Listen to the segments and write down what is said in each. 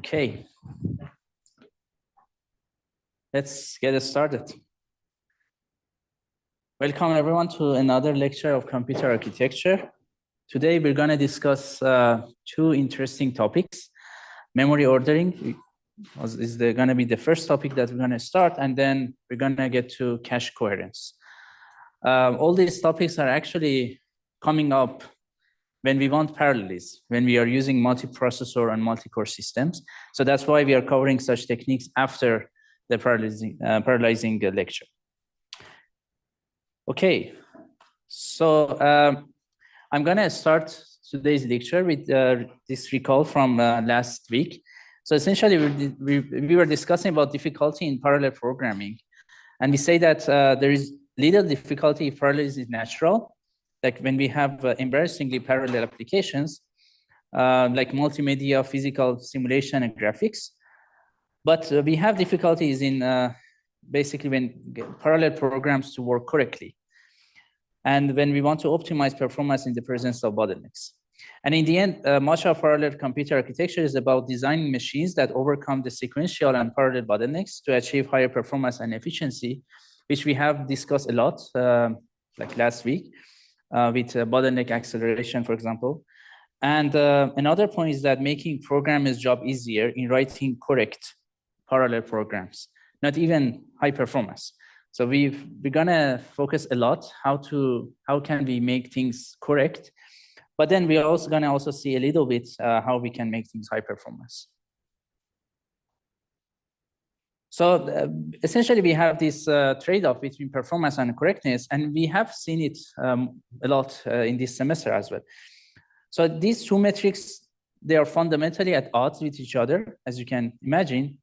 Okay, let's get started. Welcome everyone to another lecture of computer architecture. Today we're going to discuss two interesting topics. Memory ordering is going to be the first topic that we're going to start, and then we're going to get to cache coherence. All these topics are actually coming up when we want parallelism, when we are using multiprocessor and multi-core systems. So that's why we are covering such techniques after the parallelizing lecture. Okay, so I'm going to start today's lecture with this recall from last week. So essentially, we were discussing about difficulty in parallel programming. And we say that there is little difficulty if parallelism is natural, like when we have embarrassingly parallel applications, like multimedia, physical simulation, and graphics. But we have difficulties in basically when parallel programs to work correctly. And when we want to optimize performance in the presence of bottlenecks. And in the end, much of parallel computer architecture is about designing machines that overcome the sequential and parallel bottlenecks to achieve higher performance and efficiency, which we have discussed a lot, like last week, with bottleneck acceleration, for example. And another point is that making programmers' job easier in writing correct parallel programs, not even high performance. So we're gonna focus a lot how can we make things correct, but then we're also gonna see a little bit how we can make things high performance. So essentially we have this trade-off between performance and correctness, and we have seen it a lot in this semester as well. So these two metrics, they are fundamentally at odds with each other, as you can imagine,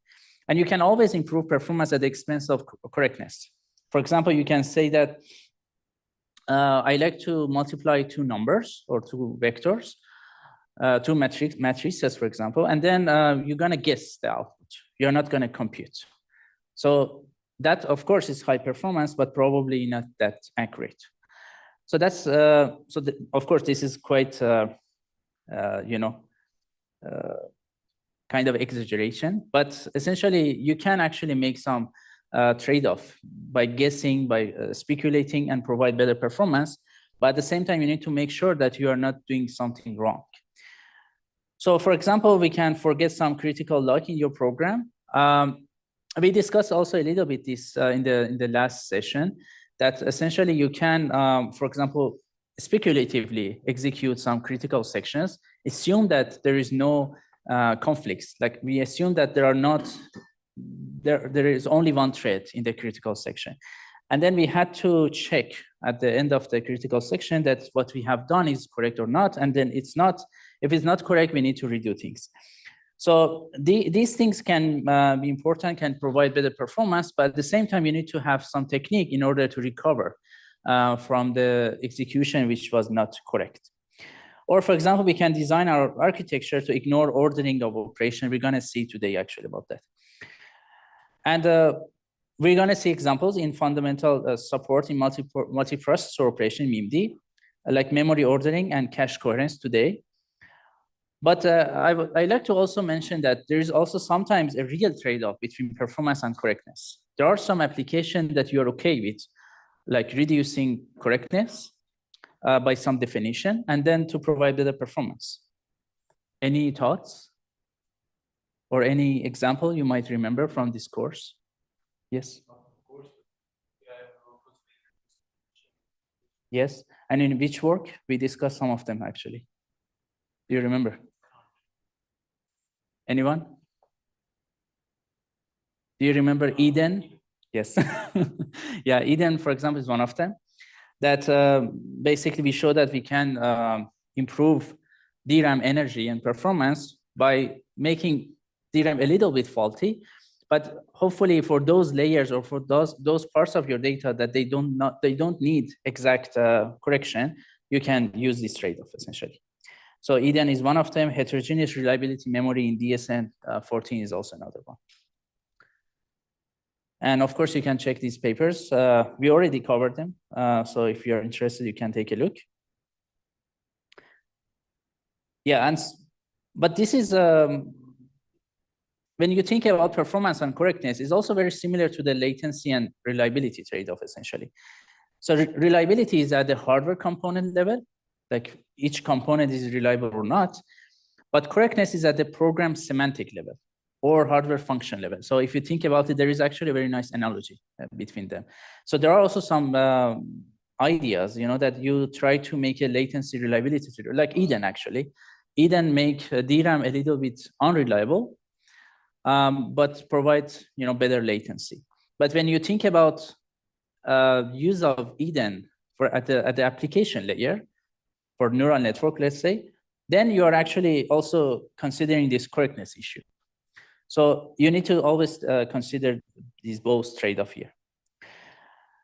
and you can always improve performance at the expense of correctness. For example, you can say that I like to multiply two numbers or two vectors, two matrices, for example, and then you're going to guess the output. You're not going to compute. So that, of course, is high performance, but probably not that accurate. So that's of course, this is quite kind of exaggeration, but essentially you can actually make some trade-off by guessing, by speculating, and provide better performance. But at the same time, you need to make sure that you are not doing something wrong. So, for example, we can forget some critical log in your program. We discussed also a little bit this in the last session, that essentially you can, for example, speculatively execute some critical sections. Assume that there is no conflicts. Like we assume that there are not. There is only one thread in the critical section. And then we had to check at the end of the critical section that what we have done is correct or not. And then it's not, if it's not correct, we need to redo things. So these things can be important, can provide better performance, but at the same time, you need to have some technique in order to recover from the execution which was not correct. Or for example, we can design our architecture to ignore ordering of operation. We're gonna see today actually about that. And we're going to see examples in fundamental support in multiprocessor operation, MIMD, like memory ordering and cache coherence today. But I like to also mention that there is also sometimes a real trade-off between performance and correctness. There are some applications that you're okay with, like reducing correctness by some definition, and then to provide better performance. Any thoughts? Or any example you might remember from this course? Yes? Yes, and in which work? We discussed some of them actually. Do you remember? Anyone? Do you remember IEDM? Yes. Yeah, IEDM, for example, is one of them. That basically we show that we can improve DRAM energy and performance by making DRAM a little bit faulty, but hopefully for those layers or for those parts of your data that they don't need exact correction, you can use this trade-off essentially. So IEDM is one of them. Heterogeneous reliability memory in DSN 14 is also another one. And of course, you can check these papers. We already covered them. So if you're interested, you can take a look. Yeah, but this is when you think about performance and correctness, it's also very similar to the latency and reliability trade-off, essentially. So reliability is at the hardware component level, like each component is reliable or not, but correctness is at the program semantic level or hardware function level. So if you think about it, there is actually a very nice analogy between them. So there are also some ideas, that you try to make a latency reliability, like EDEN actually. EDEN make DRAM a little bit unreliable, but provide better latency. But when you think about use of EDEN at the application layer for neural network, let's say, then you are actually also considering this correctness issue. So you need to always consider these both trade-off here.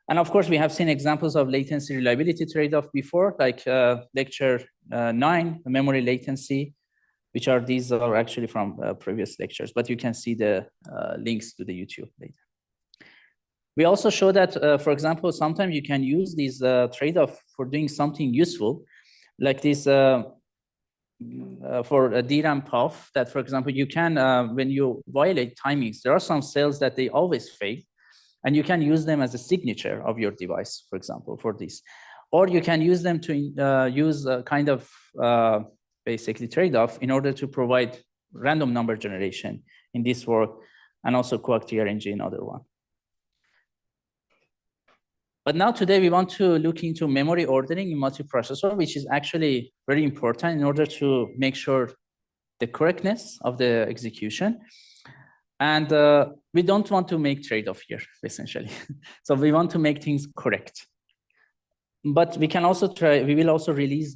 And of course, we have seen examples of latency reliability trade-off before, like lecture 9, memory latency, which these are actually from previous lectures, but you can see the links to the YouTube later. We also show that, for example, sometimes you can use these trade-off for doing something useful, like this for a DRAM Prof, that, for example, you can, when you violate timings, there are some cells that they always fail, and you can use them as a signature of your device, for example, for this. Or you can use them to use a kind of basically trade-off in order to provide random number generation in this work, and also coact-RNG in other one. But now today we want to look into memory ordering in multiprocessor, which is actually very important in order to make sure the correctness of the execution. And we don't want to make trade-off here, essentially. So we want to make things correct. But we can also try, we will also release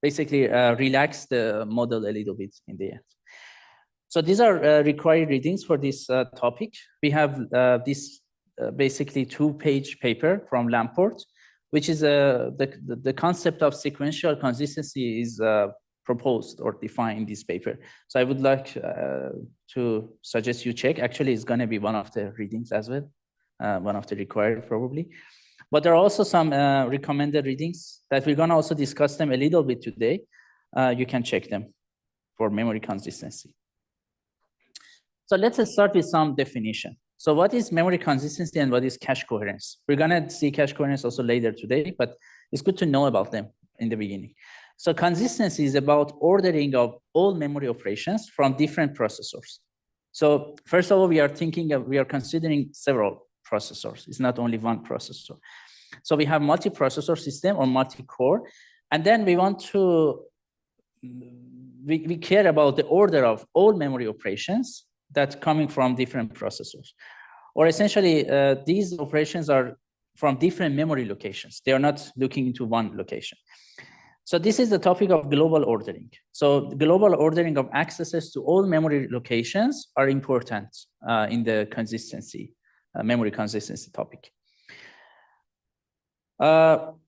basically relax the model a little bit in the end. So these are required readings for this topic. We have this basically 2-page paper from Lamport, which is the concept of sequential consistency is proposed or defined in this paper. So I would like to suggest you check. Actually, it's going to be one of the readings as well, one of the required probably. But there are also some recommended readings that we're going to also discuss them a little bit today. You can check them for memory consistency. So let's start with some definition. So what is memory consistency and what is cache coherence? We're going to see cache coherence also later today, but it's good to know about them in the beginning. So consistency is about ordering of all memory operations from different processors. So first of all, we are considering several processors. It's not only one processor. So we have multi-processor system or multi-core, and then we want to, we care about the order of all memory operations that's coming from different processors. Or essentially, these operations are from different memory locations. They are not looking into one location. So this is the topic of global ordering. So global ordering of accesses to all memory locations are important in the consistency, memory consistency topic.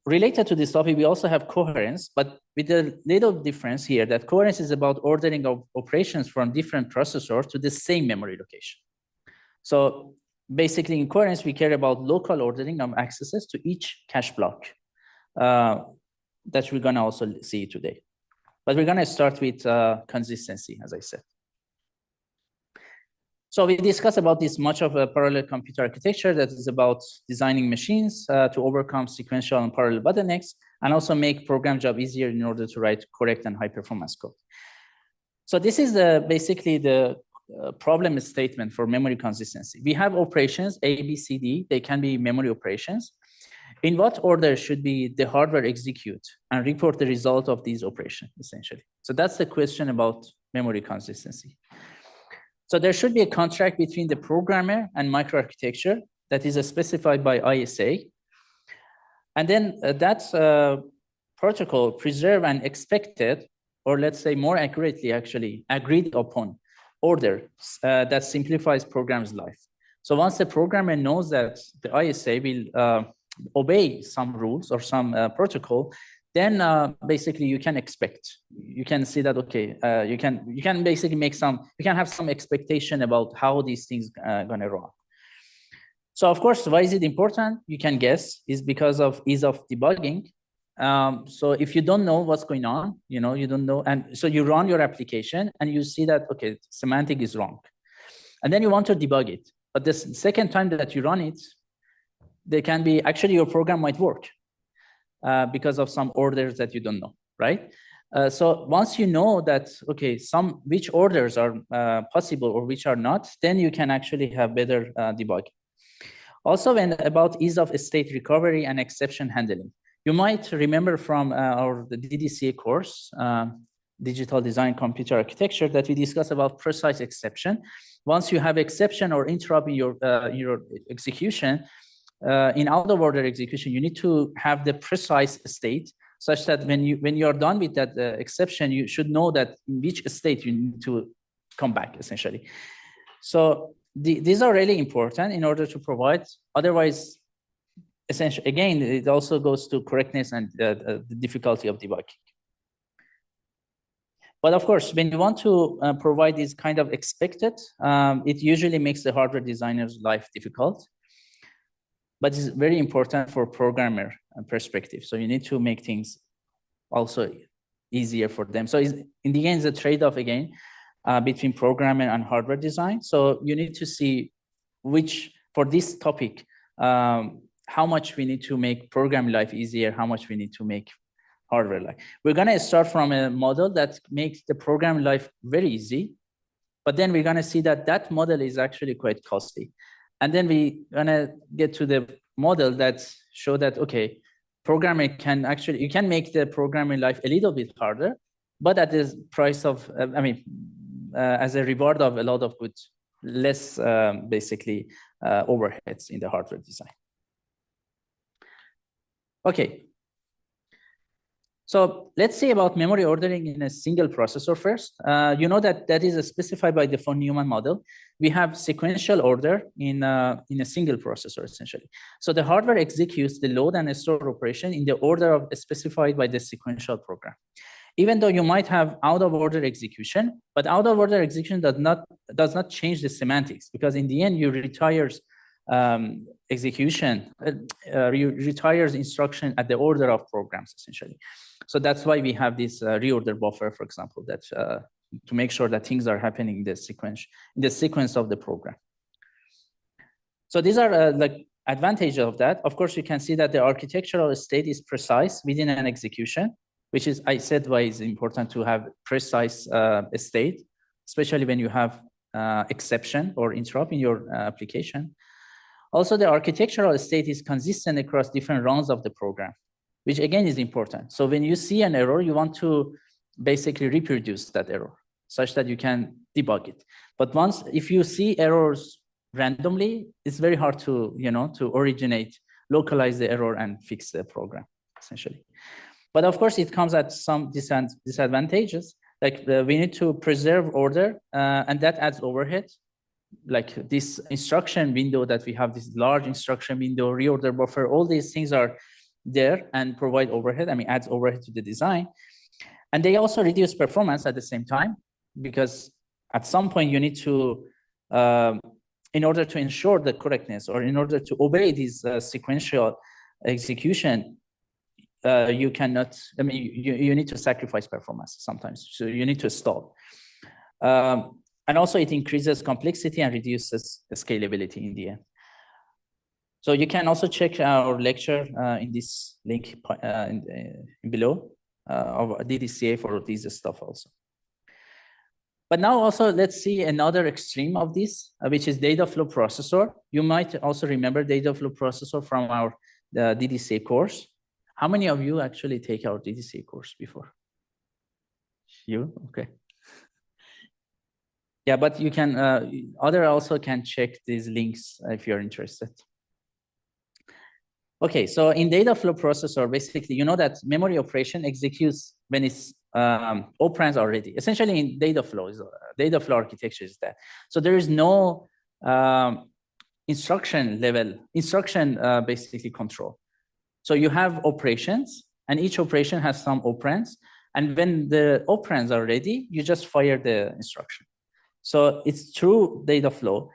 Related to this topic, we also have coherence, but with a little difference here, that coherence is about ordering of operations from different processors to the same memory location. So basically in coherence, we care about local ordering of accesses to each cache block that we're gonna also see today. But we're gonna start with consistency, as I said. So we discussed about this much of a parallel computer architecture that is about designing machines to overcome sequential and parallel bottlenecks, and also make program job easier in order to write correct and high performance code. So this is basically the problem statement for memory consistency. We have operations A, B, C, D. They can be memory operations. In what order should be the hardware execute and report the result of these operations, essentially? So that's the question about memory consistency. So there should be a contract between the programmer and microarchitecture that is specified by ISA. And then that protocol preserve an expected, or let's say more accurately, actually, agreed upon order that simplifies program's life. So once the programmer knows that the ISA will obey some rules or some protocol, then basically you can expect, you can see that, okay, you can basically make some, you can have some expectation about how these things are gonna run. So of course, why is it important? You can guess, is because of ease of debugging. So if you don't know what's going on, you don't know, and so you run your application and you see that, okay, semantic is wrong. And then you want to debug it. But the second time that you run it, there can be, actually your program might work because of some orders that you don't know, right? So once you know that, okay, which orders are possible or which are not, then you can actually have better debugging. Also, about ease of state recovery and exception handling. You might remember from the DDCA course, Digital Design Computer Architecture, that we discussed about precise exception. Once you have exception or interrupt in your execution, in out-of-order execution, you need to have the precise state such that when you are done with that exception, you should know that in which state you need to come back, essentially. So these are really important in order to provide. Otherwise, essentially, again, it also goes to correctness and the difficulty of debugging. But of course, when you want to provide these kind of expected, it usually makes the hardware designer's life difficult. But it's very important for programmer perspective. So you need to make things also easier for them. So in the end, it's a trade-off again between programming and hardware design. So you need to see for this topic, how much we need to make programming life easier, how much we need to make hardware life. We're gonna start from a model that makes the programming life very easy, but then we're gonna see that model is actually quite costly. And then we're gonna get to the model that show that, okay, programming can actually, you can make the programming life a little bit harder, but at the price of, as a reward of a lot of good, less basically overheads in the hardware design. Okay. So let's say about memory ordering in a single processor first. You know that is specified by the von Neumann model. We have sequential order in a single processor, essentially. So the hardware executes the load and store operation in the order specified by the sequential program. Even though you might have out-of-order execution, but out-of-order execution does not change the semantics, because in the end, you retires execution, retires instruction at the order of programs, essentially. So that's why we have this reorder buffer, for example, that to make sure that things are happening in the sequence of the program. So these are like advantages of that. Of course, you can see that the architectural state is precise within an execution, which is, I said, why it's important to have precise state, especially when you have exception or interrupt in your application. Also, the architectural state is consistent across different runs of the program, which again is important. So when you see an error, you want to basically reproduce that error such that you can debug it. But if you see errors randomly, it's very hard to, to localize the error and fix the program, essentially. But of course, it comes at some disadvantages. Like we need to preserve order, and that adds overhead. Like this instruction window that we have, this large instruction window, reorder buffer, all these things are there and provide overhead. Adds overhead to the design. And they also reduce performance at the same time, because at some point you need to, in order to ensure the correctness or in order to obey this sequential execution, you cannot, you need to sacrifice performance sometimes. So you need to stall. And also it increases complexity and reduces scalability in the end. So you can also check our lecture in this link below of DDCA for this stuff also. But now also let's see another extreme of this, which is data flow processor. You might also remember data flow processor from our DDCA course. How many of you actually take our DDCA course before? You? Okay. Yeah, but you can, other also can check these links if you're interested. Okay, so in data flow processor, basically, you know that memory operation executes when it's operands are ready. Essentially, in data flow architecture is that. So there is no instruction basically control. So you have operations, and each operation has some operands. And when the operands are ready, you just fire the instruction. So it's true data flow.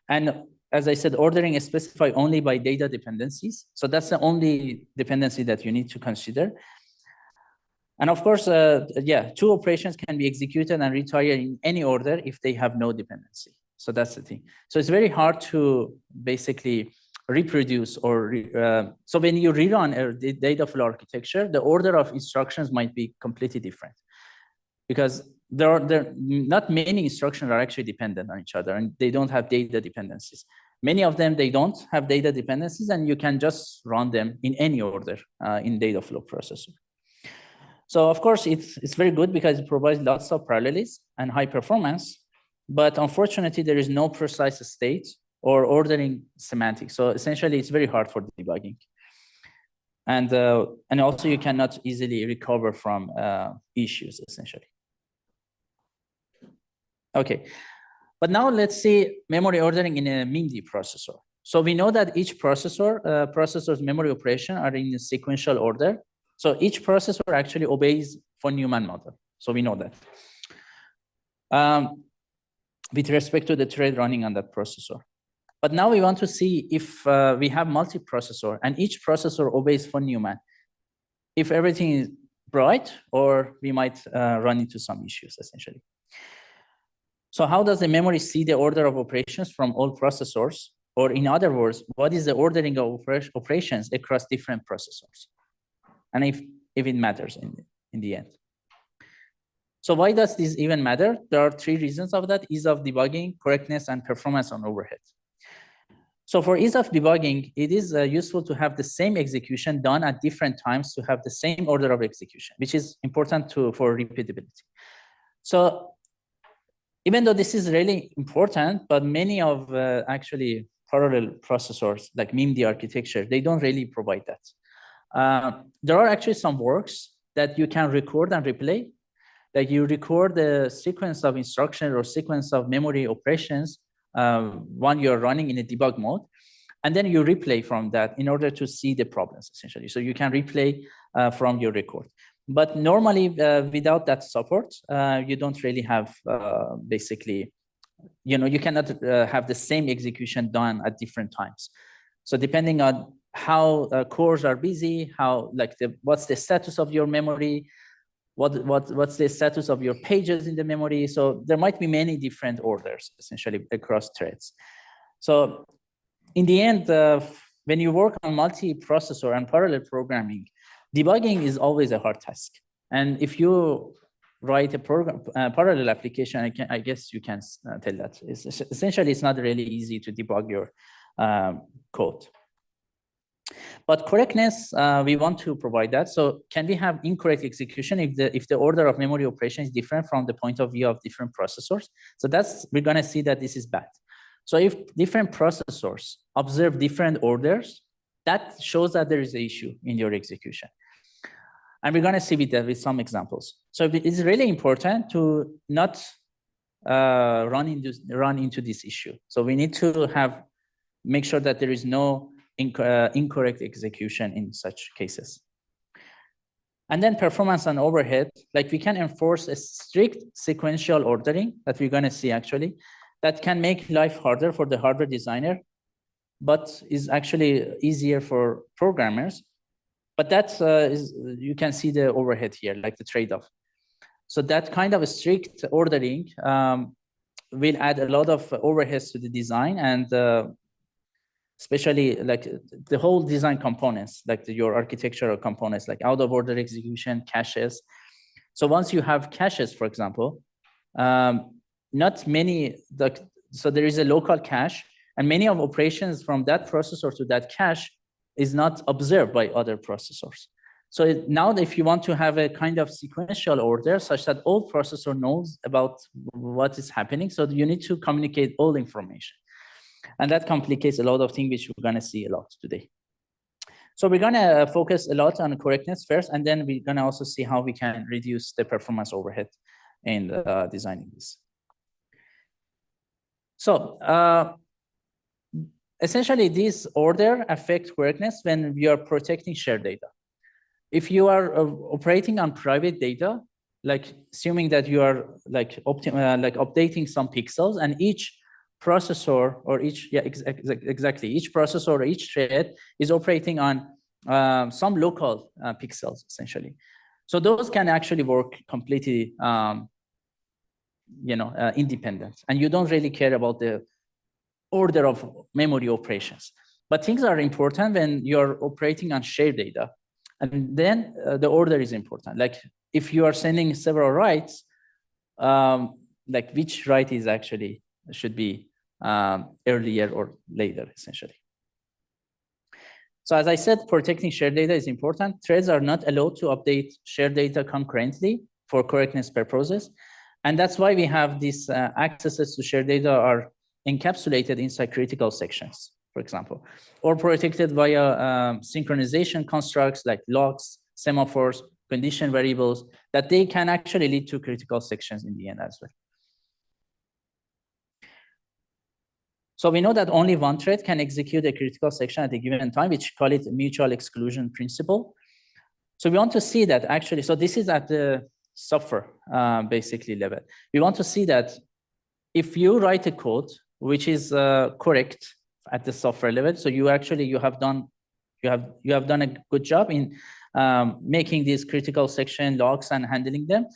And as I said, ordering is specified only by data dependencies. So that's the only dependency that you need to consider. And of course, two operations can be executed and retired in any order if they have no dependency. So that's the thing. So it's very hard to basically reproduce or so when you rerun a data flow architecture, the order of instructions might be completely different, because there are not many instructions are actually dependent on each other, and they don't have data dependencies. Many of them, they don't have data dependencies, and you can just run them in any order in data flow processor. So of course, it's very good because it provides lots of parallelism and high performance, but unfortunately, there is no precise state or ordering semantics. So essentially, it's very hard for debugging. And also, you cannot easily recover from issues, essentially. Okay, but now let's see memory ordering in a MIMD processor. So we know that each processor's memory operation are in a sequential order. So each processor actually obeys von Neumann model. So we know that. With respect to the thread running on that processor. But now we want to see if we have multiprocessor and each processor obeys von Neumann, if everything is bright, or we might run into some issues, essentially. So how does the memory see the order of operations from all processors? Or in other words, what is the ordering of operations across different processors? And if it matters in the end. So why does this even matter? There are 3 reasons of that: ease of debugging, correctness, and performance on overhead. So for ease of debugging, it is useful to have the same execution done at different times to have the same order of execution, which is important for repeatability. So even though this is really important, but many of actually parallel processors like MIMD architecture, they don't really provide that. There are actually some works that you can record and replay. Like you record the sequence of instructions or sequence of memory operations when you're running in a debug mode, and then you replay from that in order to see the problems, essentially. So you can replay from your record. But normally, without that support, you don't really have basically, you cannot have the same execution done at different times. So depending on how cores are busy, how what's the status of your memory, what's the status of your pages in the memory. So there might be many different orders, essentially, across threads. So in the end, when you work on multi-processor and parallel programming, debugging is always a hard task. And if you write a parallel application, I guess you can tell that. Essentially, it's not really easy to debug your code. But correctness, we want to provide that. So can we have incorrect execution if the order of memory operation is different from the point of view of different processors? So we're going to see that this is bad. So if different processors observe different orders, that shows that there is an issue in your execution. And we're going to see with some examples. So it's really important to not run into this issue. So we need to make sure that there is no incorrect execution in such cases. And then performance and overhead, like we can enforce a strict sequential ordering that we're going to see actually, that can make life harder for the hardware designer, but is actually easier for programmers. But that you can see the overhead here, like the trade-off. So that kind of a strict ordering will add a lot of overheads to the design, and especially like the whole design components, like your architectural components, like out of order execution, caches. So once you have caches, for example, not many, so there is a local cache, and many of operations from that processor to that cache is not observed by other processors. So now if you want to have a kind of sequential order such that all processor knows about what is happening, so you need to communicate all information. And that complicates a lot of things, which we're going to see a lot today. So we're going to focus a lot on correctness first, and then we're going to also see how we can reduce the performance overhead in designing this. So essentially, this order affects correctness when we are protecting shared data. If you are operating on private data, like assuming that you are like updating some pixels, and each processor or each each processor or each thread is operating on some local pixels, essentially. So those can actually work completely independent, and you don't really care about the order of memory operations. But things are important when you're operating on shared data. And then the order is important. Like if you are sending several writes, like which write is actually should be earlier or later, essentially. So as I said, protecting shared data is important. Threads are not allowed to update shared data concurrently for correctness purposes. And that's why we have these accesses to shared data are encapsulated inside critical sections, for example, or protected via synchronization constructs like locks, semaphores, condition variables, that they can actually lead to critical sections in the end as well. So we know that only one thread can execute a critical section at a given time, which call it mutual exclusion principle. So we want to see that actually, so this is at the software basically level. We want to see that if you write a code which is correct at the software level, so you have done a good job in making these critical section logs and handling them.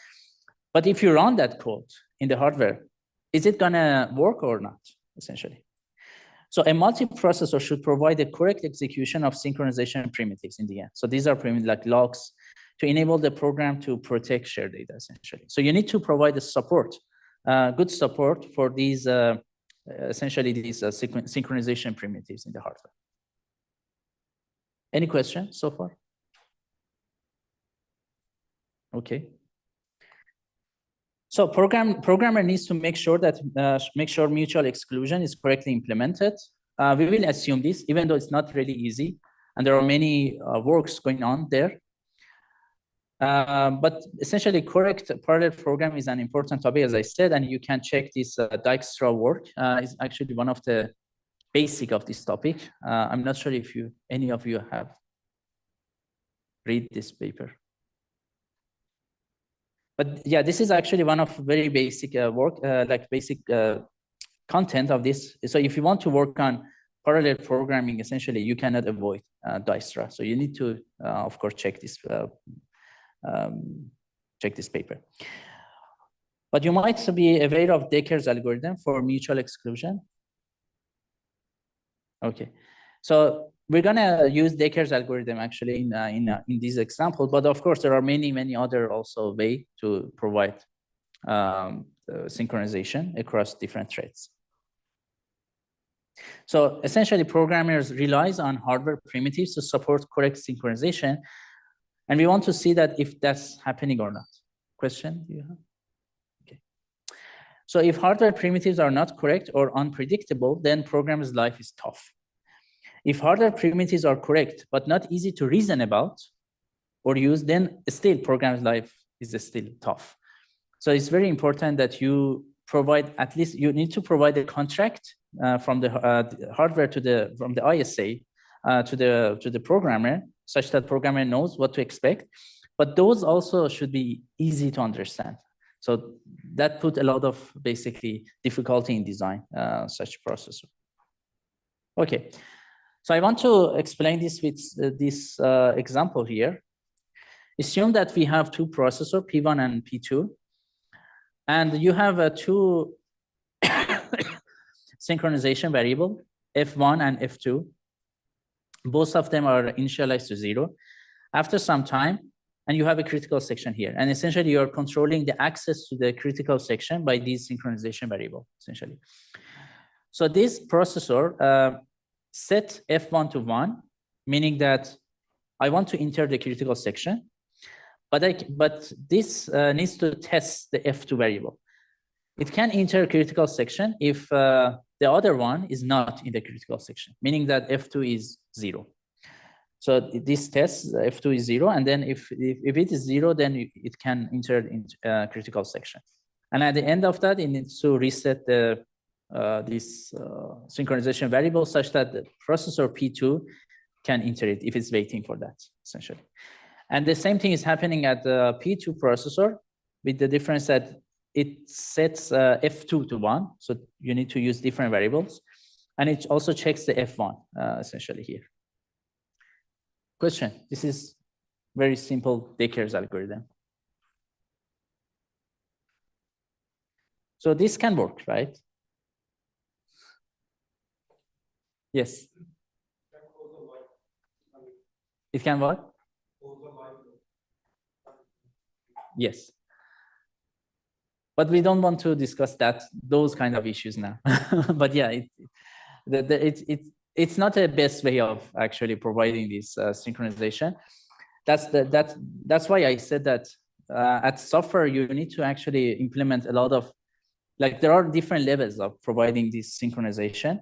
But if you run that code in the hardware, is it gonna work or not, essentially? So a multiprocessor should provide the correct execution of synchronization primitives in the end. So these are primitives like locks to enable the program to protect shared data, essentially. So you need to provide the support, good support for these, essentially these synchronization primitives in the hardware. Any questions so far? Okay. So programmer needs to make sure that mutual exclusion is correctly implemented. We will assume this, even though it's not really easy, and there are many works going on there. But essentially, correct parallel program is an important topic, as I said, and you can check this Dijkstra work. Is actually one of the basic of this topic. I'm not sure if any of you have read this paper. But yeah, this is actually one of very basic work, like basic content of this. So if you want to work on parallel programming, essentially, you cannot avoid Dijkstra. So you need to, of course, check this paper. But you might be aware of Dekker's algorithm for mutual exclusion. Okay, so we're gonna use Dekker's algorithm actually in this example, but of course there are many other also way to provide synchronization across different threads. So essentially, programmers relies on hardware primitives to support correct synchronization, and we want to see that if that's happening or not. Question do you have? Okay. So if hardware primitives are not correct or unpredictable, then programmer's life is tough. If hardware primitives are correct, but not easy to reason about or use, then still programmer's life is still tough. So it's very important that you provide, at least you need to provide a contract from the hardware from the ISA to the programmer, such that programmer knows what to expect. But those also should be easy to understand. So that put a lot of basically difficulty in design such processor. Okay. So I want to explain this with this example here. Assume that we have two processors, P1 and P2, and you have two synchronization variable, F1 and F2. Both of them are initialized to 0. After some time, and you have a critical section here, and essentially you're controlling the access to the critical section by these synchronization variable, essentially. So this processor set F1 to 1, meaning that I want to enter the critical section, but this needs to test the F2 variable. It can enter critical section if the other one is not in the critical section, meaning that F2 is 0. So this tests F2 is 0, and then if it is 0, then it can enter in critical section. And at the end of that, it needs to reset the this synchronization variable such that the processor P2 can enter it if it's waiting for that, essentially. And the same thing is happening at the P2 processor, with the difference that it sets F2 to 1. So you need to use different variables. And it also checks the F1, essentially here. Question? This is very simple Dekker's algorithm. So this can work, right? Yes. It can what? Yes. But we don't want to discuss those kind of issues now. But yeah, it's not the best way of actually providing this synchronization. That's why I said that at software you need to actually implement a lot of, like, there are different levels of providing this synchronization,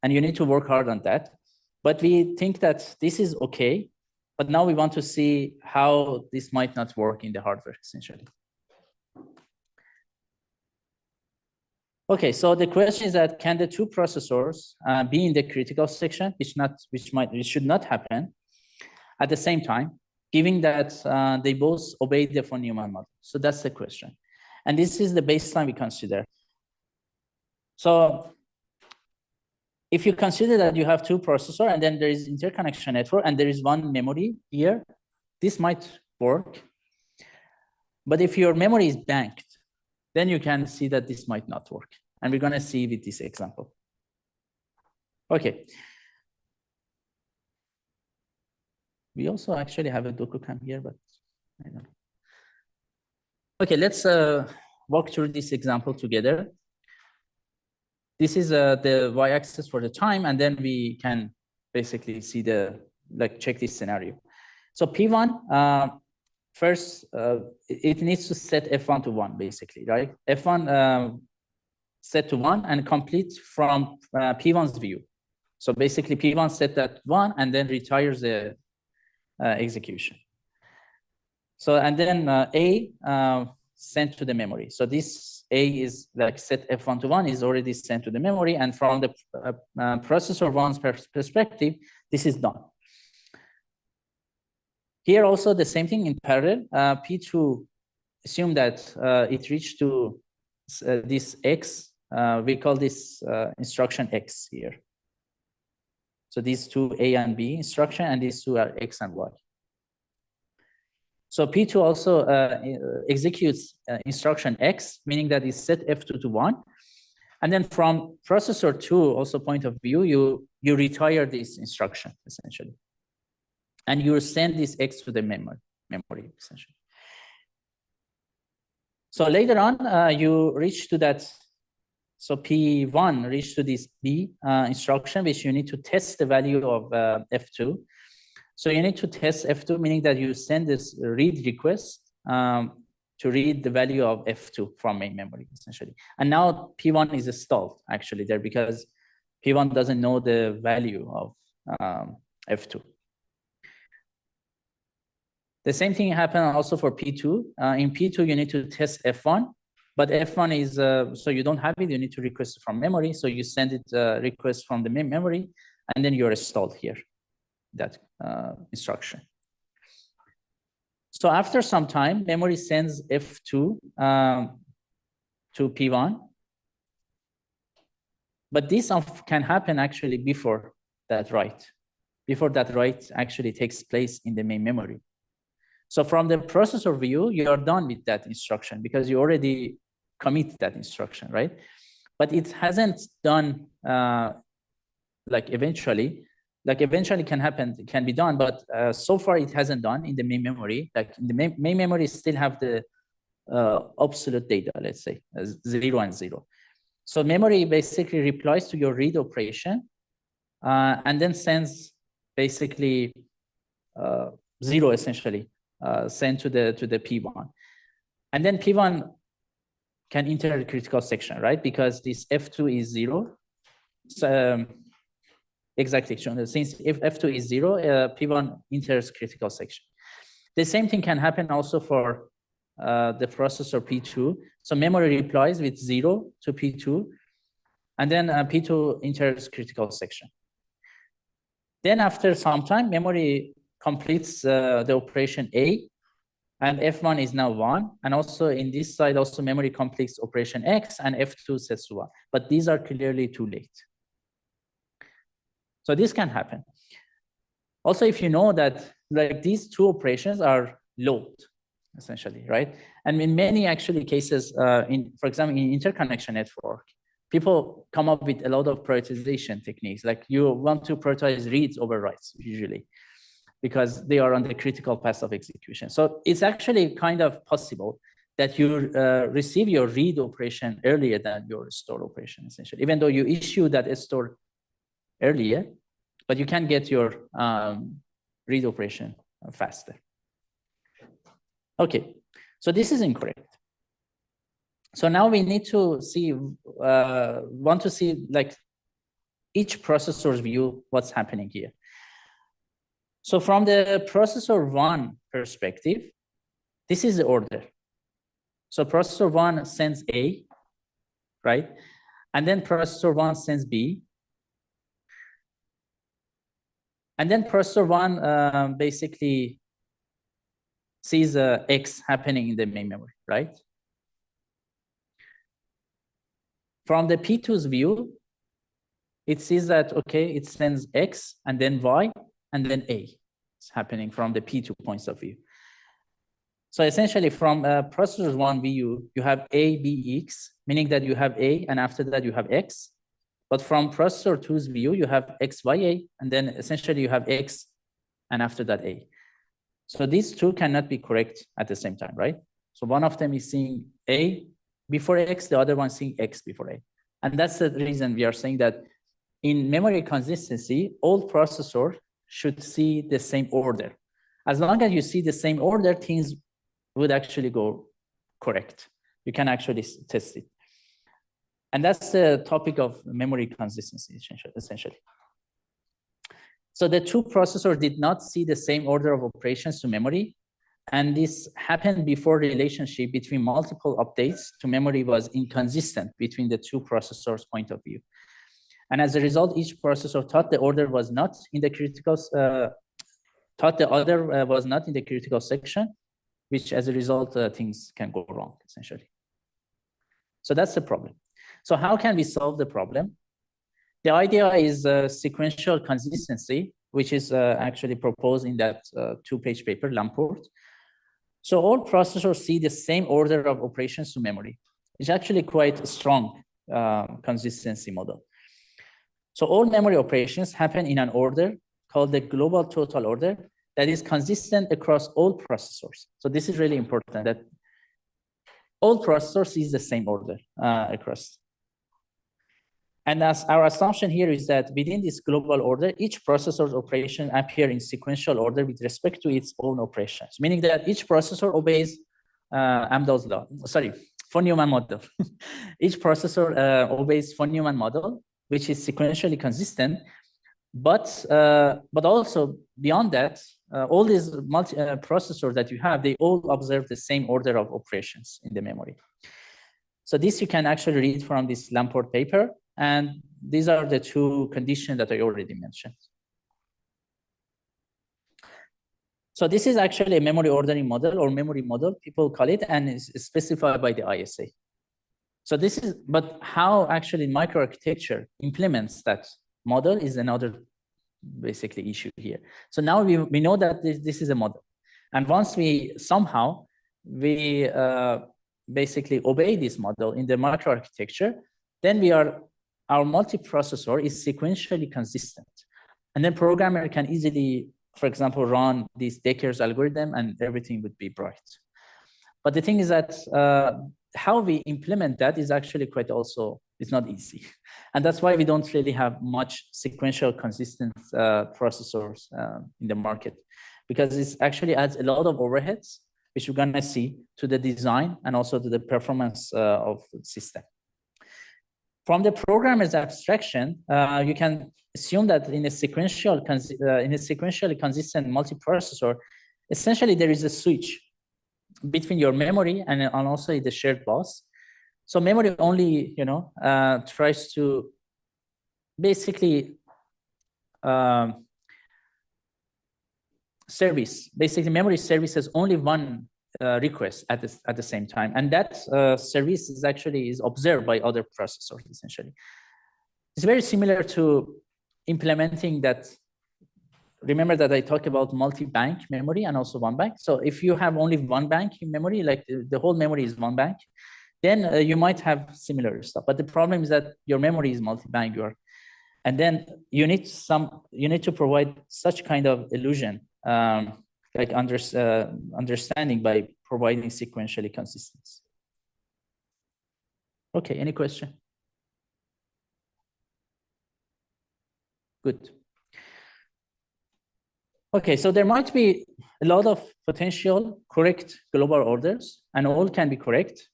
and you need to work hard on that. But we think that this is okay, but now we want to see how this might not work in the hardware, essentially. Okay, so the question is that can the two processors be in the critical section, which should not happen at the same time, given that they both obey the von Neumann model? So that's the question, and this is the baseline we consider. So if you consider that you have two processors and then there is interconnection network and there is one memory here, this might work. But if your memory is banked, then you can see that this might not work. And we're going to see with this example. Okay. We also actually have a DokuCam here, but I don't know. Okay, let's walk through this example together. This is the y-axis for the time, and then we can basically see check this scenario. So P1, first, it needs to set F1 to 1, basically, right? F1 set to 1 and complete from P1's view. So basically, P1 set that 1 and then retires the execution. So, and then A sent to the memory. So this A is like set F1 to 1 is already sent to the memory. And from the processor 1's perspective, this is done. Here also the same thing in parallel. P2 assume that it reached to this X. We call this instruction X here. So these two A and B instruction, and these two are X and Y. So P2 also executes instruction X, meaning that it set F2 to 1. And then from processor 2 also point of view, you retire this instruction, essentially. And you send this X to the memory essentially. So later on, you reach to that. So P1 reach to this B instruction, which you need to test the value of F2. So you need to test F2, meaning that you send this read request to read the value of F2 from main memory, essentially. And now P1 is stalled, actually, there, because P1 doesn't know the value of F2. The same thing happened also for P2. In P2, you need to test F1, but F1 is, so you don't have it, you need to request it from memory. So you send it request from the main memory, and then you're stalled here, that instruction. So after some time, memory sends F2 to P1. But this can happen actually before that write. Before that write actually takes place in the main memory. So from the processor view, you are done with that instruction because you already commit that instruction, right? But it hasn't done eventually can happen, can be done, but so far it hasn't done in the main memory. Like in the main memory still have the absolute data, let's say 0 and 0. So memory basically replies to your read operation and then sends basically 0 essentially sent to the P1. And then P1 can enter the critical section, right? Because this F2 is 0. So, exactly. Since if F2 is 0, P1 enters critical section. The same thing can happen also for the processor P2. So memory replies with 0 to P2, and then P2 enters critical section. Then after some time, memory completes the operation A, and F1 is now 1. And also in this side, also memory completes operation X, and F2 sets to 1. But these are clearly too late. So this can happen. Also, if you know that like these two operations are load, essentially, right? And in many actually cases, for example, in interconnection network, people come up with a lot of prioritization techniques. Like you want to prioritize reads over writes usually, because they are on the critical path of execution. So it's actually kind of possible that you receive your read operation earlier than your store operation, essentially, even though you issue that store earlier, but you can get your read operation faster. Okay, so this is incorrect. So now we need to see, want to see like each processor's view, what's happening here. So from the processor one perspective, this is the order. So processor one sends A, right? And then processor one sends B. And then processor one basically sees X happening in the main memory, right? From the P2's view, it sees that, okay, it sends X and then Y and then A. It's happening from the P2 points of view. So essentially from processor one view, you have A, B, X, meaning that you have A and after that you have X. But from processor two's view, you have X, Y, A, and then essentially you have X and after that A. So these two cannot be correct at the same time, right? So one of them is seeing A before X, the other one seeing X before A. And that's the reason we are saying that in memory consistency, all processors should see the same order. As long as you see the same order, things would actually go correct. You can actually test it. And that's the topic of memory consistency, essentially. So the two processors did not see the same order of operations to memory. And this happened before the relationship between multiple updates to memory was inconsistent between the two processors' point of view. And as a result, each processor thought the order was not in the critical, thought the other was not in the critical section, which as a result, things can go wrong, essentially. So that's the problem. So how can we solve the problem? The idea is sequential consistency, which is actually proposed in that two-page paper, Lamport. So all processors see the same order of operations to memory. It's actually quite a strong consistency model. So all memory operations happen in an order called the global total order that is consistent across all processors. So this is really important, that all processors see the same order across. And as our assumption here is that within this global order, each processor's operation appear in sequential order with respect to its own operations, meaning that each processor obeys Amdahl's law. Sorry, von Neumann model. Each processor obeys von Neumann model, which is sequentially consistent, but also beyond that, all these processors that you have, they all observe the same order of operations in the memory. So this you can actually read from this Lamport paper. And these are the two conditions that I already mentioned. So this is actually a memory ordering model or memory model, people call it, and is specified by the ISA. So this is, but how actually microarchitecture implements that model is another basically issue here. So now we know that this is a model. And once we somehow, basically obey this model in the microarchitecture, then our multiprocessor is sequentially consistent. And then programmer can easily, for example, run this Decker's algorithm and everything would be bright. But the thing is that how we implement that is actually quite also, it's not easy. And that's why we don't really have much sequential consistent processors in the market, because it actually adds a lot of overheads, which we're gonna see to the design and also to the performance of the system. From the programmer's abstraction, you can assume that in a sequentially consistent multiprocessor, essentially there is a switch between your memory and also the shared bus. So memory only, tries to basically service. Basically, memory services only one request at the same time, and that service is actually observed by other processors. Essentially, it's very similar to implementing that remember that I talked about multi-bank memory and also one bank. So if you have only one bank in memory, like the whole memory is one bank, then you might have similar stuff. But the problem is that your memory is multi-bank, and then you need to provide such kind of illusion, like understanding by providing sequentially consistency. Okay, any question? Good. Okay, so there might be a lot of potential correct global orders, and all can be correct.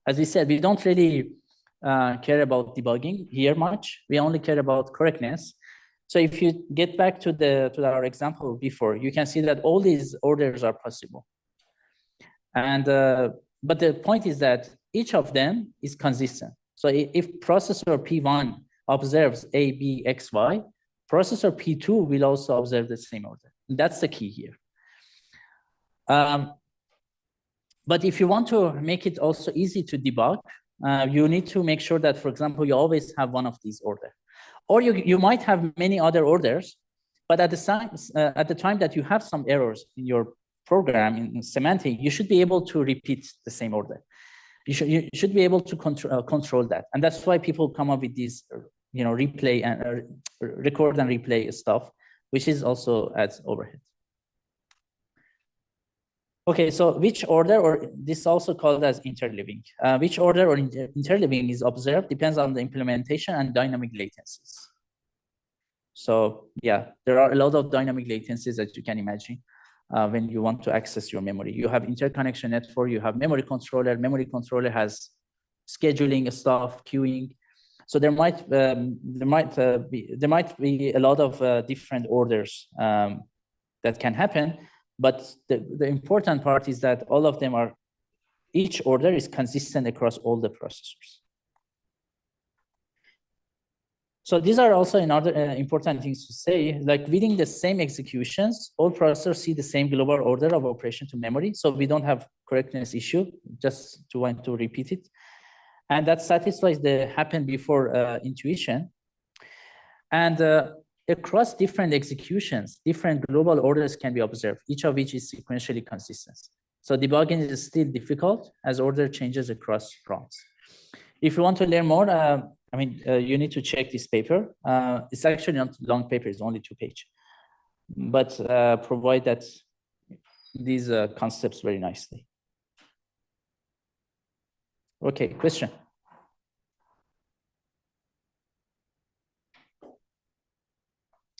As we said, we don't really care about debugging here much. We only care about correctness. So if you get back to our example before, you can see that all these orders are possible. And but the point is that each of them is consistent. So if processor P1 observes A, B, X, Y, processor P2 will also observe the same order. And that's the key here. But if you want to make it also easy to debug, you need to make sure that, for example, you always have one of these orders. Or you might have many other orders, but at the time that you have some errors in your program, in semantic, you should be able to repeat the same order. You should be able to control that. And that's why people come up with these, replay and record and replay stuff, which is also adds overhead. Okay, so which order, or this is also called as interleaving, which order or interleaving is observed depends on the implementation and dynamic latencies. So yeah, there are a lot of dynamic latencies that you can imagine when you want to access your memory. You have interconnection network, you have memory controller. Memory controller has scheduling stuff, queuing. So there might be a lot of different orders that can happen. But the important part is that all of them each order is consistent across all the processors. So these are also another important things to say, like within the same executions, all processors see the same global order of operation to memory. So we don't have correctness issue, just to want to repeat it. And that satisfies the happen before intuition. And across different executions, different global orders can be observed, each of which is sequentially consistent. So debugging is still difficult as order changes across runs. If you want to learn more, you need to check this paper. It's actually not a long paper, it's only 2 pages. But provide that these concepts very nicely. Okay, question?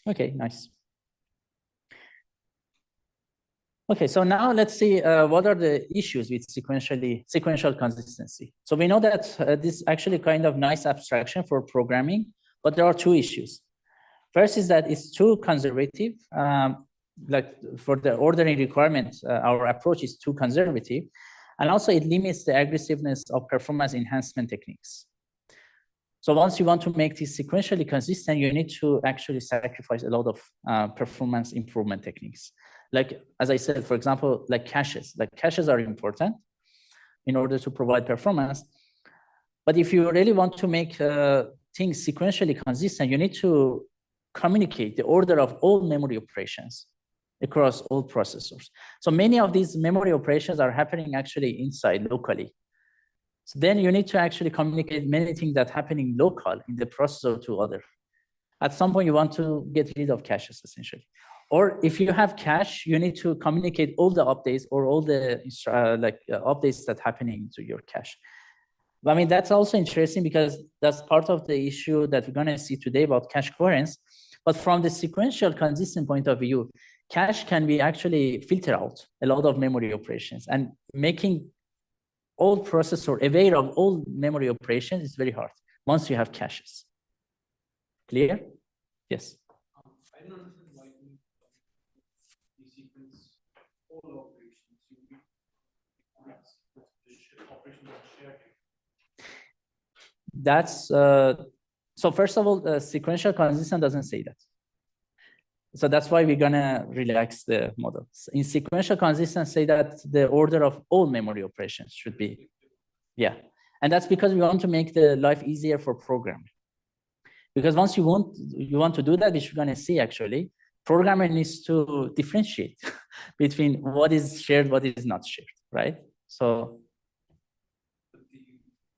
Okay, nice. Okay, so now let's see what are the issues with sequential consistency. So we know that this is actually kind of nice abstraction for programming, but there are 2 issues. First is that it's too conservative. Like for the ordering requirements, our approach is too conservative. And also it limits the aggressiveness of performance enhancement techniques. So once you want to make this sequentially consistent, you need to actually sacrifice a lot of performance improvement techniques. Like, as I said, for example, like caches. Like caches are important in order to provide performance. But if you really want to make things sequentially consistent, you need to communicate the order of all memory operations across all processors. So many of these memory operations are happening actually inside locally. So then you need to actually communicate many things that are happening local in the processor to other. At some point, you want to get rid of caches, essentially. Or if you have cache, you need to communicate all the updates or all the updates that are happening to your cache. I mean, that's also interesting because that's part of the issue that we're going to see today about cache coherence. But from the sequential consistent point of view, cache can be actually filter out a lot of memory operations, and making all processor aware of all memory operations is very hard once you have caches. Clear? Yes. I don't understand why you sequence all operations. Operations are shared. That's so first of all, sequential consistent doesn't say that. So that's why we're gonna relax the model. In sequential consistent, say that the order of all memory operations should be, yeah. And that's because we want to make the life easier for programming. Because once you want to do that, which we're gonna see actually, programmer needs to differentiate between what is shared, what is not shared, right? So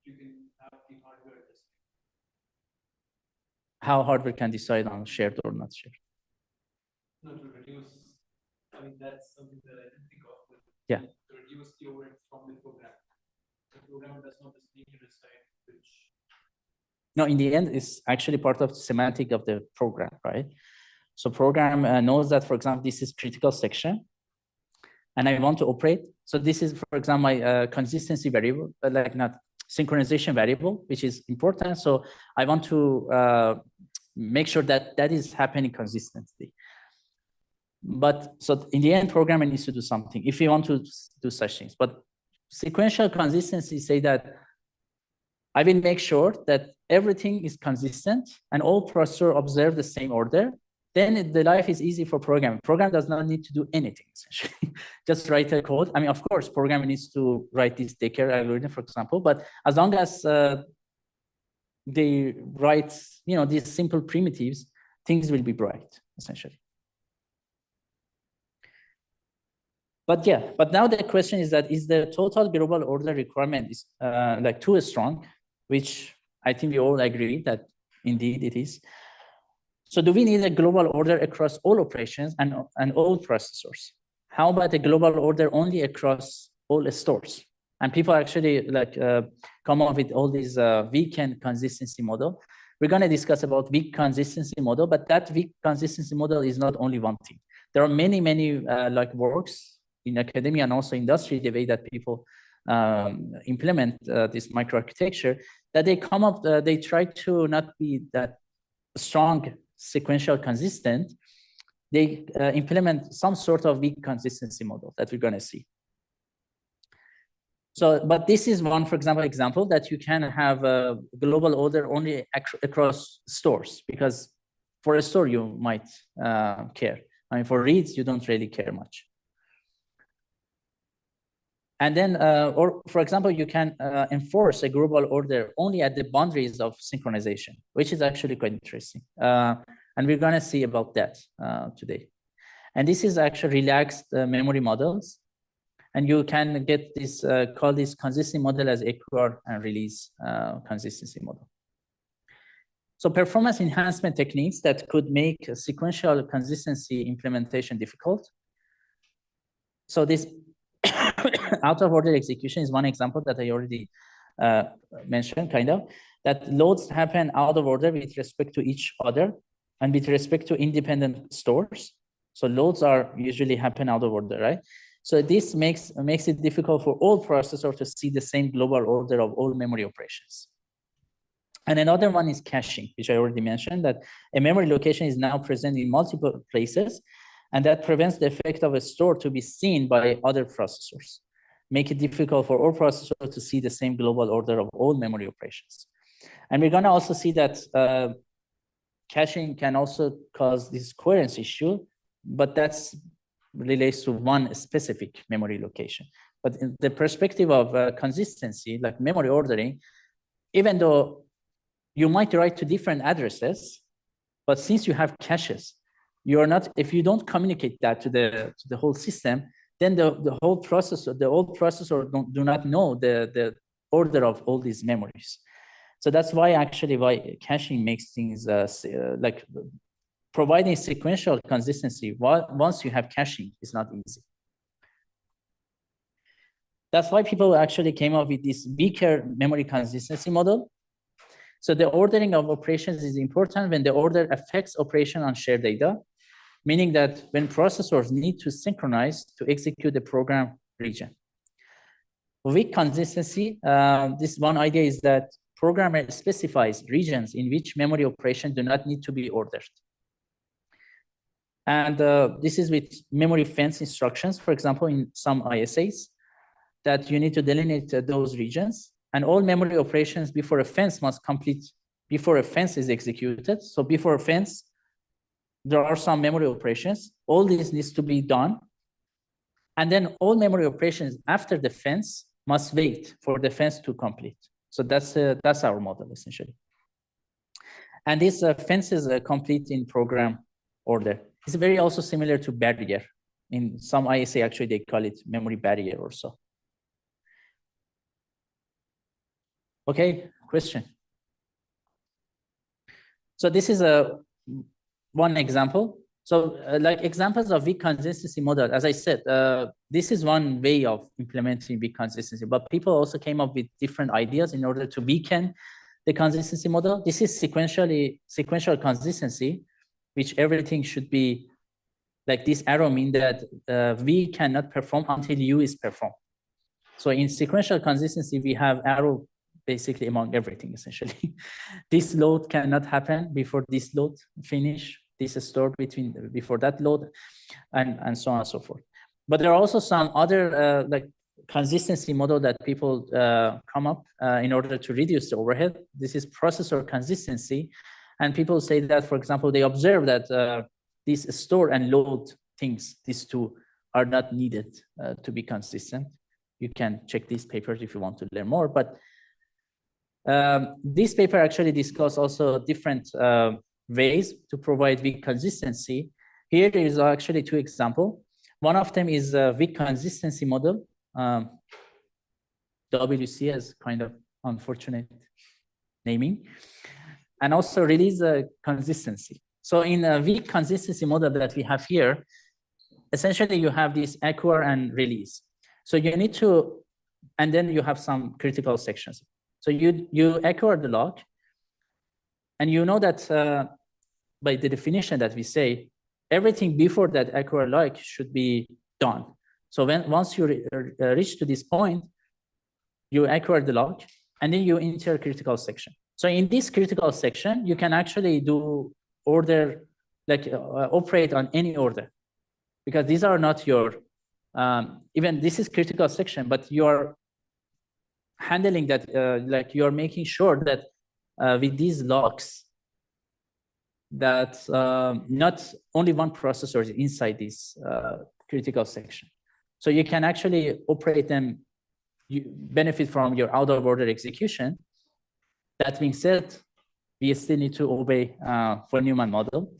you can have the hardware testing. how hardware can decide on shared or not shared? No, to reduce, I mean, that's something that I didn't think of. Yeah. To reduce the overhead from the program. The programmer does not just need to decide which. No, in the end, it's actually part of the semantic of the program, right? So program knows that, for example, this is critical section, and I want to operate. So this is, for example, my consistency variable, like not synchronization variable, which is important. So I want to make sure that that is happening consistently. But so in the end, programmer needs to do something if you want to do such things. But sequential consistency say that I will make sure that everything is consistent and all processors observe the same order. Then the life is easy for programming. Program does not need to do anything, essentially. Just write a code. I mean, of course, programmer needs to write this decker algorithm, for example, but as long as they write, these simple primitives, things will be bright, essentially. But now the question is that, is the total global order requirement is like too strong, which I think we all agree that indeed it is. So do we need a global order across all operations and all processors? How about a global order only across all stores? And people actually come up with all these weekend consistency model. We're going to discuss about weak consistency model, but that weak consistency model is not only one thing. There are many works in academia and also industry, the way that people implement this microarchitecture, that they come up, they try to not be that strong sequential consistent. They implement some sort of weak consistency model that we're going to see. So, but this is one, for example, that you can have a global order only across stores, because for a store you might care. I mean, for reads, you don't really care much. And then, or for example, you can enforce a global order only at the boundaries of synchronization, which is actually quite interesting. And we're going to see about that today. And this is actually relaxed memory models. And you can get this, call this consistency model as AQR and release consistency model. So performance enhancement techniques that could make a sequential consistency implementation difficult. So this out of order execution is one example that I already mentioned, that loads happen out of order with respect to each other and with respect to independent stores. So loads are usually happen out of order, right? So this makes it difficult for all processors to see the same global order of all memory operations. And another one is caching, which I already mentioned, that a memory location is now present in multiple places, and that prevents the effect of a store to be seen by other processors, make it difficult for all processors to see the same global order of all memory operations. And we're going to also see that caching can also cause this coherence issue, but that's relates to one specific memory location. But in the perspective of consistency, like memory ordering, even though you might write to different addresses, but since you have caches, you are not, if you don't communicate that to the whole system, then the whole processor, the old processor do not know the order of all these memories. So that's why caching makes things like providing sequential consistency once you have caching is not easy. That's why people actually came up with this weaker memory consistency model. So the ordering of operations is important when the order affects operation on shared data, meaning that when processors need to synchronize to execute the program region. Weak consistency, this one idea is that programmer specifies regions in which memory operations do not need to be ordered. And this is with memory fence instructions, for example, in some ISAs, that you need to delineate those regions, and all memory operations before a fence must complete before a fence is executed. So before a fence, there are some memory operations. All this needs to be done. And then all memory operations after the fence must wait for the fence to complete. So that's our model, essentially. And this fence is complete in program order. It's very also similar to barrier. In some ISA, actually, they call it memory barrier or so. Okay, question. So this is one example. So like examples of weak consistency model, as I said, this is one way of implementing weak consistency, but people also came up with different ideas in order to weaken the consistency model. This is sequential consistency, which everything should be like this arrow mean that V cannot perform until U is performed. So in sequential consistency, we have arrow basically among everything, essentially. This load cannot happen before this load finish, this is stored before that load, and so on and so forth. But there are also some other like consistency model that people come up in order to reduce the overhead. This is processor consistency. And people say that, for example, they observe that these store and load things, these two are not needed to be consistent. You can check these papers if you want to learn more, but this paper actually discuss also different ways to provide weak consistency. Here there is actually two examples. One of them is a weak consistency model. WC is kind of unfortunate naming, and also release consistency. So in a weak consistency model that we have here, essentially you have this acquire and release. So you need to, and then you have some critical sections. So you acquire the lock, and you know that by the definition that we say, everything before that acquire lock should be done. So once you reach to this point, you acquire the lock, and then you enter critical section. So in this critical section, you can actually do order, like operate on any order, because these are not your, even this is critical section, but you're handling that, like you're making sure that with these locks, that not only one processor is inside this critical section. So you can actually operate them, you benefit from your out of order execution. That being said, we still need to obey von Neumann model.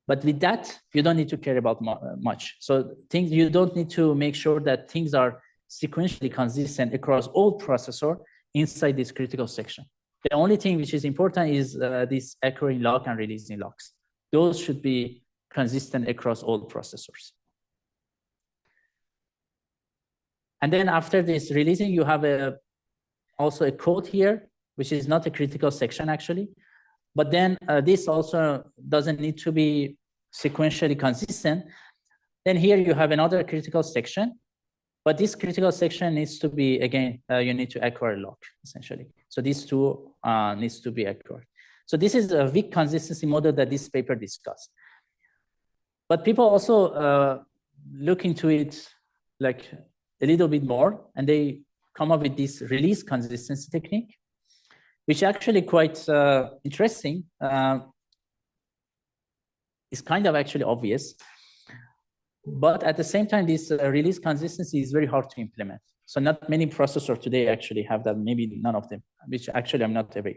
But with that, you don't need to care about much. So things, you don't need to make sure that things are sequentially consistent across all processor inside this critical section. The only thing which is important is this acquiring lock and releasing locks. Those should be consistent across all processors. And then after this releasing, you have also a code here, which is not a critical section actually. But then this also doesn't need to be sequentially consistent. Then here you have another critical section, but this critical section needs to be, again, you need to acquire lock, essentially. So these two needs to be acquired. So this is a weak consistency model that this paper discussed. But people also look into it like a little bit more, and they come up with this release consistency technique, which actually quite interesting. It's kind of actually obvious, but at the same time, this release consistency is very hard to implement. So not many processors today actually have that, maybe none of them, which actually I'm not aware.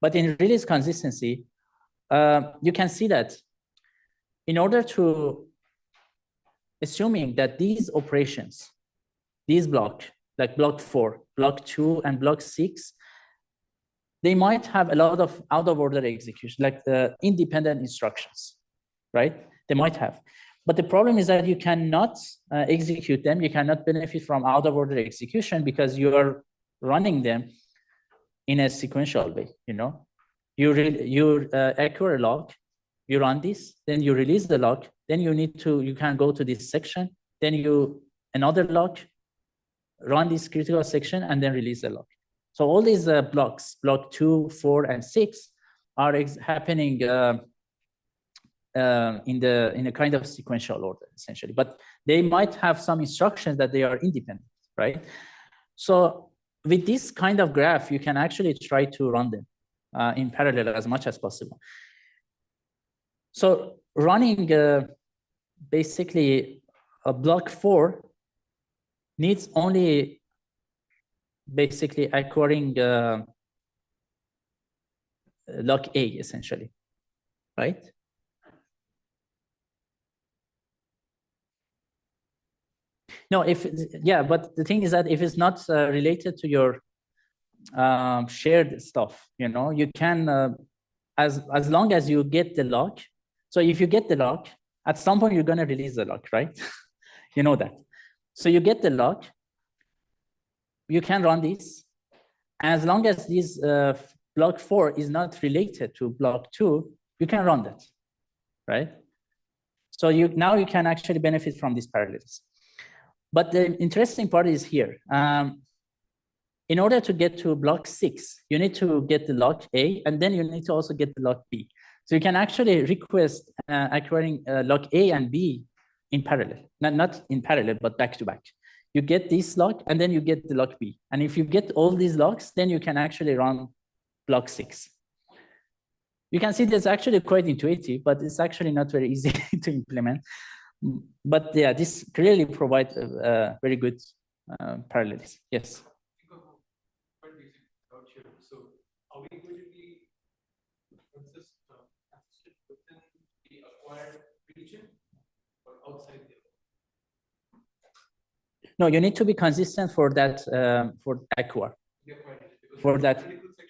But in release consistency, you can see that in order to, assuming that these operations, these blocks, like block 4, block 2, and block 6, they might have a lot of out of order execution, like the independent instructions, right? They might have. But the problem is that you cannot execute them. You cannot benefit from out of order execution because you are running them in a sequential way, you know? You acquire a lock, you run this, then you release the lock, then you can go to this section, then another lock, run this critical section, and then release the lock. So all these blocks, block 2, 4, and 6, are happening in a kind of sequential order, essentially. But they might have some instructions that they are independent, right? So with this kind of graph, you can actually try to run them in parallel as much as possible. So running basically a block 4 needs only basically acquiring lock A, essentially, right? No, yeah, but the thing is that if it's not related to your shared stuff, you can, as long as you get the lock. So if you get the lock, at some point you're going to release the lock, right? You know that. So you get the lock, you can run this. As long as this block 4 is not related to block 2, you can run that, right? So now you can actually benefit from these parallelism. But the interesting part is here. In order to get to block 6, you need to get the lock A, and then you need to also get the lock B. So you can actually request acquiring lock A and B in parallel. Not in parallel, but back to back. You get this lock, and then you get the lock B. And if you get all these locks, then you can actually run block 6. You can see that's actually quite intuitive, but it's actually not very easy to implement. But yeah, this clearly provides very good parallelism. Yes. So are we going to be consistent within the acquired region or outside the? No, you need to be consistent for that for acquire. For that,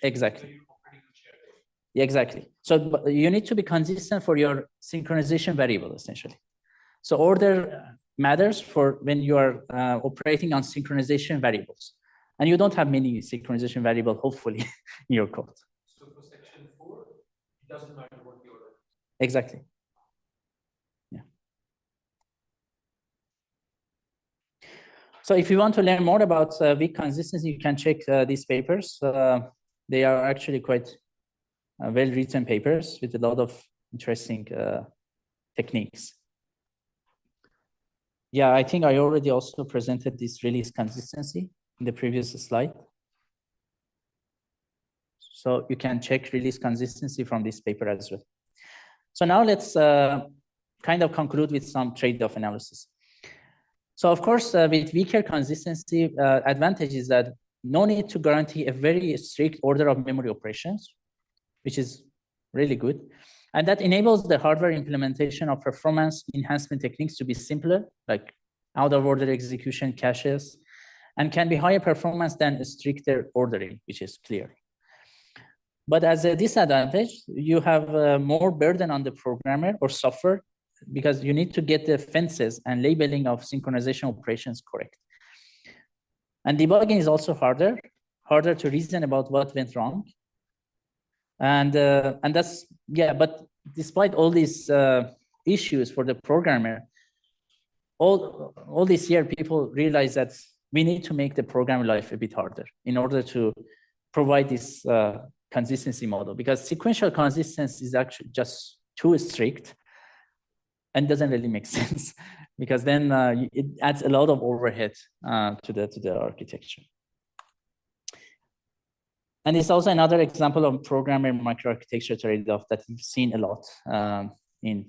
exactly. Yeah, exactly. So you need to be consistent for your synchronization variable, essentially. So order matters for when you are operating on synchronization variables. And you don't have many synchronization variables, hopefully, in your code. So for section 4, it doesn't matter what the order is. Exactly. Yeah. So if you want to learn more about weak consistency, you can check these papers. They are actually quite well-written papers with a lot of interesting techniques. Yeah, I think I already also presented this release consistency in the previous slide. So you can check release consistency from this paper as well. So now let's kind of conclude with some trade-off analysis. So of course, with weaker consistency, advantage is that no need to guarantee a very strict order of memory operations, which is really good. And that enables the hardware implementation of performance enhancement techniques to be simpler, like out-of-order execution caches, and can be higher performance than a stricter ordering, which is clear. But as a disadvantage, you have more burden on the programmer or software because you need to get the fences and labeling of synchronization operations correct. And debugging is also harder to reason about what went wrong. And that's, yeah, but despite all these issues for the programmer, all this year, people realize that we need to make the program life a bit harder in order to provide this consistency model, because sequential consistency is actually just too strict and doesn't really make sense, because then it adds a lot of overhead to the architecture. And it's also another example of programmer microarchitecture trade-off that we've seen a lot in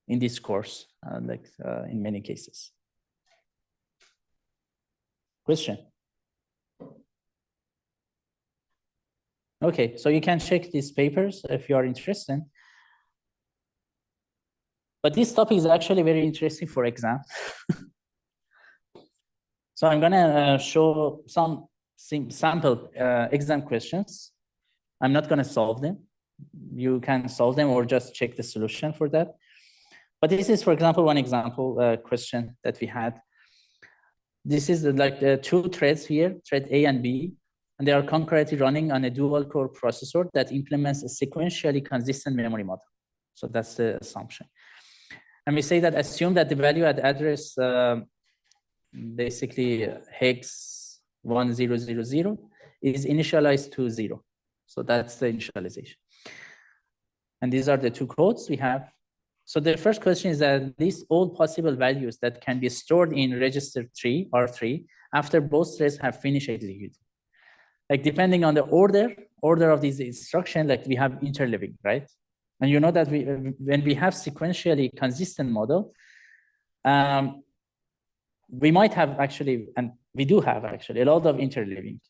this course, in many cases. Question? Okay, so you can check these papers if you are interested. But this topic is actually very interesting for exam. So I'm gonna show some sample exam questions. I'm not gonna solve them. You can solve them or just check the solution for that. But this is, for example, one example question that we had. This is like the two threads here, thread A and B, and they are concurrently running on a dual core processor that implements a sequentially consistent memory model. So that's the assumption. And we say that assume that the value at address basically hex 1000 is initialized to 0. So that's the initialization. And these are the two codes we have. So the first question is that these all possible values that can be stored in register 3, R3, after both threads have finished executing. Like depending on the order of these instructions, like we have interleaving, right? And you know that when we have sequentially consistent model, we might have actually, and we do have actually a lot of interleaving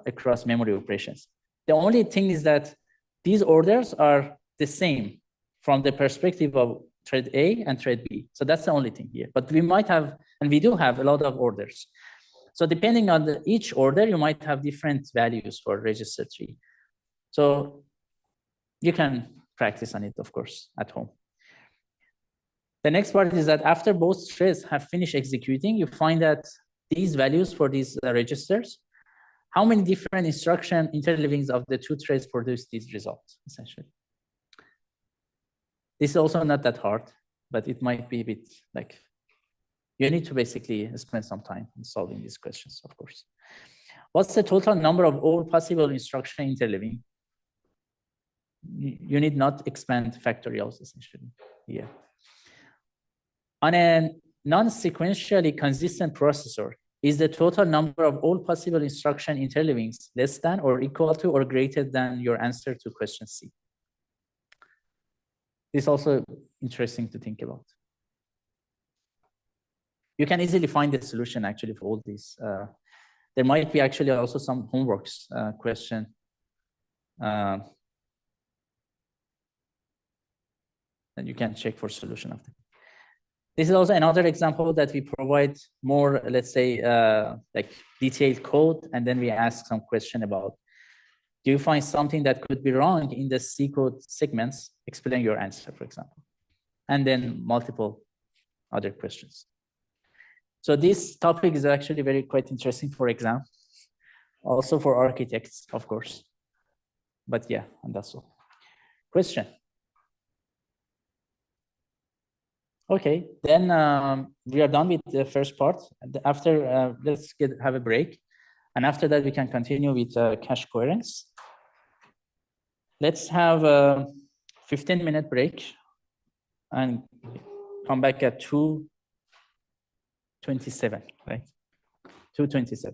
across memory operations. The only thing is that these orders are the same from the perspective of thread A and thread B. So that's the only thing here. But we might have, and we do have a lot of orders. So depending on each order, you might have different values for register tree. So you can practice on it, of course, at home. The next part is that after both threads have finished executing, you find that these values for these registers, how many different instruction interleavings of the two threads produce these results, essentially. This is also not that hard, but it might be a bit like, you need to basically spend some time in solving these questions, of course. What's the total number of all possible instruction interleaving? You need not expand factorials, essentially, here. On a non-sequentially consistent processor, is the total number of all possible instruction interleavings less than or equal to or greater than your answer to question C? This is also interesting to think about. You can easily find the solution actually for all these. There might be actually also some homeworks question. And you can check for solution of them. This is also another example that we provide more, let's say, like detailed code, and then we ask some question about, do you find something that could be wrong in the C code segments? Explain your answer, for example. And then multiple other questions. So this topic is actually quite interesting for exam, also for architects, of course. But yeah, and that's all. Question? Okay, then we are done with the first part. After, let's have a break. And after that, we can continue with cache coherence. Let's have a 15-minute break and come back at 2:27, right? 2:27.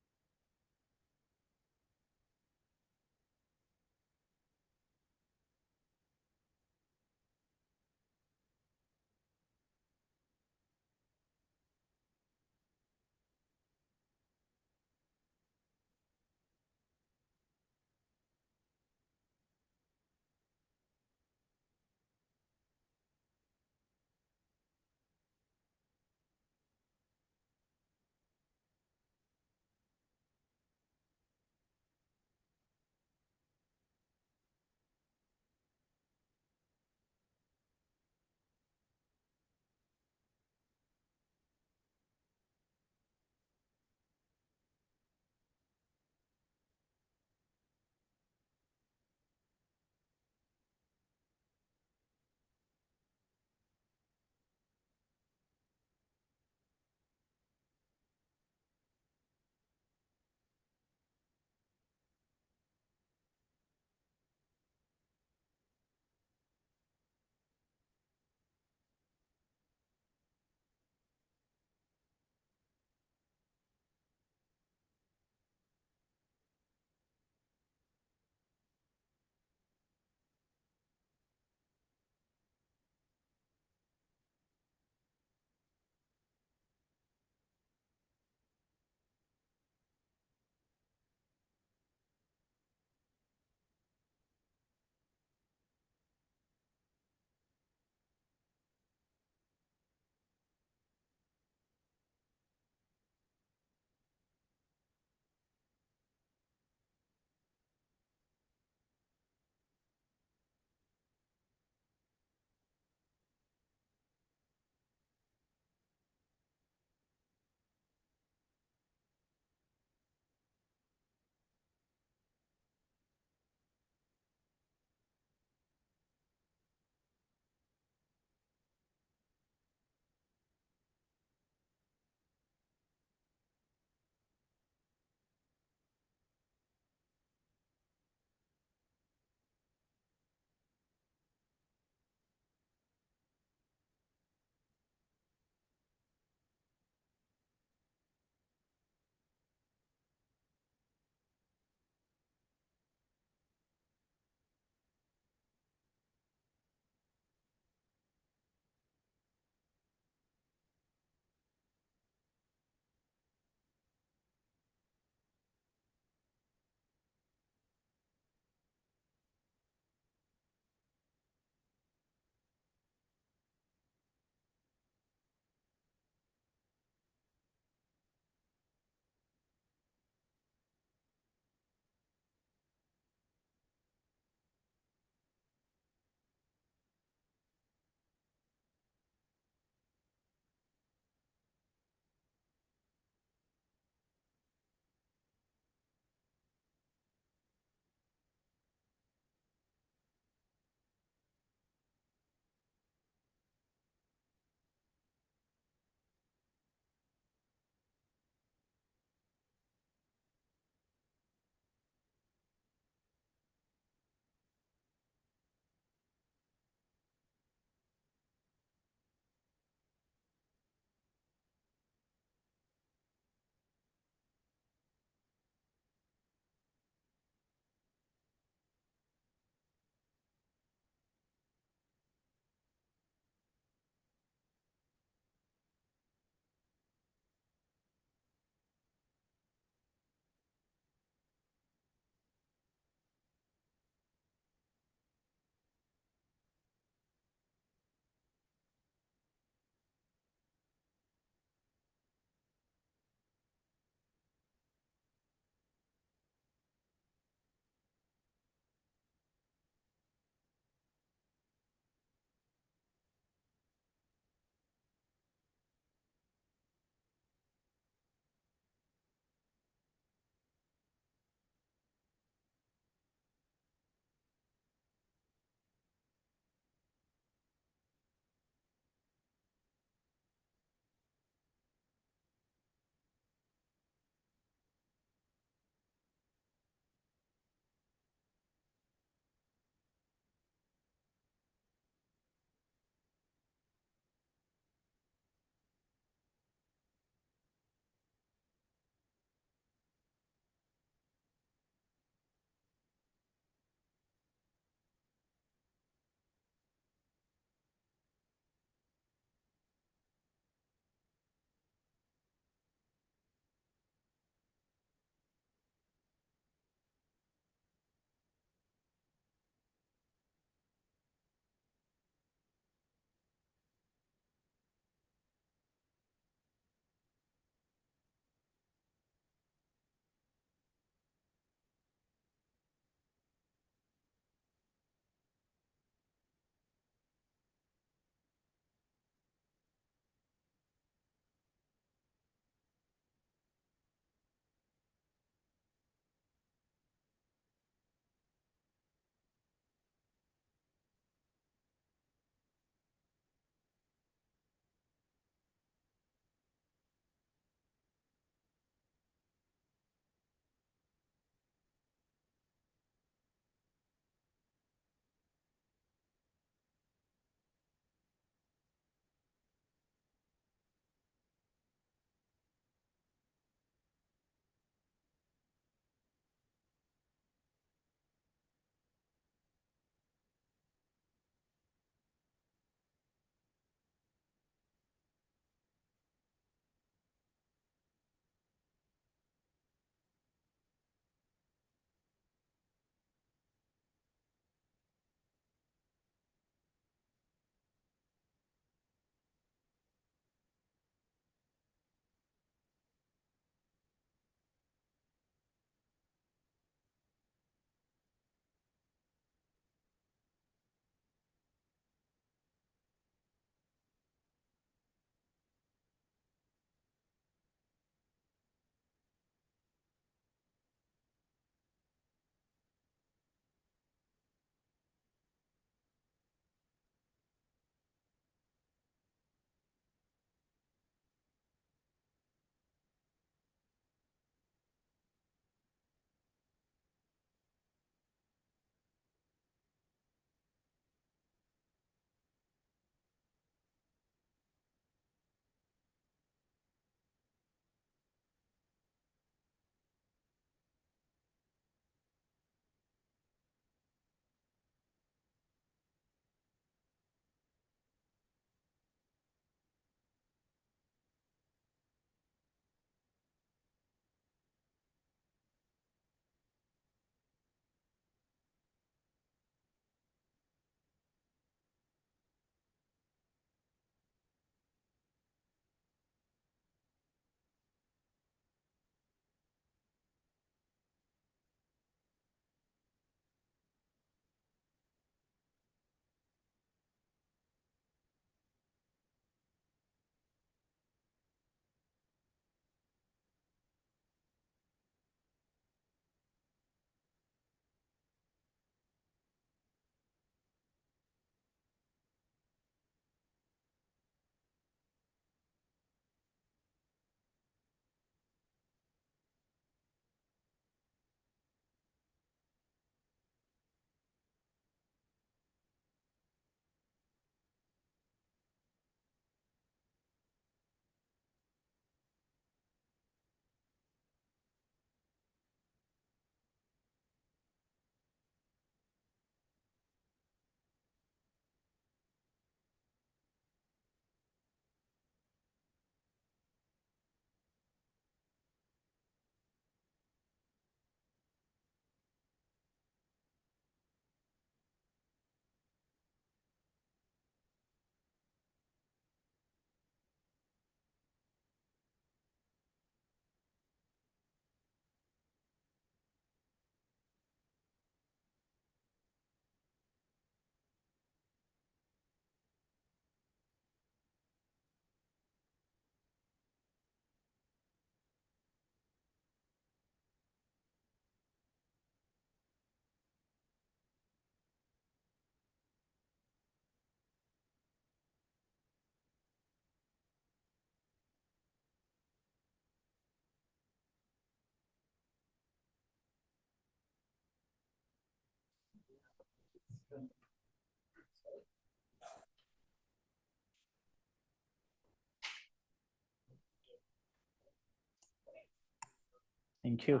Thank you.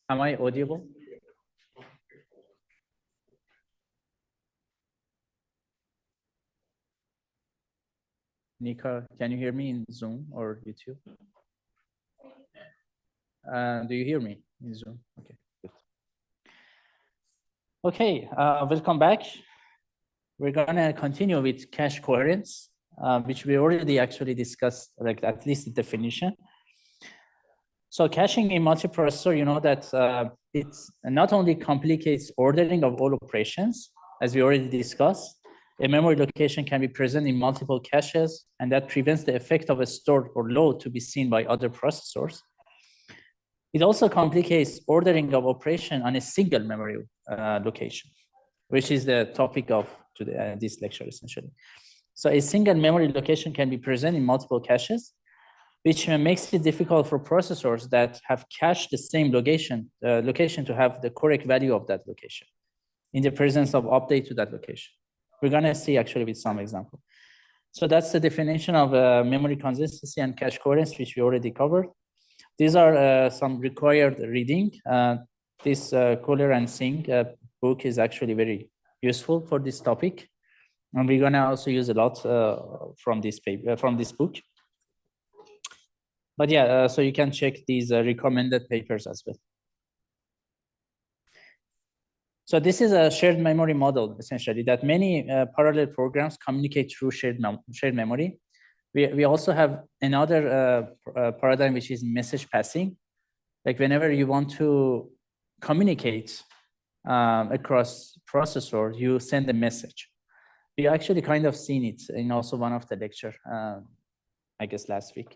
Am I audible? Nika, can you hear me in Zoom or YouTube? Do you hear me in Zoom? Okay, good. Okay, welcome back. We're gonna continue with cache coherence, which we already actually discussed, like at least the definition. So caching in multiprocessor, you know that it's not only complicates ordering of all operations, as we already discussed, a memory location can be present in multiple caches, and that prevents the effect of a store or load to be seen by other processors. It also complicates ordering of operation on a single memory location, which is the topic of today, this lecture, essentially. So a single memory location can be present in multiple caches, which makes it difficult for processors that have cached the same location to have the correct value of that location in the presence of update to that location. We're gonna see actually with some example. So that's the definition of memory consistency and cache coherence, which we already covered. These are some required reading. This Kohler and Singh book is actually very useful for this topic. And we're gonna also use a lot from this paper, from this book. But yeah, so you can check these recommended papers as well. So this is a shared memory model, essentially, that many parallel programs communicate through shared memory. We also have another paradigm, which is message passing. Like whenever you want to communicate across processors, you send a message. We actually kind of seen it in also one of the lecture, I guess last week.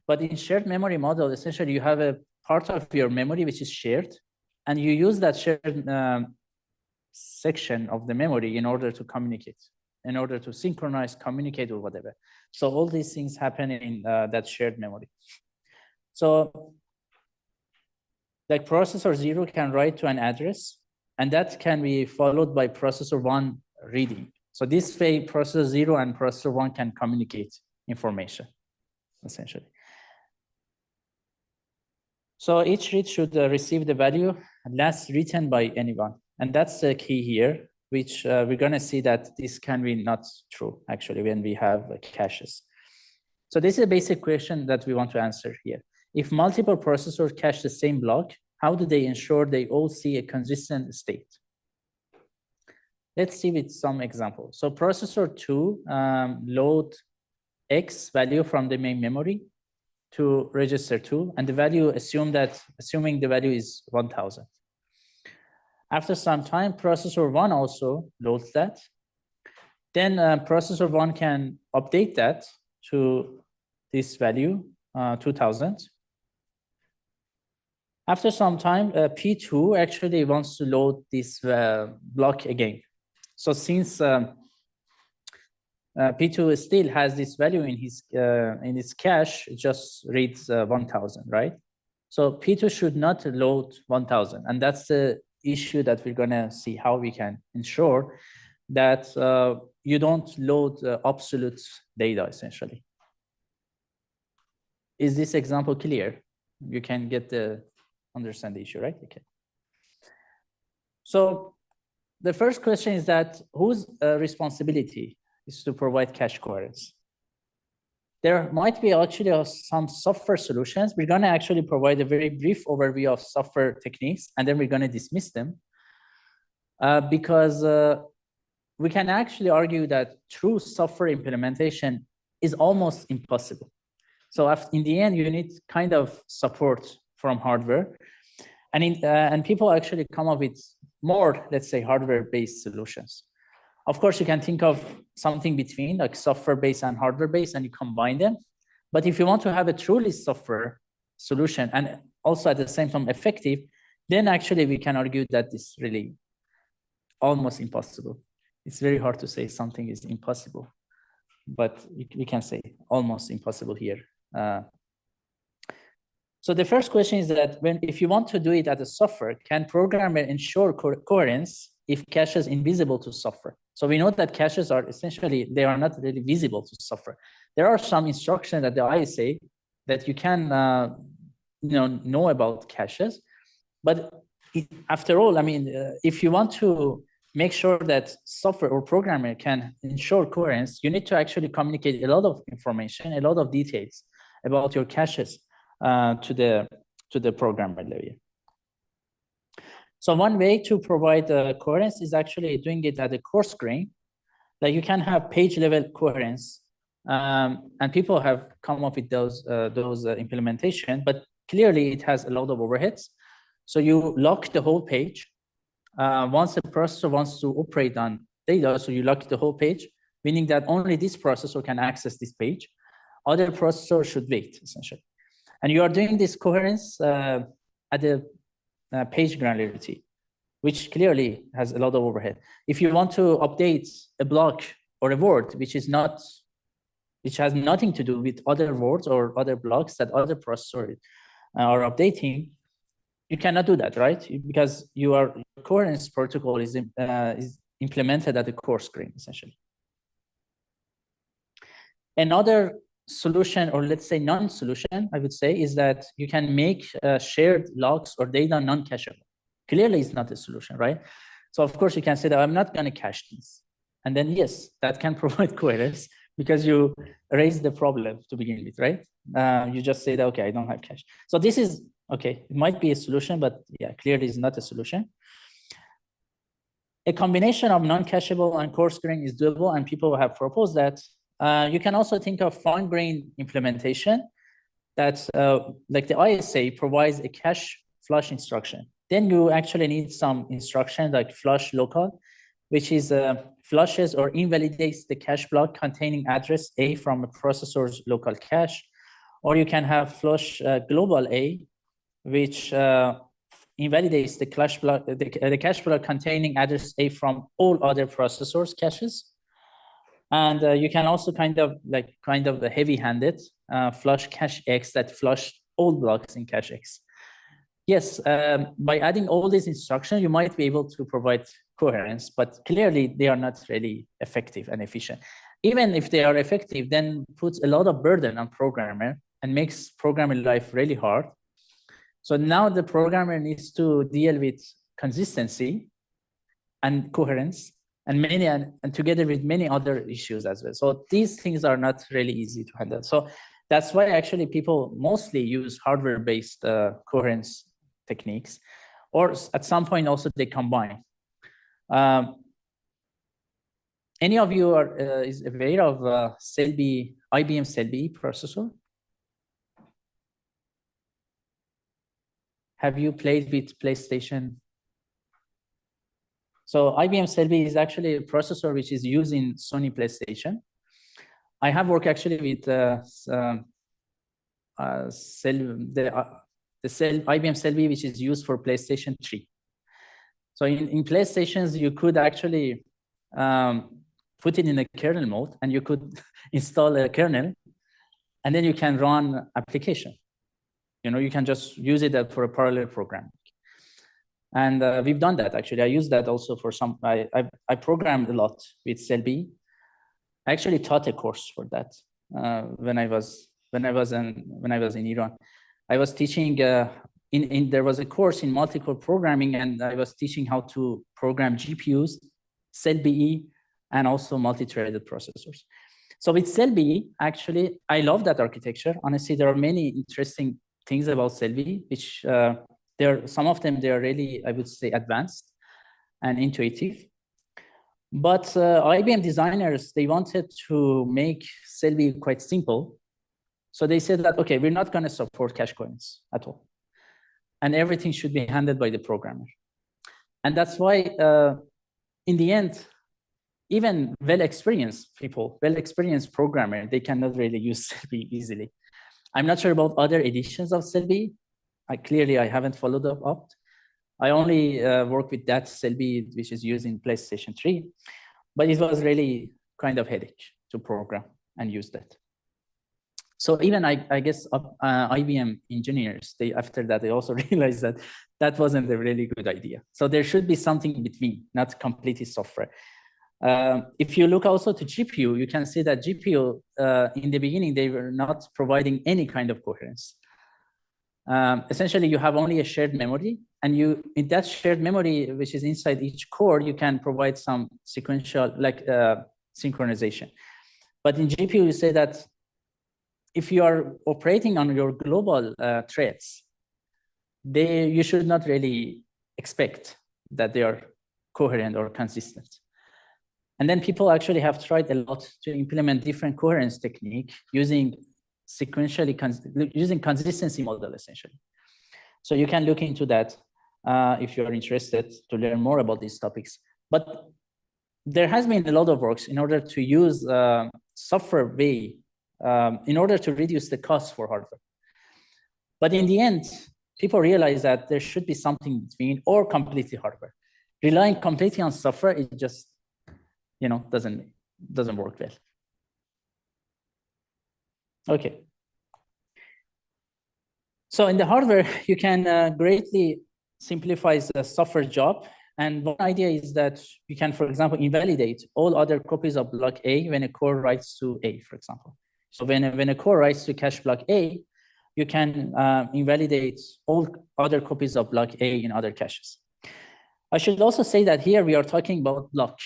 But in shared memory model, essentially you have a part of your memory which is shared, and you use that shared section of the memory in order to communicate, in order to synchronize, communicate, or whatever. So all these things happen in that shared memory. So like processor 0 can write to an address, and that can be followed by processor 1 reading. So this way, processor 0 and processor 1 can communicate information, essentially. So each read should receive the value last written by anyone. And that's the key here, which we're gonna see that this can be not true, actually, when we have caches. So this is a basic question that we want to answer here. If multiple processors cache the same block, how do they ensure they all see a consistent state? Let's see with some examples. So processor 2 load X value from the main memory to register 2, and the value assuming the value is 1000. After some time, processor 1 also loads that. Then processor 1 can update that to this value, 2000. After some time, P2 actually wants to load this block again. So since P2 still has this value in his cache, it just reads 1000, right? So P2 should not load 1000, and that's the issue that we're gonna see how we can ensure that you don't load absolute data, essentially. Is this example clear? You can understand the issue, right? Okay. So the first question is that whose responsibility is to provide cache coherence? There might be actually some software solutions. We're gonna actually provide a very brief overview of software techniques, and then we're gonna dismiss them because we can actually argue that true software implementation is almost impossible. So in the end, you need kind of support from hardware, and people actually come up with more, let's say, hardware-based solutions. Of course, you can think of something between, like software-based and hardware-based, and you combine them. But if you want to have a truly software solution and also at the same time effective, then actually we can argue that it's really almost impossible. It's very hard to say something is impossible, but we can say almost impossible here. So the first question is that if you want to do it at the software, can programmer ensure coherence if cache is invisible to software? So we know that caches are essentially, they are not really visible to software. There are some instructions at the ISA that you can know about caches, but after all, I mean, if you want to make sure that software or programmer can ensure coherence, you need to actually communicate a lot of information, a lot of details about your caches to the programmer layer. So one way to provide coherence is actually doing it at the coarse grain. Like you can have page level coherence, and people have come up with those implementation, but clearly it has a lot of overheads. So you lock the whole page. Once the processor wants to operate on data, so you lock the whole page, meaning that only this processor can access this page. Other processors should wait, essentially. And you are doing this coherence at the page granularity, which clearly has a lot of overhead. If you want to update a block or a word, which has nothing to do with other words or other blocks that other processors are updating, you cannot do that, right? Because your coherence protocol is implemented at the coarse grain, essentially. Another solution, or let's say non-solution, I would say, is that you can make shared logs or data non-cacheable. Clearly, it's not a solution, right? So of course, you can say that I'm not going to cache these. And then, yes, that can provide coherence because you raise the problem to begin with, right? You just say that, okay, I don't have cache. So this is, okay, it might be a solution, but yeah, clearly it's not a solution. A combination of non-cacheable and coarse grain is doable, and people have proposed that. You can also think of fine grain implementation that, like the ISA provides a cache flush instruction. Then you actually need some instruction like flush local, which is flushes or invalidates the cache block containing address A from a processor's local cache. Or you can have flush global A, which invalidates the cache block, the cache block containing address A from all other processors' caches. And you can also kind of the heavy-handed flush cache X that flush all blocks in cache X. Yes, by adding all these instructions, you might be able to provide coherence, but clearly they are not really effective and efficient. Even if they are effective, then puts a lot of burden on programmer and makes programming life really hard. So now the programmer needs to deal with consistency and coherence and together with many other issues as well. So these things are not really easy to handle. So that's why actually people mostly use hardware-based coherence techniques, or at some point also they combine. Any of you is aware of IBM Selby processor? Have you played with PlayStation? So IBM Selby is actually a processor which is used in Sony PlayStation. I have worked actually with IBM Selby, which is used for PlayStation 3. So in PlayStations, you could actually put it in a kernel mode, and you could install a kernel, and then you can run application. You can just use it for a parallel program. And we've done that, actually. I use that also for some, I programmed a lot with Selby. I actually taught a course for that when I was in Iran. I was teaching, there was a course in multi-core programming, and I was teaching how to program GPUs, Selby, and also multi-threaded processors. So with Selby, actually, I love that architecture. Honestly, there are many interesting things about Selby, which some of them, they are really, I would say, advanced and intuitive. But IBM designers, they wanted to make Selby quite simple. So they said that, okay, we're not going to support cache coherence at all. And everything should be handled by the programmer. And that's why, in the end, even well-experienced people, well-experienced programmer, they cannot really use Selby easily. I'm not sure about other editions of Selby. I haven't followed up. I only work with that Selby, which is used in PlayStation 3. But it was really kind of headache to program and use that. So even I guess IBM engineers, after that, they also realized that that wasn't a really good idea. So there should be something in between, not completely software. If you look also to GPU, you can see that GPU, in the beginning, they were not providing any kind of coherence. Essentially, you have only a shared memory, and in that shared memory, which is inside each core, you can provide some sequential, like synchronization. But in GPU, you say that if you are operating on your global threads, you should not really expect that they are coherent or consistent. And then people actually have tried a lot to implement different coherence technique using using consistency model, essentially. So you can look into that if you're interested to learn more about these topics. But there has been a lot of works in order to use software way in order to reduce the cost for hardware. But in the end, people realize that there should be something between or completely hardware. Relying completely on software, it just doesn't work well. Okay. So in the hardware, you can greatly simplify the software job. And one idea is that you can, for example, invalidate all other copies of block A when a core writes to A, for example. So when a core writes to cache block A, you can invalidate all other copies of block A in other caches. I should also say that here we are talking about block.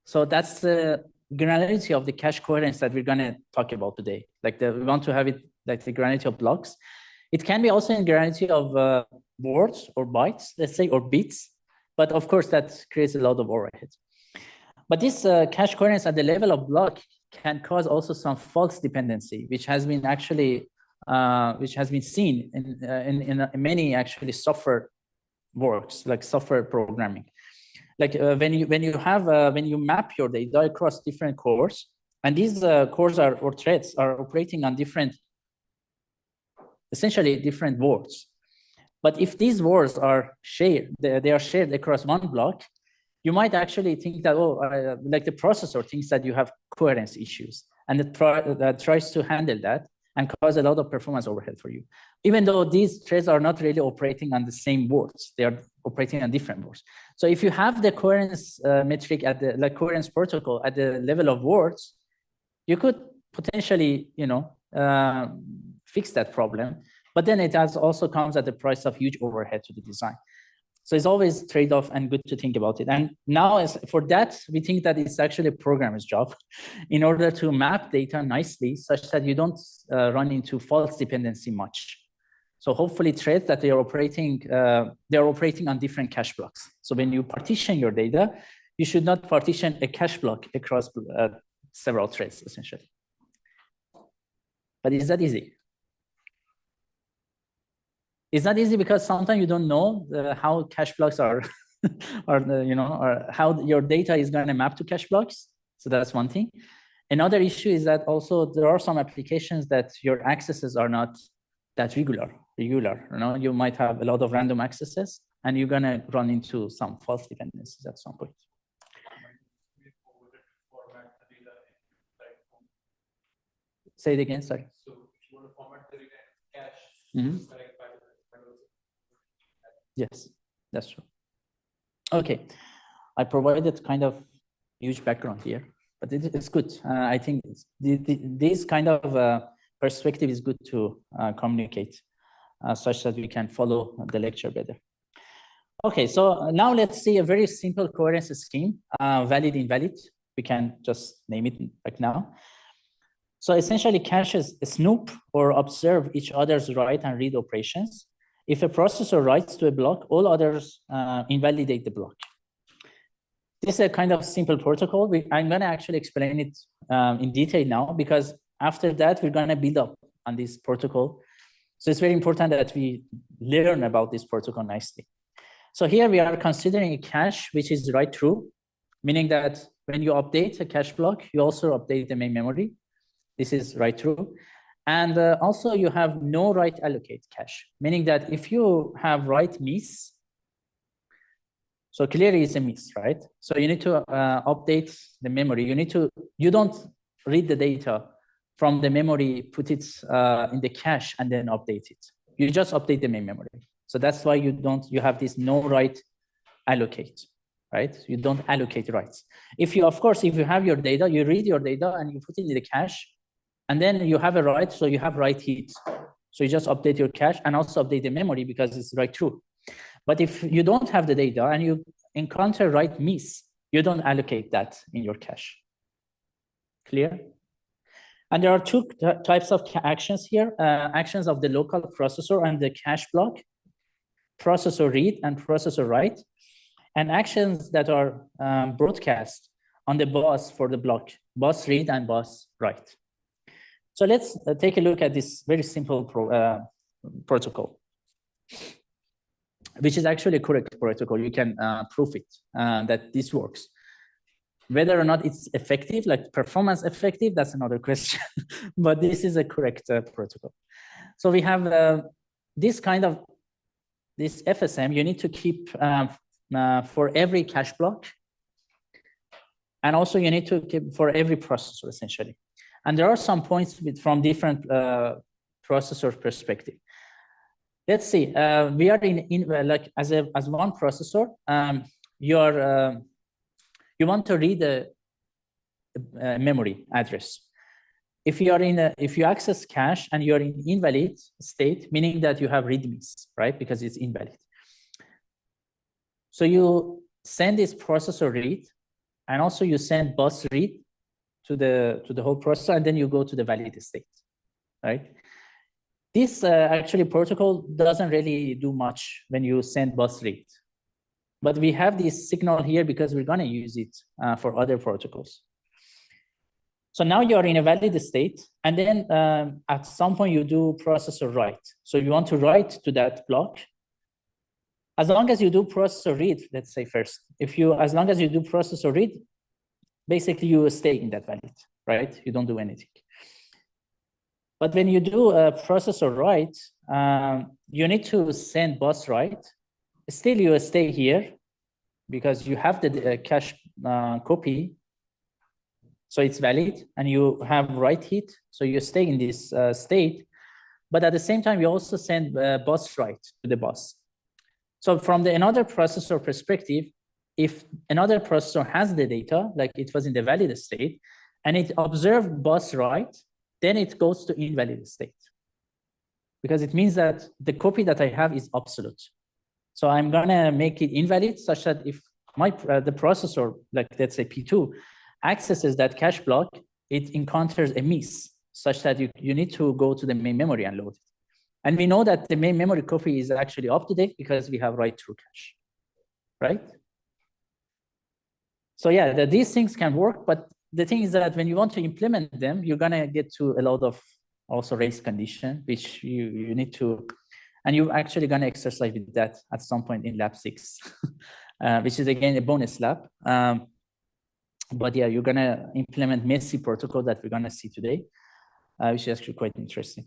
So that's the granularity of the cache coherence that we're going to talk about today. Like we want to have it like the granularity of blocks. It can be also in granularity of words or bytes, let's say, or bits. But of course, that creates a lot of overhead. But this cache coherence at the level of block can cause also some false dependency, which has been actually seen in many actually software works, like software programming. Like when you map your data across different cores, and these cores or threads are operating on essentially different words. But if these words are shared, they are shared across one block, you might actually think that, like the processor thinks that you have coherence issues, and it tries to handle that and cause a lot of performance overhead for you. Even though these threads are not really operating on the same words, they are operating on different words. So if you have the coherence metric at the coherence protocol at the level of words, you could potentially, fix that problem. But then it also comes at the price of huge overhead to the design. So it's always trade-off and good to think about it. And now for that, we think that it's actually a programmer's job in order to map data nicely such that you don't run into false dependency much. So hopefully threads that they're operating on different cache blocks. So when you partition your data, you should not partition a cache block across several threads, essentially. But is that easy? It's not easy because sometimes you don't know how cache blocks are, or how your data is going to map to cache blocks. So that's one thing. Another issue is that also there are some applications that your accesses are not that regular. You might have a lot of random accesses, and you're going to run into some false dependencies at some point. Say it again, sorry. So if you want to format the data in cache, Mm-hmm. Yes, that's true. Okay, I provided kind of huge background here, but it's good. I think this kind of perspective is good to communicate such that we can follow the lecture better. Okay, so now let's see a very simple coherence scheme, valid, invalid. We can just name it like now. So essentially caches snoop or observe each other's write and read operations. If a processor writes to a block, all others invalidate the block. This is a kind of simple protocol. I'm going to actually explain it in detail now, because after that, we're going to build up on this protocol. So it's very important that we learn about this protocol nicely. So here we are considering a cache which is write through, meaning that when you update a cache block, you also update the main memory. This is write through. And also you have no write allocate cache, meaning that if you have write miss, so clearly it's a miss, right? So you need to update the memory. You don't read the data from the memory, put it in the cache, and then update it. You just update the main memory. So that's why you have this no write allocate, right? You don't allocate writes. If you have your data, you read your data and you put it in the cache, and then you have a write, so you have write heat. So you just update your cache and also update the memory because it's write true. But if you don't have the data and you encounter write miss, you don't allocate that in your cache. Clear? And there are two types of actions here, actions of the local processor and the cache block, processor read and processor write, and actions that are broadcast on the bus for the block, bus read and bus write. So let's take a look at this very simple protocol, which is actually a correct protocol. You can prove it, that this works. Whether or not it's effective, like performance effective, that's another question. But this is a correct protocol. So we have this FSM, you need to keep for every cache block. And also you need to keep for every processor, essentially. And there are some points from different processor perspective. Let's see, we are like as one processor, you want to read a memory address. If you access cache and you're in invalid state, meaning that you have read miss, right? Because it's invalid. So you send this processor read, and also you send bus read to the whole processor, and then you go to the valid state, right? This actually protocol doesn't really do much when you send bus read. But we have this signal here because we're going to use it for other protocols. So now you're in a valid state, and then at some point you do processor write. So you want to write to that block. As long as you do processor read, let's say first, as long as you do processor read, basically you stay in that valid, right? You don't do anything. But when you do a processor write, you need to send bus write. Still, you stay here because you have the cache copy, so it's valid, and you have write heat, so you stay in this state. But at the same time, you also send bus write to the bus. So from another processor perspective, if another processor has the data, like it was in the valid state, and it observed bus write, then it goes to invalid state, because it means that the copy that I have is absolute. So I'm gonna make it invalid such that if the processor, like let's say P2, accesses that cache block, it encounters a miss such that you need to go to the main memory and load it. And we know that the main memory copy is actually up to date because we have write through cache, right? So yeah, these things can work, but the thing is that when you want to implement them, you're gonna get to a lot of also race condition, which you need to. And you're actually going to exercise with that at some point in lab 6, which is, again, a bonus lab. But yeah, you're going to implement messy protocol that we're going to see today, which is actually quite interesting.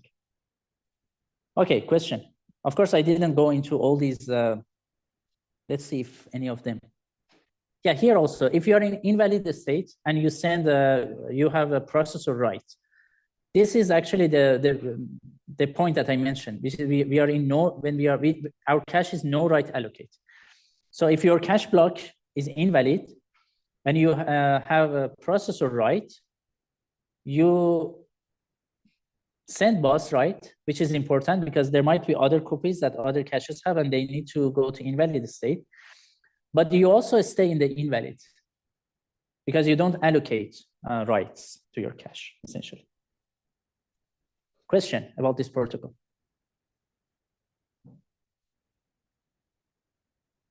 OK, question. Of course, I didn't go into all these. Let's see if any of them. Yeah, here also, if you're in invalid state and you send, you have a processor write. This is actually the point that I mentioned, which is we are in our cache is no write allocate. So if your cache block is invalid and you have a processor write, you send bus write, which is important because there might be other copies that other caches have and they need to go to invalid state. But you also stay in the invalid because you don't allocate writes to your cache, essentially. Question about this protocol?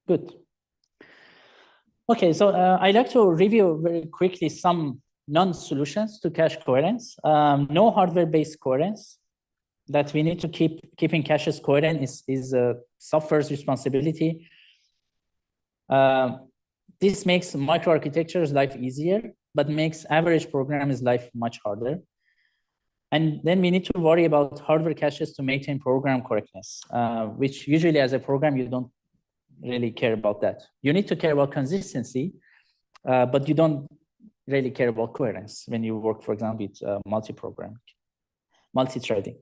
Good. Okay, so I'd like to review very quickly some non-solutions to cache coherence. No hardware-based coherence. That we need to keeping caches coherent is software's responsibility. This makes microarchitectures life easier, but makes average programmers' life much harder. And then we need to worry about hardware caches to maintain program correctness, which usually as a program, you don't really care about that. You need to care about consistency, but you don't really care about coherence when you work, for example, with multi-programming, multi-threading.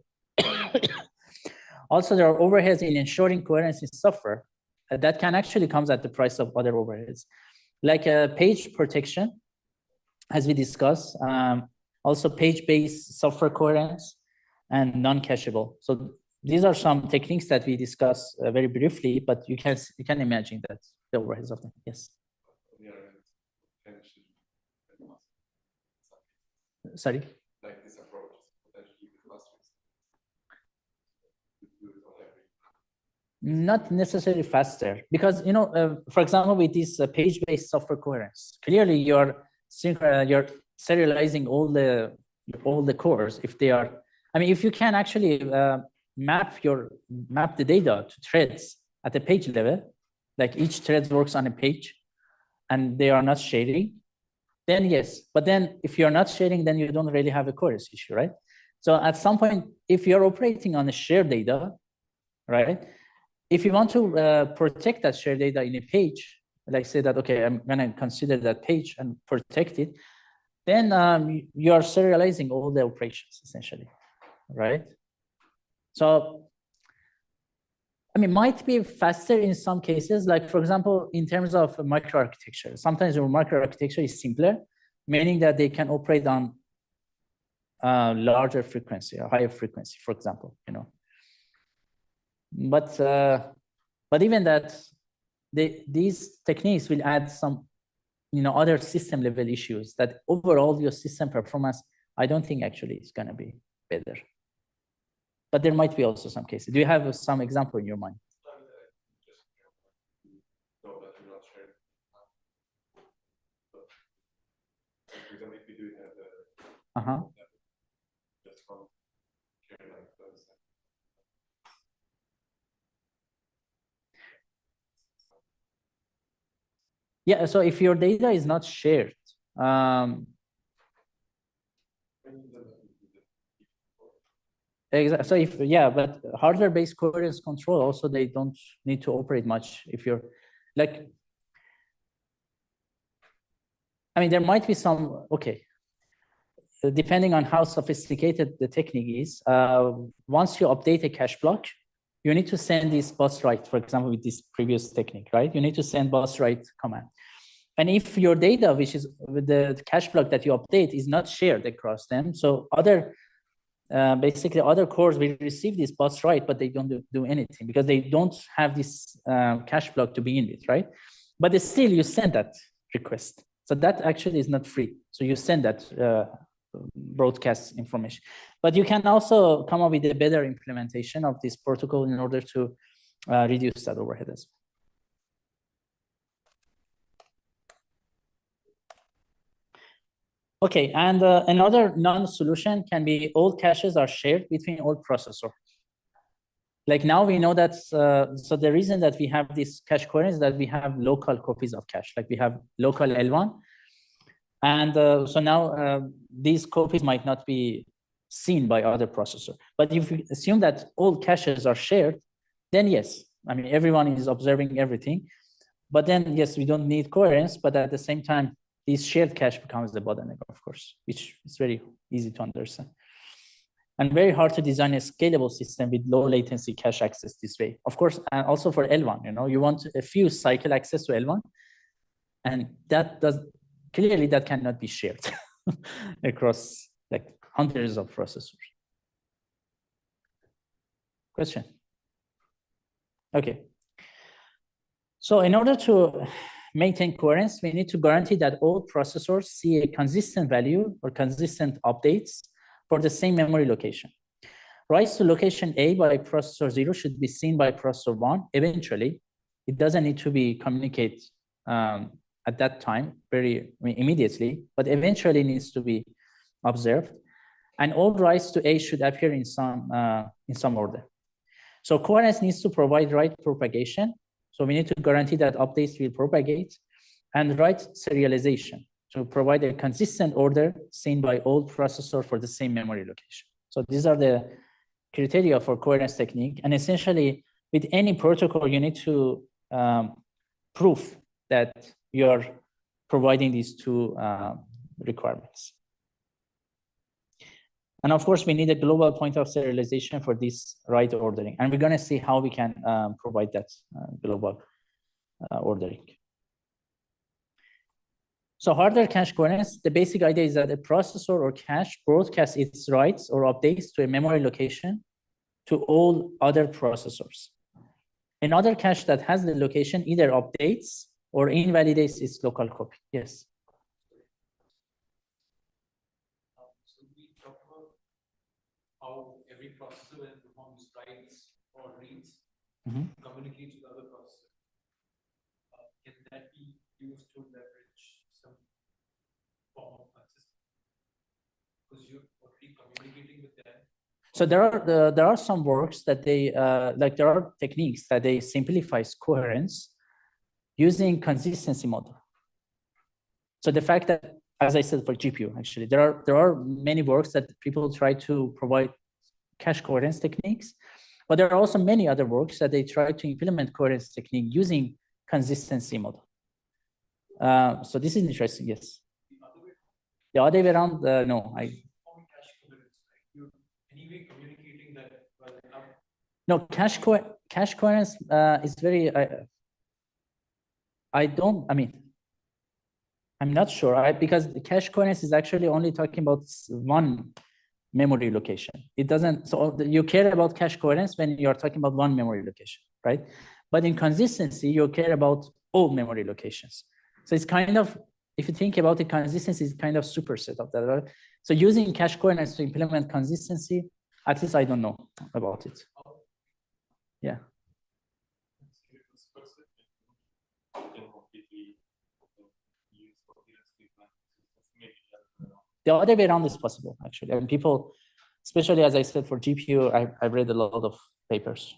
Also, there are overheads in ensuring coherence in software that can actually comes at the price of other overheads, like page protection, as we discussed, also page-based software coherence, and non-cacheable. So these are some techniques that we discussed very briefly, but you can imagine that the overheads of them. Yes. Sorry. Like this approach, potentially with clusters. Not necessarily faster, because for example, with this page-based software coherence, clearly you're serializing all the cores if they are. I mean, if you can actually map the data to threads at the page level, like each thread works on a page, and they are not sharing, then yes. But then if you're not sharing, then you don't really have a coherence issue, right? So at some point, if you're operating on a shared data, right? If you want to protect that shared data in a page, like say that, okay, I'm gonna consider that page and protect it, then you are serializing all the operations essentially, right? So, I mean, might be faster in some cases, like for example, in terms of microarchitecture. Sometimes your microarchitecture is simpler, meaning that they can operate on larger frequency or higher frequency, for example, But even that, these techniques will add some, other system level issues that overall your system performance, I don't think actually is going to be better. But there might be also some cases. Do you have some example in your mind? Uh-huh. Yeah, so if your data is not shared, exactly. So but hardware-based coherence control also, they don't need to operate much. If you're like, I mean, there might be some, okay, depending on how sophisticated the technique is, once you update a cache block, you need to send this bus write, for example, with this previous technique, right? You need to send bus write command. And if your data, which is with the cache block that you update, is not shared across them, so basically other cores will receive this bus write, but they don't do anything because they don't have this cache block to begin with, right? But still, you send that request. So that actually is not free. So you send that broadcast information. But you can also come up with a better implementation of this protocol in order to reduce that overhead as well. Okay, and another non-solution can be all caches are shared between all processors. Like now we know that, so the reason that we have this cache coherence is that we have local copies of cache, like we have local L1. And so now these copies might not be seen by other processors. But if you assume that all caches are shared, then yes, I mean, everyone is observing everything. But then, yes, we don't need coherence, but at the same time, this shared cache becomes the bottleneck, of course, which is very easy to understand. And very hard to design a scalable system with low latency cache access this way. Of course, and also for L1, you want a few cycle access to L1, and clearly that cannot be shared across like hundreds of processors. Question? Okay. So in order to maintain coherence, we need to guarantee that all processors see a consistent value or consistent updates for the same memory location. Writes to location A by processor 0 should be seen by processor 1 eventually. It doesn't need to be communicated at that time immediately, but eventually needs to be observed. And all writes to A should appear in some order. So coherence needs to provide write propagation. So we need to guarantee that updates will propagate, and write serialization to provide a consistent order seen by all processors for the same memory location. So these are the criteria for coherence technique. And essentially, with any protocol, you need to prove that you're providing these two requirements. And of course, we need a global point of serialization for this right ordering. And we're going to see how we can provide that global ordering. So hardware cache coherence, the basic idea is that a processor or cache broadcasts its writes or updates to a memory location to all other processors. Another cache that has the location either updates or invalidates its local copy. Yes. So we talk about how every processor when it performs writes or reads communicates with other processors. Can that be used to leverage some form of consistency? Because you're already communicating with them. So there are some works that they like there are techniques that they simplify coherence using consistency model. So the fact that, as I said for GPU, actually there are many works that people try to provide cache coherence techniques, but there are also many other works that they try to implement coherence technique using consistency model. So this is interesting. Yes. The other way around, no, Anyway, communicating that. No, cache coherence is very. I'm not sure because the cache coherence is actually only talking about one memory location. It doesn't. So you care about cache coherence when you are talking about one memory location, right? But in consistency, you care about all memory locations. So it's kind of, if you think about it, consistency is kind of superset of that. Right? So using cache coherence to implement consistency, at least I don't know about it. Yeah. The other way around is possible, actually. And people, especially as I said for GPU, I've read a lot of papers.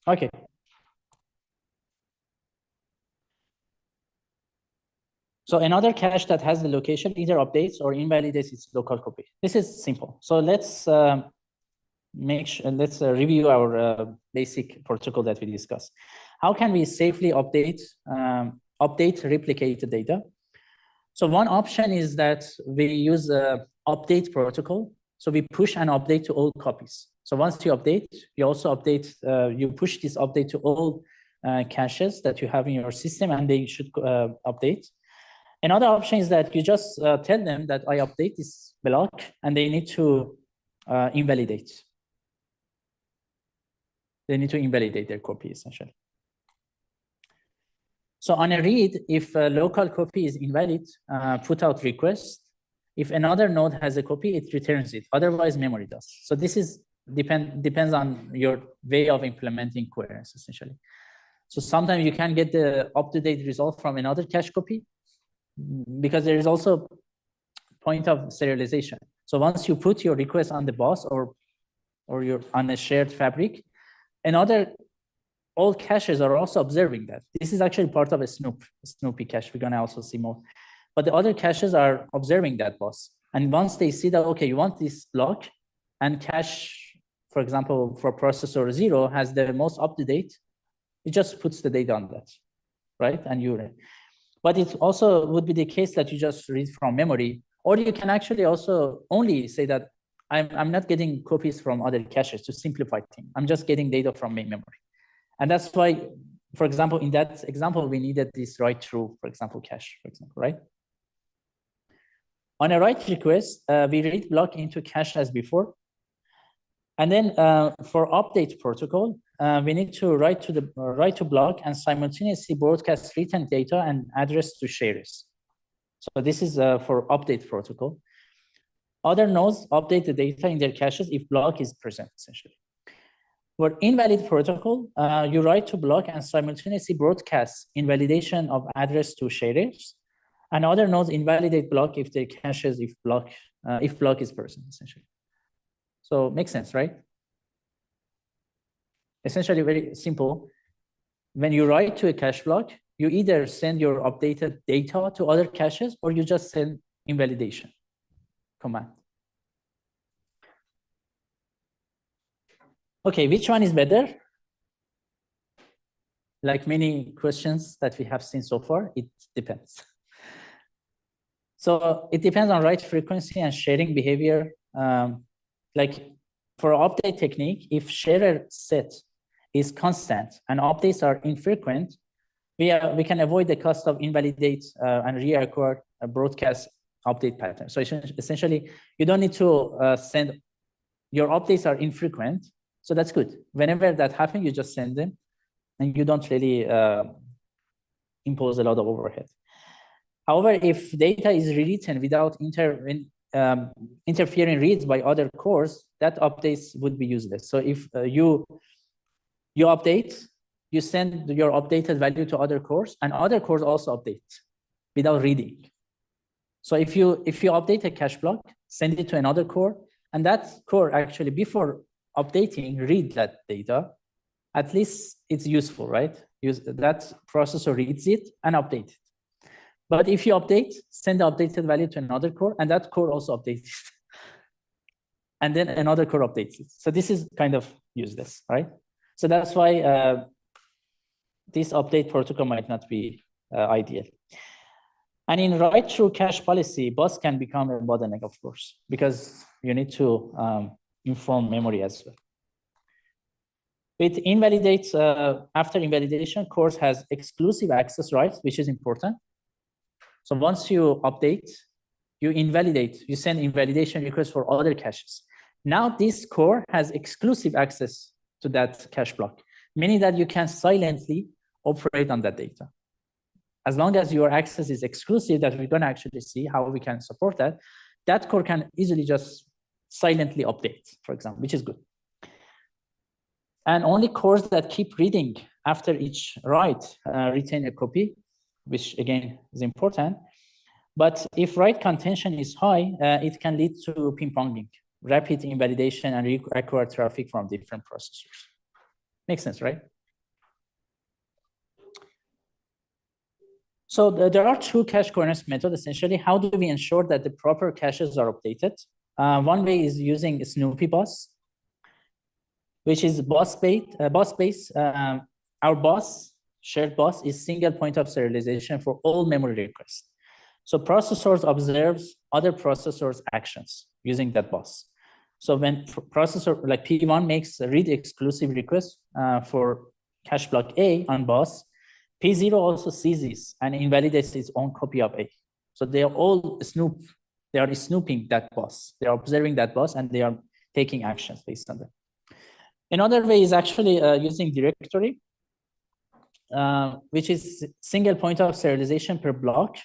Okay. So another cache that has the location either updates or invalidates its local copy. This is simple. So let's review our basic protocol that we discussed. How can we safely update replicated data? So one option is that we use a update protocol. So we push an update to all copies. So once you update, you also update, you push this update to all caches that you have in your system, and they should update. Another option is that you just tell them that I update this block, and they need to invalidate. They need to invalidate their copy, essentially. So on a read, if a local copy is invalid, put out request. If another node has a copy, it returns it. Otherwise, memory does. So this is depends on your way of implementing coherence, essentially. So sometimes you can get the up-to-date result from another cache copy, because there is also point of serialization. So once you put your request on the bus or you're on a shared fabric, all caches are also observing that. This is actually part of a Snoopy cache. We're going to also see more. But the other caches are observing that bus. And once they see that, okay, you want this block, and cache, for example, for processor 0 has the most up-to-date, it just puts the data on that, right? And you read. But it also would be the case that you just read from memory, or you can actually also only say that I'm not getting copies from other caches to simplify things. I'm just getting data from main memory. And that's why, for example, in that example, we needed this write through, for example, cache, for example, right? On a write request, we read block into cache as before. And then for update protocol, we need to write to block and simultaneously broadcast written data and address to sharers. So this is for update protocol. Other nodes update the data in their caches if block is present, essentially. For invalid protocol, you write to block and simultaneously broadcast invalidation of address to sharers, and other nodes invalidate block if their caches if block is present, essentially. So makes sense, right? Essentially very simple. When you write to a cache block, you either send your updated data to other caches or you just send invalidation command. Okay, which one is better? like many questions that we have seen so far, it depends. So it depends on write frequency and sharing behavior. Like for update technique, if sharer set is constant and updates are infrequent, we can avoid the cost of invalidate and re-acquire a broadcast update pattern. So essentially, you don't need to send, your updates are infrequent, so that's good. Whenever that happens, you just send them, and you don't really impose a lot of overhead. However, if data is rewritten without interfering reads by other cores, that updates would be useless. So if you update, you send your updated value to other cores, and other cores also update without reading. So if you update a cache block, send it to another core, and that core actually, before updating, read that data, at least it's useful, right? That processor reads it and updates it. But if you update, send the updated value to another core, and that core also updates it. And then another core updates it. So this is kind of useless, right? So that's why this update protocol might not be ideal. And in write-through cache policy, bus can become a bottleneck, of course, because you need to inform memory as well. With invalidate, after invalidation, cores has exclusive access rights, which is important. So once you update, you invalidate, you send invalidation requests for other caches. Now this core has exclusive access to that cache block, meaning that you can silently operate on that data. As long as your access is exclusive, that we're going to actually see how we can support that, that core can easily just silently update, for example, which is good. And only cores that keep reading after each write retain a copy, which again is important. But if write contention is high, it can lead to ping-ponging, rapid invalidation, and require traffic from different processors. Makes sense, right? So there are two cache coherence methods, essentially. How do we ensure that the proper caches are updated? One way is using Snoopy bus, which is bus-based. Our bus, shared bus, is single point of serialization for all memory requests. So processors observes other processors' actions using that bus. So when processor like P1 makes a read exclusive request for cache block A on bus, P0 also sees this and invalidates its own copy of A. So they are all they are snooping that bus. They are observing that bus and they are taking actions based on that. Another way is actually using directory, which is single point of serialization per block.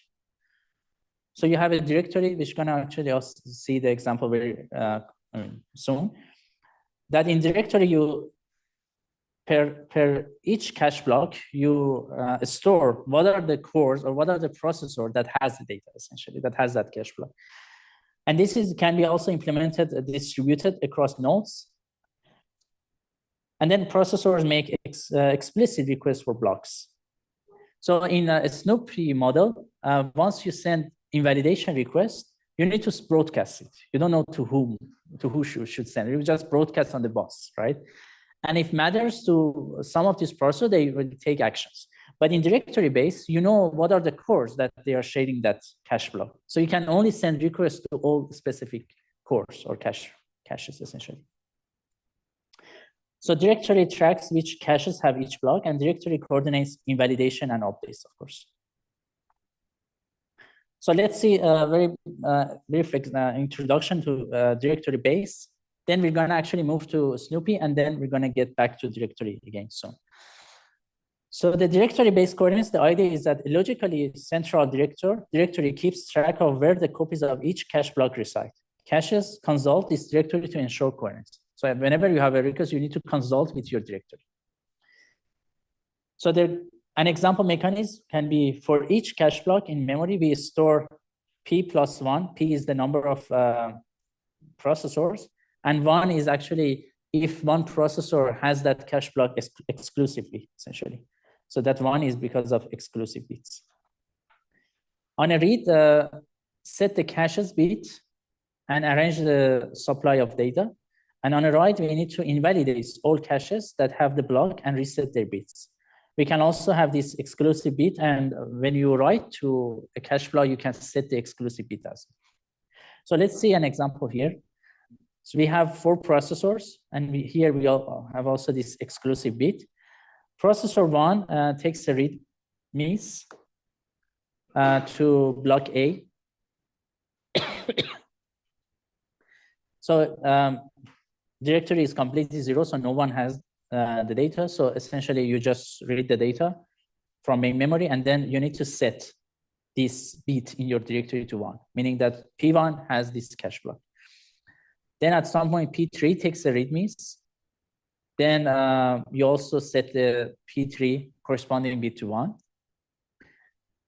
So you have a directory, which is going to actually also see the example very soon. That in directory, you per each cache block, you store what are the cores or what are the processor that has the data, essentially, that has that cache block. And this can be also implemented, distributed across nodes. And then processors make explicit requests for blocks. So in a Snoopy model, once you send invalidation request, you need to broadcast it. You don't know to who should send it. You just broadcast on the bus, right? And if matters to some of these processors, they will take actions. But in directory base, you know what are the cores that they are sharing that cache block. So you can only send requests to all specific cores or caches, essentially. So directory tracks which caches have each block, and directory coordinates invalidation and updates, of course. So let's see a very brief introduction to directory base. Then we're going to actually move to Snoopy, and then we're going to get back to directory again soon. So the directory-based coordinates, the idea is that a logically central directory keeps track of where the copies of each cache block reside. Caches consult this directory to ensure coherence. So whenever you have a request, you need to consult with your directory. So an example mechanism can be for each cache block in memory, we store P plus 1. P is the number of processors. And 1 is actually if one processor has that cache block exclusively, essentially. So that 1 is because of exclusive bits. On a read, set the caches bit and arrange the supply of data. And on a write, we need to invalidate all caches that have the block and reset their bits. We can also have this exclusive bit, and when you write to a cache block, you can set the exclusive bit as well. So let's see an example here. So we have 4 processors, and here we have also this exclusive bit. Processor 1 takes a read miss to block A. So directory is completely 0, so no one has the data. So essentially, you just read the data from main memory, and then you need to set this bit in your directory to 1, meaning that P1 has this cache block. Then at some point, P3 takes a read miss. Then you also set the P3 corresponding bit to 1.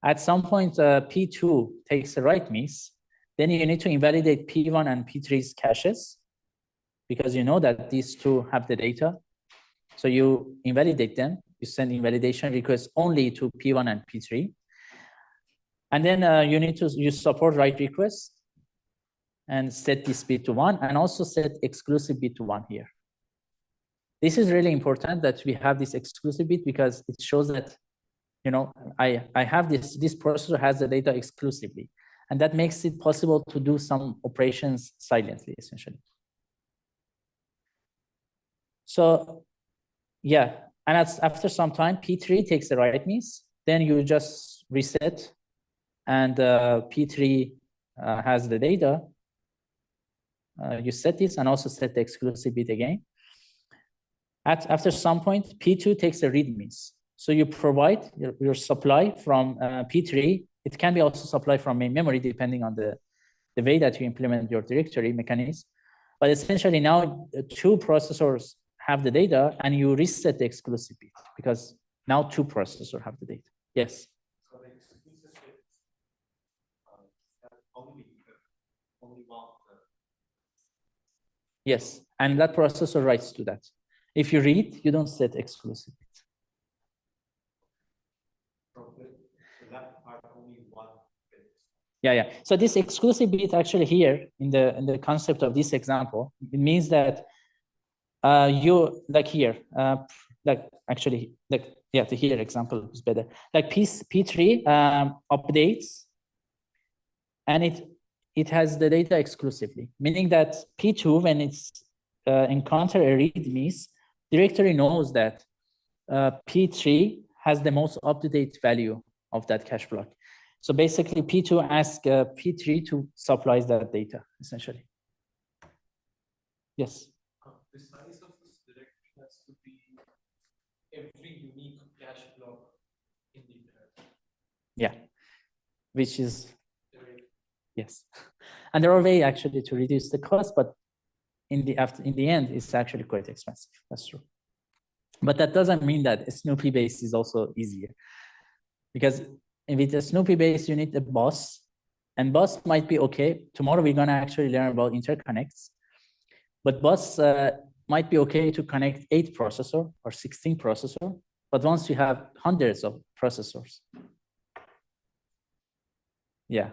At some point, P2 takes a write miss. Then you need to invalidate P1 and P3's caches, because you know that these two have the data. So you invalidate them. You send invalidation requests only to P1 and P3. And then you need to use support write request and set this bit to 1, and also set exclusive bit to 1 here. This is really important that we have this exclusive bit, because it shows that, you know, I have this processor has the data exclusively, and that makes it possible to do some operations silently, essentially. So yeah, and after some time, P3 takes the write miss. Then you just reset, and P3 has the data. You set this and also set the exclusive bit again. After some point, P2 takes a read miss. So you provide your supply from P3. It can be also supplied from main memory, depending on the way that you implement your directory mechanism. But essentially now 2 processors have the data, and you reset the exclusive bit, because now 2 processors have the data. Yes? So the exclusive bit, only one. Yes, and that processor writes to that. If you read, you don't set exclusive bit. So that part only one bit. Yeah. So this exclusive bit actually here in the concept of this example, it means that you like here, the here example is better. Like P3 updates, and it has the data exclusively, meaning that P2, when it's encounter a read miss, directory knows that P3 has the most up-to-date value of that cache block. So basically, P2 asks P3 to supply that data, essentially. Yes? The size of this directory has to be every unique cache block in the internet. Yeah, which is, yes. And there are ways actually to reduce the cost, but in the end, it's actually quite expensive. That's true. But that doesn't mean that a Snoopy base is also easier, because with a Snoopy base, you need a bus, and bus might be okay. Tomorrow, we're going to actually learn about interconnects, but bus might be okay to connect 8 processor or 16 processor, but once you have hundreds of processors. Yeah.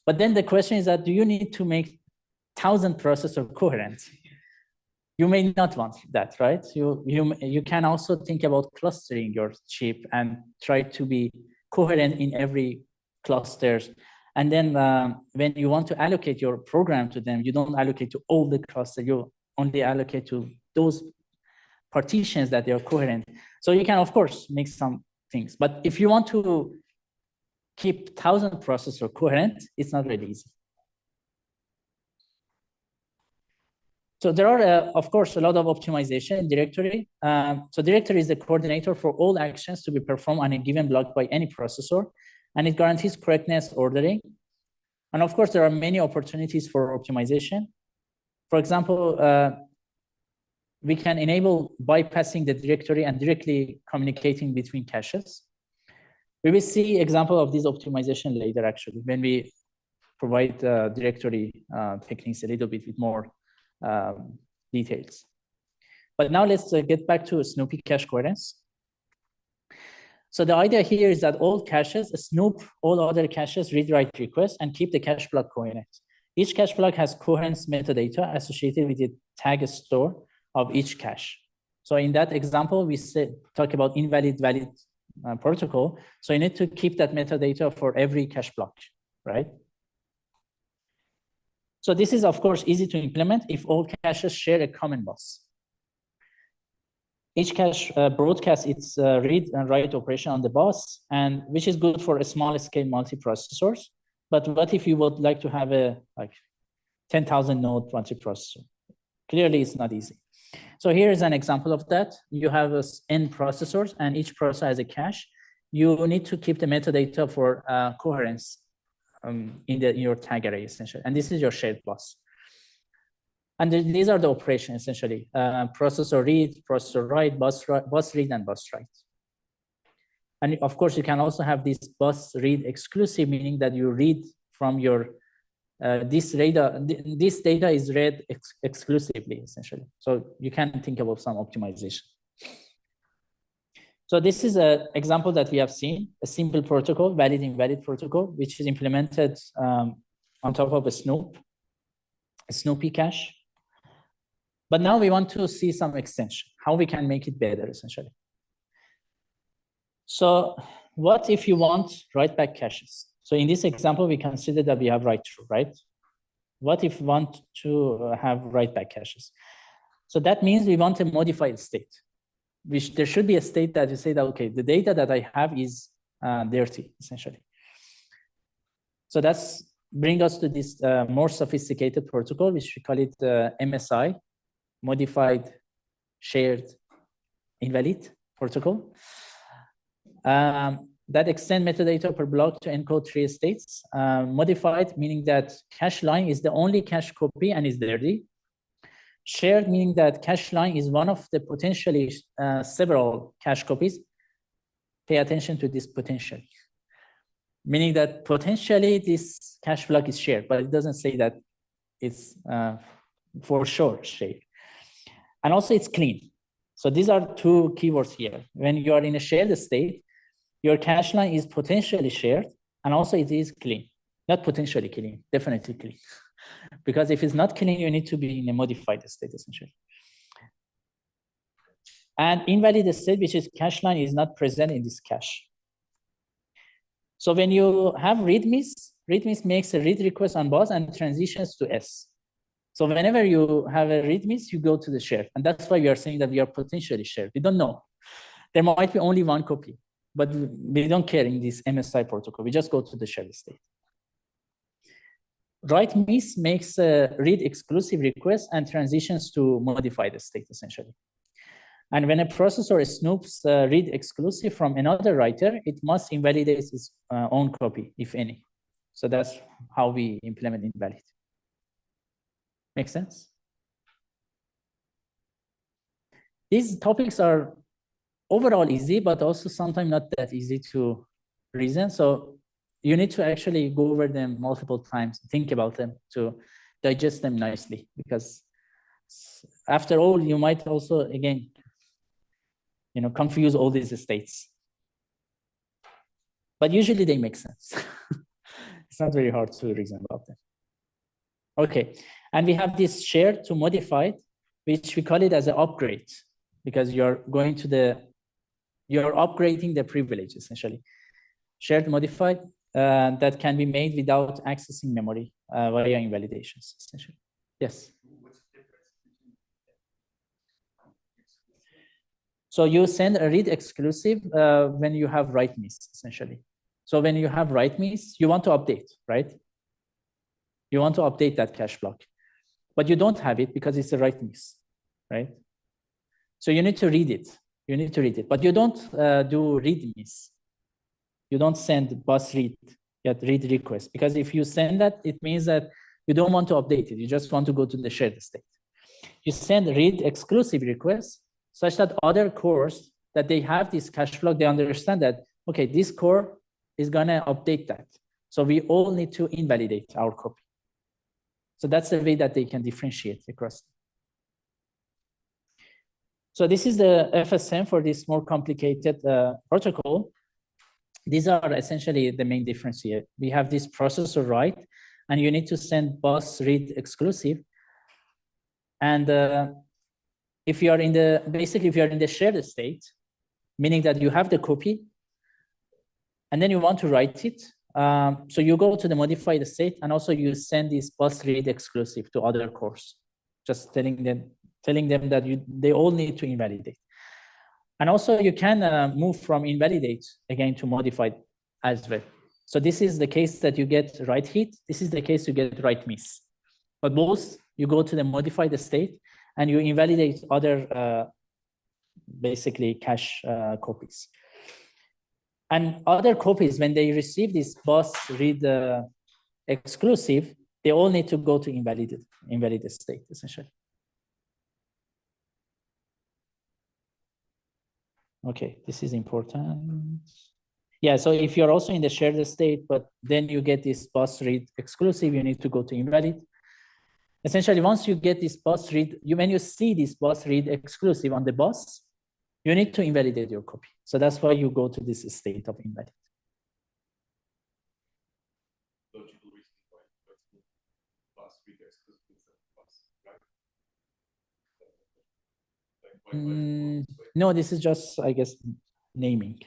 But then the question is that, do you need to make 1,000 processor coherent? You may not want that, right? You can also think about clustering your chip and try to be coherent in every clusters. And then when you want to allocate your program to them, you don't allocate to all the clusters. You only allocate to those partitions that they are coherent. So you can, of course, make some things. But if you want to keep 1,000 processor coherent, it's not really easy. So there are, of course, a lot of optimization in directory. So directory is the coordinator for all actions to be performed on a given block by any processor, and it guarantees correctness, ordering. And of course, there are many opportunities for optimization. For example, we can enable bypassing the directory and directly communicating between caches. We will see example of this optimization later, actually, when we provide directory techniques a little bit with more details. But now let's get back to Snoopy cache coherence. So the idea here is that all caches snoop all other caches read-write requests and keep the cache block coherent. Each cache block has coherence metadata associated with the tag store of each cache. So in that example, we talk about invalid valid protocol. So you need to keep that metadata for every cache block, right? So this is, of course, easy to implement if all caches share a common bus. Each cache broadcasts its read and write operation on the bus, and which is good for a small scale multiprocessors. But what if you would like to have a like 10,000 node multiprocessor? Clearly, it's not easy. So here is an example of that. You have n processors, and each processor has a cache. You need to keep the metadata for coherence in your tag array, essentially. And this is your shared bus. And these are the operations, essentially. Processor read, processor write, bus read, and bus write. And of course, you can also have this bus read exclusive, meaning that you read from your, this data is read exclusively, essentially. So you can think about some optimization. So this is an example that we have seen, a simple protocol, valid invalid protocol, which is implemented on top of a Snoopy cache. But now we want to see some extension, how we can make it better, essentially. So what if you want write-back caches? So in this example, we consider that we have write-through, right? What if we want to have write-back caches? So that means we want a modified state, which there should be a state that you say that, okay, the data that I have is dirty, essentially. So that's bring us to this more sophisticated protocol, which we call it MSI, Modified Shared Invalid Protocol. That extend metadata per block to encode 3 states. Modified, meaning that cache line is the only cache copy and is dirty. Shared, meaning that cache line is one of the potentially several cache copies. Pay attention to this potentially. Meaning that potentially this cache block is shared, but it doesn't say that it's for sure shared. And also it's clean. So these are two keywords here. When you are in a shared state, your cache line is potentially shared, and also it is clean. Not potentially clean, definitely clean. Because if it's not clean, you need to be in a modified state, essentially. And invalid state, which is cache line, is not present in this cache. So when you have readmes makes a read request on bus and transitions to S. So whenever you have a readmes, you go to the shared. And that's why we are saying that we are potentially shared. We don't know. There might be only one copy, but we don't care in this MSI protocol. We just go to the shared state. Write-miss makes a read exclusive request and transitions to modified state, essentially. And when a processor snoops read exclusive from another writer, it must invalidate its own copy, if any. So that's how we implement invalid. Make sense? These topics are overall easy, but also sometimes not that easy to reason. So you need to actually go over them multiple times, think about them to digest them nicely, because after all, you might also, again, confuse all these states. But usually they make sense. It's not very hard to reason about them. Okay, and we have this shared to modified, which we call it as an upgrade, because you're upgrading the privilege, essentially. Shared modified that can be made without accessing memory via invalidations, essentially. Yes. So you send a read exclusive when you have write-miss, essentially. So when you have write-miss, you want to update, right? You want to update that cache block, but you don't have it because it's a write-miss, right? So you need to read it. You need to read it, but you don't do read-miss. You don't send bus read, yet read request, because if you send that, it means that you don't want to update it. You just want to go to the shared state. You send read exclusive requests such that other cores that they have this cache block, they understand that, okay, this core is gonna update that. So we all need to invalidate our copy. So that's the way that they can differentiate across. So this is the FSM for this more complicated protocol. These are essentially the main difference here. We have this processor write, and you need to send bus read exclusive. And if you are in the, basically, if you are in the shared state, meaning that you have the copy, and then you want to write it, so you go to the modified state, and also you send this bus read exclusive to other cores, just telling them that they all need to invalidate. And also you can move from invalidate again to modified as well. So this is the case that you get write hit. This is the case you get write miss. But both, you go to the modified state and you invalidate other basically cache copies. And other copies, when they receive this bus read exclusive, they all need to go to invalid state, essentially. Okay, this is important. Yeah, so if you're also in the shared state, but then you get this bus read exclusive, you need to go to invalid. Essentially, once you get this bus read, when you see this bus read exclusive on the bus, you need to invalidate your copy. So that's why you go to this state of invalid. No, this is just, I guess, naming.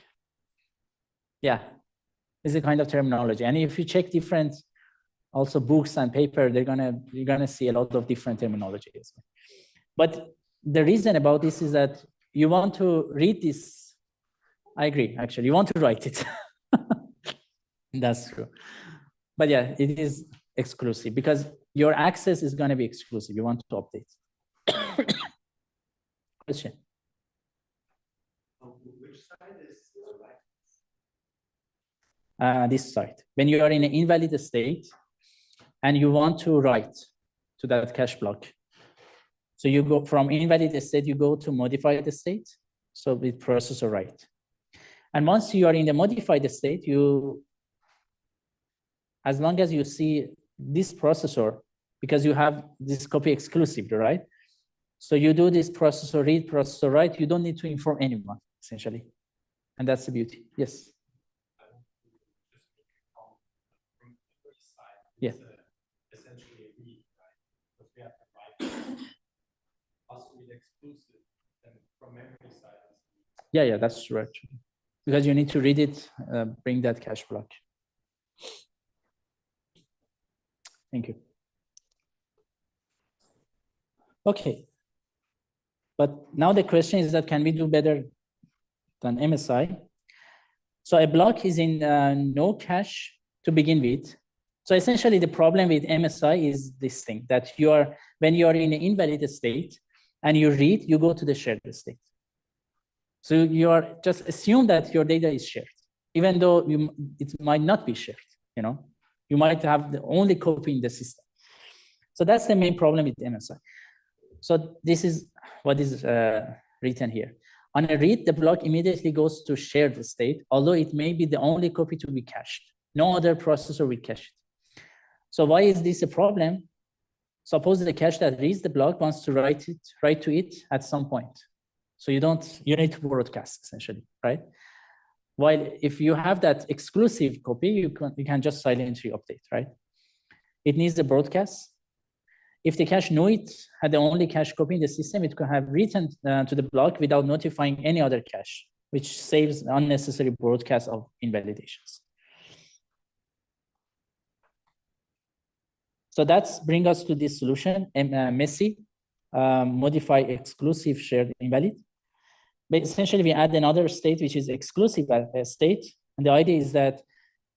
Yeah, it's a kind of terminology. And if you check different also books and paper, you're gonna see a lot of different terminologies. But the reason about this is that you want to read this. I agree, actually, you want to write it. That's true. But yeah, it is exclusive because your access is gonna be exclusive. You want to update. Question. Which side is this side. When you are in an invalid state and you want to write to that cache block. So you go from invalid state, you go to modified state. So with processor write. And once you are in the modified state, as long as you see this processor, because you have this copy exclusive, right? So you do this processor read, processor write, you don't need to inform anyone, essentially. And that's the beauty. Yes. Yeah. Essentially a read, right? Because we have to write also read exclusive and from memory side. Yeah, that's right. Because you need to read it, bring that cache block. Thank you. Okay. But now the question is that can we do better than MSI? So a block is in no cache to begin with. So essentially the problem with MSI is this thing that when you are in an invalid state and you read, you go to the shared state. So you are just assume that your data is shared, even though it might not be shared, You might have the only copy in the system. So that's the main problem with MSI. So this is what is written here. On a read, the block immediately goes to shared state, although it may be the only copy to be cached. No other processor will cache it. So why is this a problem? Suppose the cache that reads the block wants to write to it at some point. So you need to broadcast, essentially, right? While if you have that exclusive copy, you can just silently update, right? It needs the broadcast. If the cache knew it had the only cache copy in the system, it could have written to the block without notifying any other cache, which saves unnecessary broadcast of invalidations. So that's bring us to this solution, messy, modify exclusive shared invalid. But essentially, we add another state, which is exclusive state. And the idea is that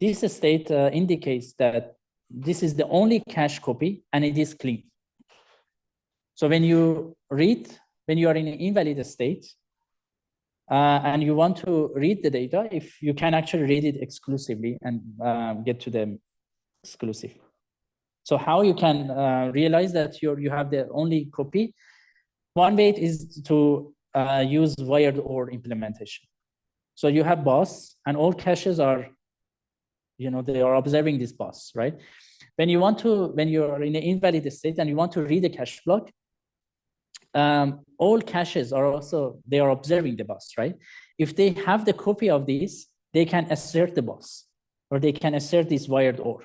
this state indicates that this is the only cache copy and it is clean. So when you are in an invalid state and you want to read the data, if you can actually read it exclusively and get to the exclusive. So how you can realize that you have the only copy? One way is to use wired OR implementation. So you have bus and all caches are, they are observing this bus, right? When you're in an invalid state and you want to read a cache block, all caches they are observing the bus, right? If they have the copy of this, they can assert the bus or they can assert this wired OR.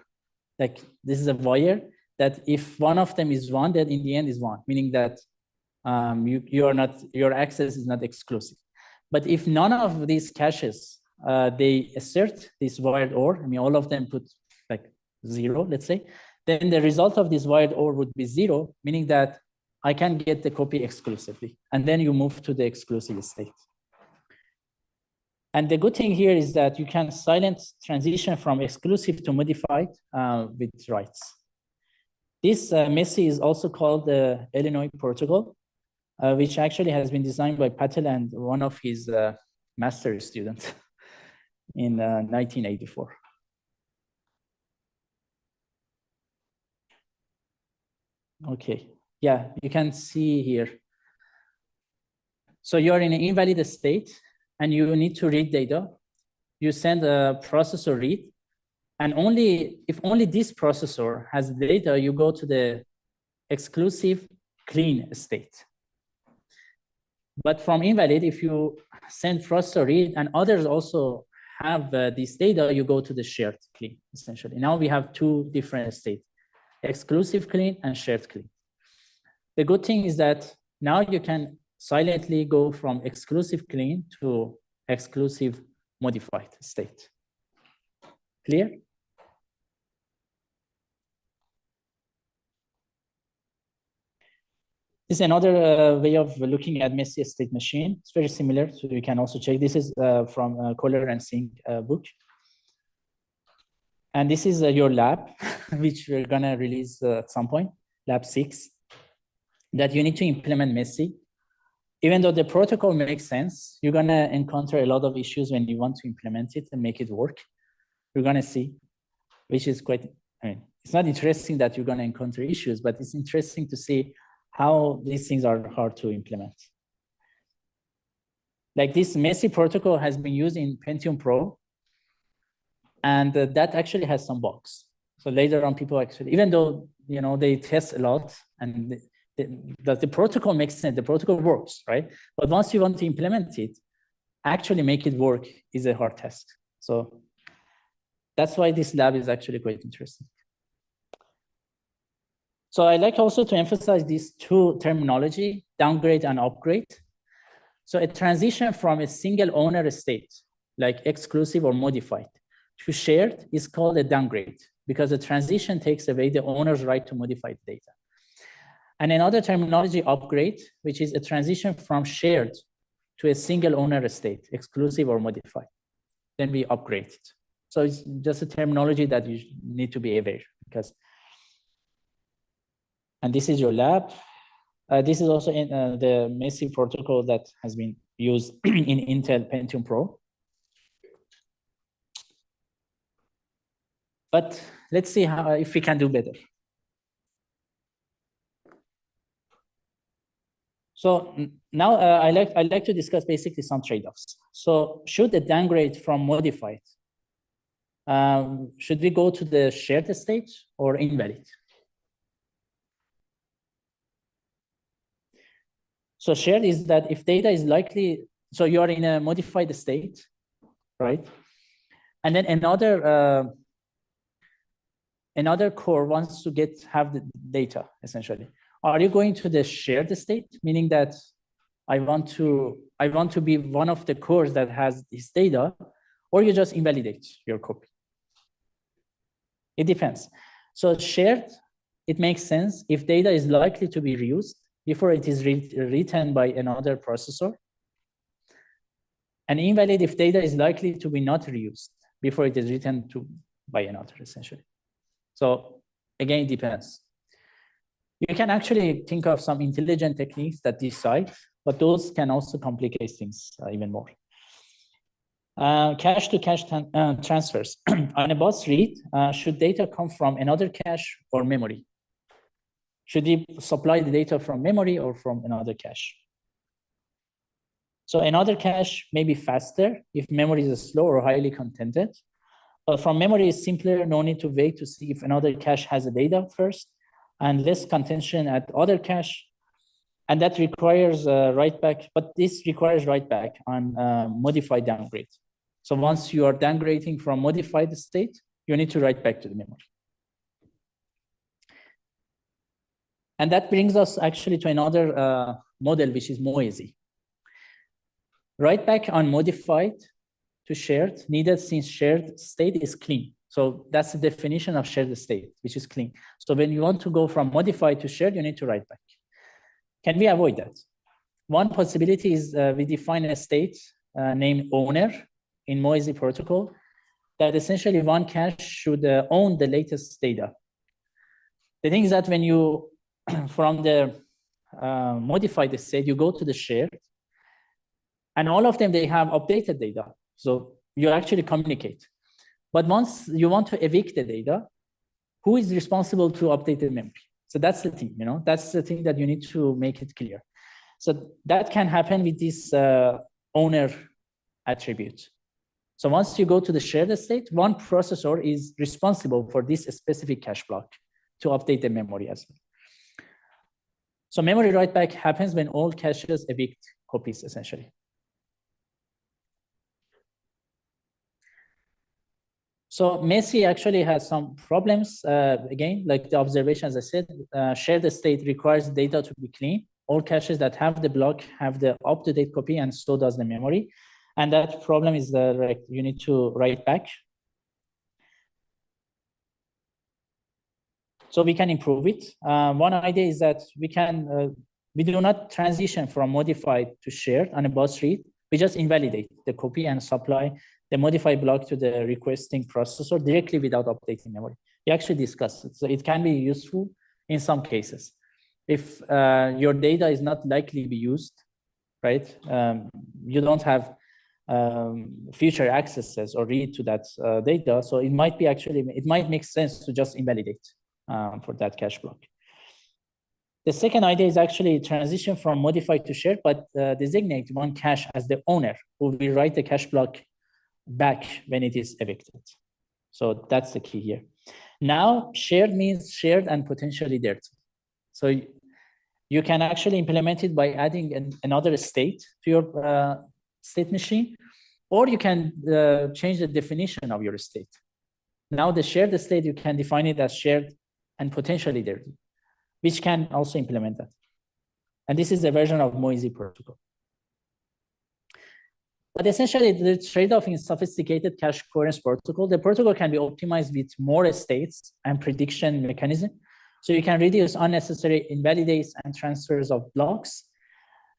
Like this is a wire that if one of them is one, then in the end is one, meaning that your access is not exclusive. But if none of these caches they assert this wired OR, I mean all of them put like 0, let's say, then the result of this wired OR would be 0, meaning that I can get the copy exclusively, and then you move to the exclusive state. And the good thing here is that you can silent transition from exclusive to modified with writes. This MESI is also called the Illinois protocol, which actually has been designed by Patel and one of his master students in 1984. Okay, yeah, you can see here. So you're in an invalid state and you need to read data. You send a processor read, and if only this processor has data, you go to the exclusive clean state. But from invalid, if you send processor read and others also have this data, you go to the shared clean, essentially. Now we have two different states, exclusive clean and shared clean. The good thing is that now you can silently go from exclusive clean to exclusive modified state. Clear? This is another way of looking at messy state machine. It's very similar, so you can also check. This is from Coherence book. And this is your lab, which we're gonna release at some point, lab 6, that you need to implement messy. Even though the protocol makes sense, you're gonna encounter a lot of issues when you want to implement it and make it work. You're gonna see, which is quite, I mean, it's not interesting that you're gonna encounter issues, but it's interesting to see how these things are hard to implement. Like this messy protocol has been used in Pentium Pro, and that actually has some bugs. So later on, people actually, even though they test a lot and the protocol makes sense, the protocol works, right? But once you want to implement it, actually make it work is a hard task. So that's why this lab is actually quite interesting. So I like also to emphasize these two terminology, downgrade and upgrade. So a transition from a single owner state, like exclusive or modified, to shared is called a downgrade because the transition takes away the owner's right to modify the data. And another terminology, upgrade, which is a transition from shared to a single owner state, exclusive or modified. Then we upgrade it. So it's just a terminology that you need to be aware because. And this is your lab. This is also in the messy protocol that has been used in Intel Pentium Pro. But let's see if we can do better. So now I like to discuss basically some trade-offs. So should the downgrade from modified, should we go to the shared state or invalid? So shared is that if data is likely, so you are in a modified state, right? And then another core wants to have the data, essentially. Are you going to the shared state, meaning that I want to be one of the cores that has this data, or you just invalidate your copy? It depends. So shared, it makes sense if data is likely to be reused before it is written by another processor. And invalid if data is likely to be not reused before it is written by another, essentially. So again, it depends. You can actually think of some intelligent techniques that decide, but those can also complicate things even more. Cache-to-cache transfers. On a bus read, should data come from another cache or memory? Should we supply the data from memory or from another cache? So another cache may be faster if memory is slow or highly contented. But from memory is simpler, no need to wait to see if another cache has the data first, and less contention at other cache. And that requires write back, but this requires write back on modified downgrade. So once you are downgrading from modified state, you need to write back to the memory. And that brings us actually to another model, which is noisy. Write back on modified to shared needed since shared state is clean. So that's the definition of shared state, which is clean. So when you want to go from modified to shared, you need to write back. Can we avoid that? One possibility is we define a state named owner in Moisey protocol that essentially one cache should own the latest data. The thing is that when you, from the modified state, you go to the shared, and all of them, they have updated data. So you actually communicate. But once you want to evict the data, who is responsible to update the memory? So that's the thing, that's the thing that you need to make it clear. So that can happen with this owner attribute. So once you go to the shared state, one processor is responsible for this specific cache block to update the memory as well. So memory write back happens when all caches evict copies, essentially. So Messi actually has some problems. Again, like the observation, as I said, shared state requires data to be clean. All caches that have the block have the up-to-date copy, and so does the memory. And that problem is that you need to write back. So we can improve it. One idea is that we do not transition from modified to shared on a bus read. We just invalidate the copy and supply the modified block to the requesting processor directly without updating memory. We actually discussed it. So it can be useful in some cases. If your data is not likely to be used, right? You don't have future accesses or read to that data. So it might be it might make sense to just invalidate for that cache block. The second idea is actually transition from modified to shared, but designate one cache as the owner who will write the cache block back when it is evicted. So that's the key here. Now, shared means shared and potentially dirty. So you can actually implement it by adding another state to your state machine, or you can change the definition of your state. Now, the shared state, you can define it as shared and potentially dirty, which can also implement that. And this is a version of Moisey protocol. But essentially, the trade-off in sophisticated cache coherence protocol, the protocol can be optimized with more states and prediction mechanism. So you can reduce unnecessary invalidates and transfers of blocks.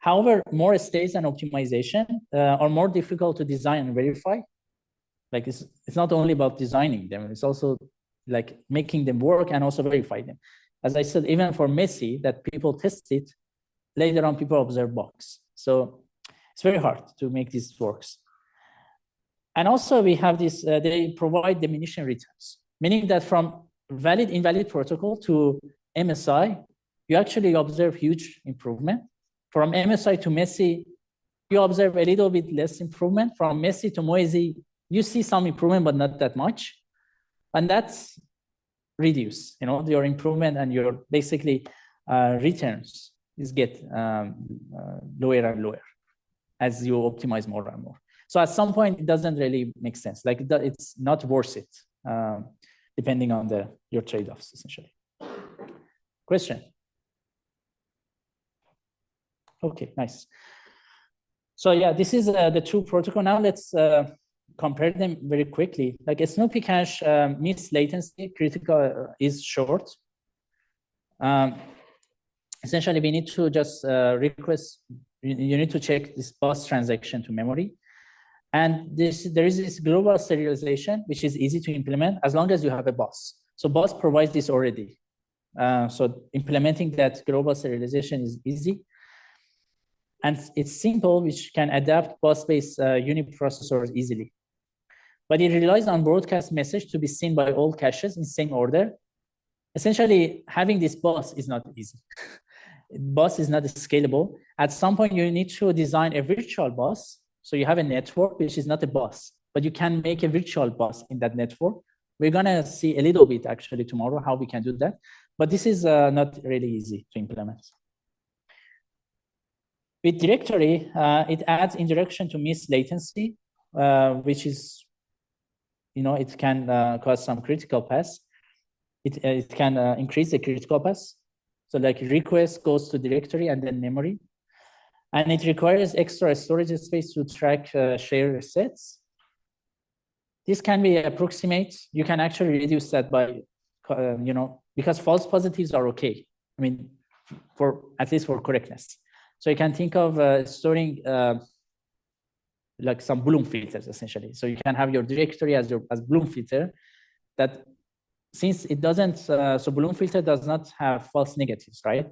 However, more states and optimization are more difficult to design and verify. Like it's not only about designing them, it's also like making them work and also verify them. As I said, even for Messi, that people test it, later on people observe bugs. So it's very hard to make this works. And also we have this, they provide diminishing returns, meaning that from valid-invalid protocol to MSI, you actually observe huge improvement. From MSI to Messi, you observe a little bit less improvement. From Messi to Moisey, you see some improvement, but not that much. And that's reduce, your improvement and your basically returns is get lower and lower as you optimize more and more. So at some point, it doesn't really make sense. Like it's not worth it, depending on your trade-offs, essentially. Question? Okay, nice. So yeah, this is the two protocol. Now let's compare them very quickly. Like a Snoopy cache miss latency critical is short. Essentially, we need to just request. You need to check this bus transaction to memory. And there is this global serialization, which is easy to implement as long as you have a bus. So bus provides this already. So implementing that global serialization is easy. And it's simple, which can adapt bus-based uniprocessors easily. But it relies on broadcast message to be seen by all caches in same order. Essentially, having this bus is not easy. Bus is not scalable. At some point, you need to design a virtual bus. So you have a network, which is not a bus, but you can make a virtual bus in that network. We're going to see a little bit actually tomorrow how we can do that. But this is not really easy to implement. With directory, it adds indirection to miss latency, which is, it can cause some critical paths. It can increase the critical paths. So like request goes to directory and then memory. And it requires extra storage space to track share sets. This can be approximate. You can actually reduce that by, because false positives are okay. I mean, for at least for correctness. So you can think of storing like some Bloom filters essentially. So you can have your directory as Bloom filter. That since it doesn't, so Bloom filter does not have false negatives, right?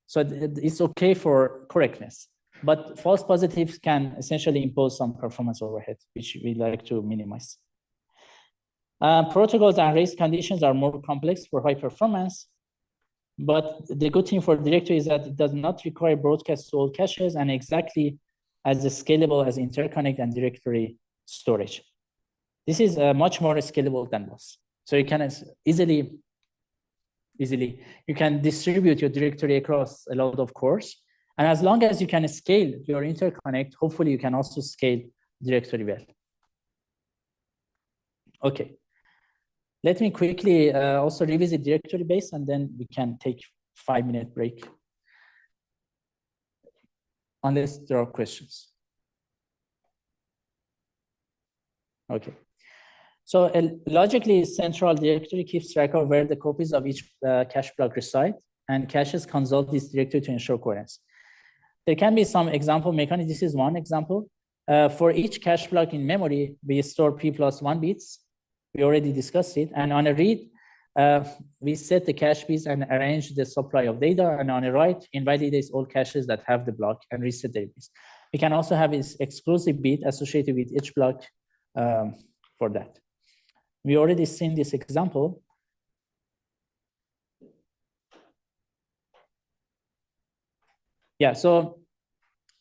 So it's okay for correctness. But false positives can essentially impose some performance overhead, which we like to minimize. Protocols and race conditions are more complex for high performance, but the good thing for directory is that it does not require broadcast to all caches and exactly as scalable as interconnect and directory storage. This is much more scalable than BOS. So you can easily, you can distribute your directory across a lot of cores. And as long as you can scale your interconnect, hopefully you can also scale directory well. Okay. Let me quickly also revisit directory base, and then we can take 5-minute break. Unless there are questions. Okay. So a logically central directory keeps track of where the copies of each cache block reside, and caches consult this directory to ensure coherence. There can be some example mechanics. This is one example. For each cache block in memory, we store p+1 bits. We already discussed it. And on a read, we set the cache bits and arrange the supply of data. And on a write, invalidates all caches that have the block and reset their bits. We can also have this exclusive bit associated with each block for that. We already seen this example. Yeah, so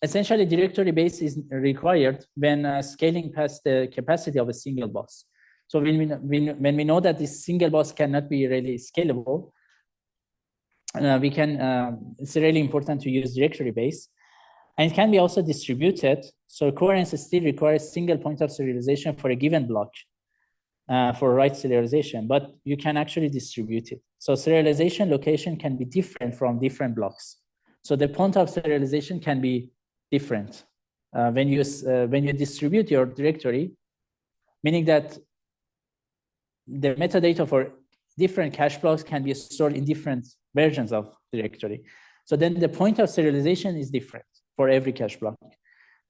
essentially directory base is required when scaling past the capacity of a single bus. So when we know that this single bus cannot be really scalable, it's really important to use directory base. And it can be also distributed. So coherence still requires single point of serialization for a given block for write serialization, but you can actually distribute it. So serialization location can be different from different blocks. So the point of serialization can be different when you distribute your directory, meaning that the metadata for different cache blocks can be stored in different versions of directory. So then the point of serialization is different for every cache block,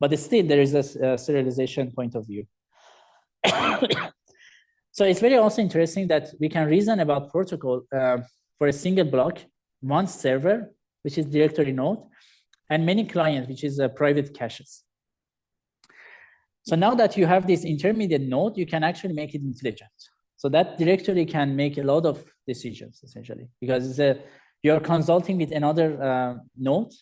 but still there is a serialization point of view. So it's very also interesting that we can reason about protocol for a single block, one server, which is directory node, and many clients, which is private caches. So now that you have this intermediate node, you can actually make it intelligent. So that directory can make a lot of decisions, essentially, because you're consulting with another node,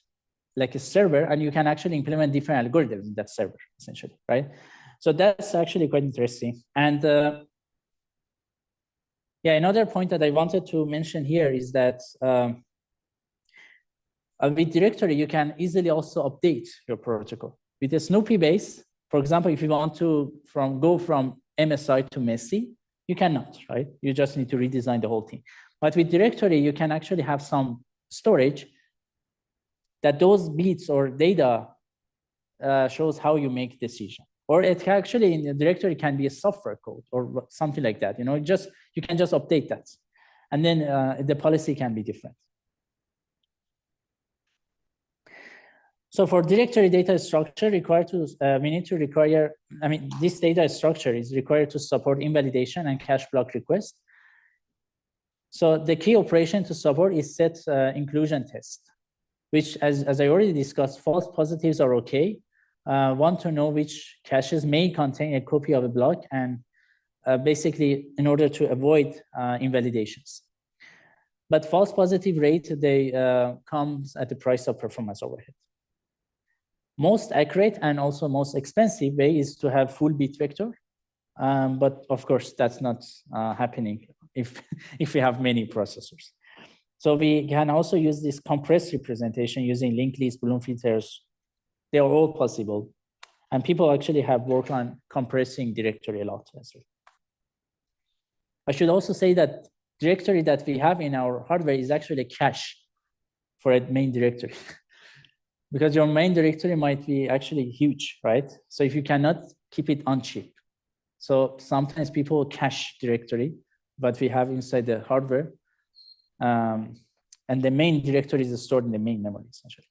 like a server, and you can actually implement different algorithms in that server, essentially, right? So that's actually quite interesting. And yeah, another point that I wanted to mention here is that with directory, you can easily also update your protocol. With a Snoopy base, for example, if you want to go from MSI to Messi, you cannot, right? You just need to redesign the whole thing. But with directory, you can actually have some storage that those bits or data shows how you make decision. Or it can actually in the directory can be a software code or something like that. You know, you can just update that, and then the policy can be different. So for directory data structure required to, we need to require, I mean, this data structure is required to support invalidation and cache block request. So the key operation to support is set inclusion test, which as I already discussed, false positives are okay. Want to know which caches may contain a copy of a block and basically in order to avoid invalidations. But false positive rate, they comes at the price of performance overhead. Most accurate and also most expensive way is to have full bit vector. But of course, that's not happening if we have many processors. So we can also use this compressed representation using linked list, Bloom filters. They are all possible. And people actually have worked on compressing directory a lot as well. I should also say that directory that we have in our hardware is actually a cache for a main directory. because your main directory might be actually huge, right? So if you cannot keep it on chip. So sometimes people cache directory, but we have inside the hardware. And the main directory is stored in the main memory, essentially.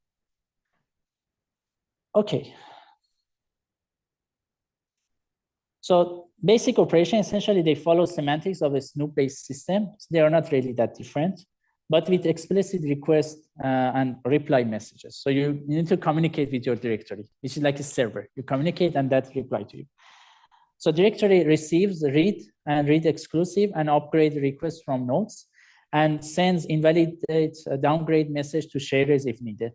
Okay. So basic operation, essentially, they follow semantics of a Snoop-based system. So they are not really that different, but with explicit request and reply messages. So you need to communicate with your directory, which is like a server. You communicate and that reply to you. So directory receives read and read exclusive and upgrade requests from nodes and sends invalidate downgrade message to sharers if needed.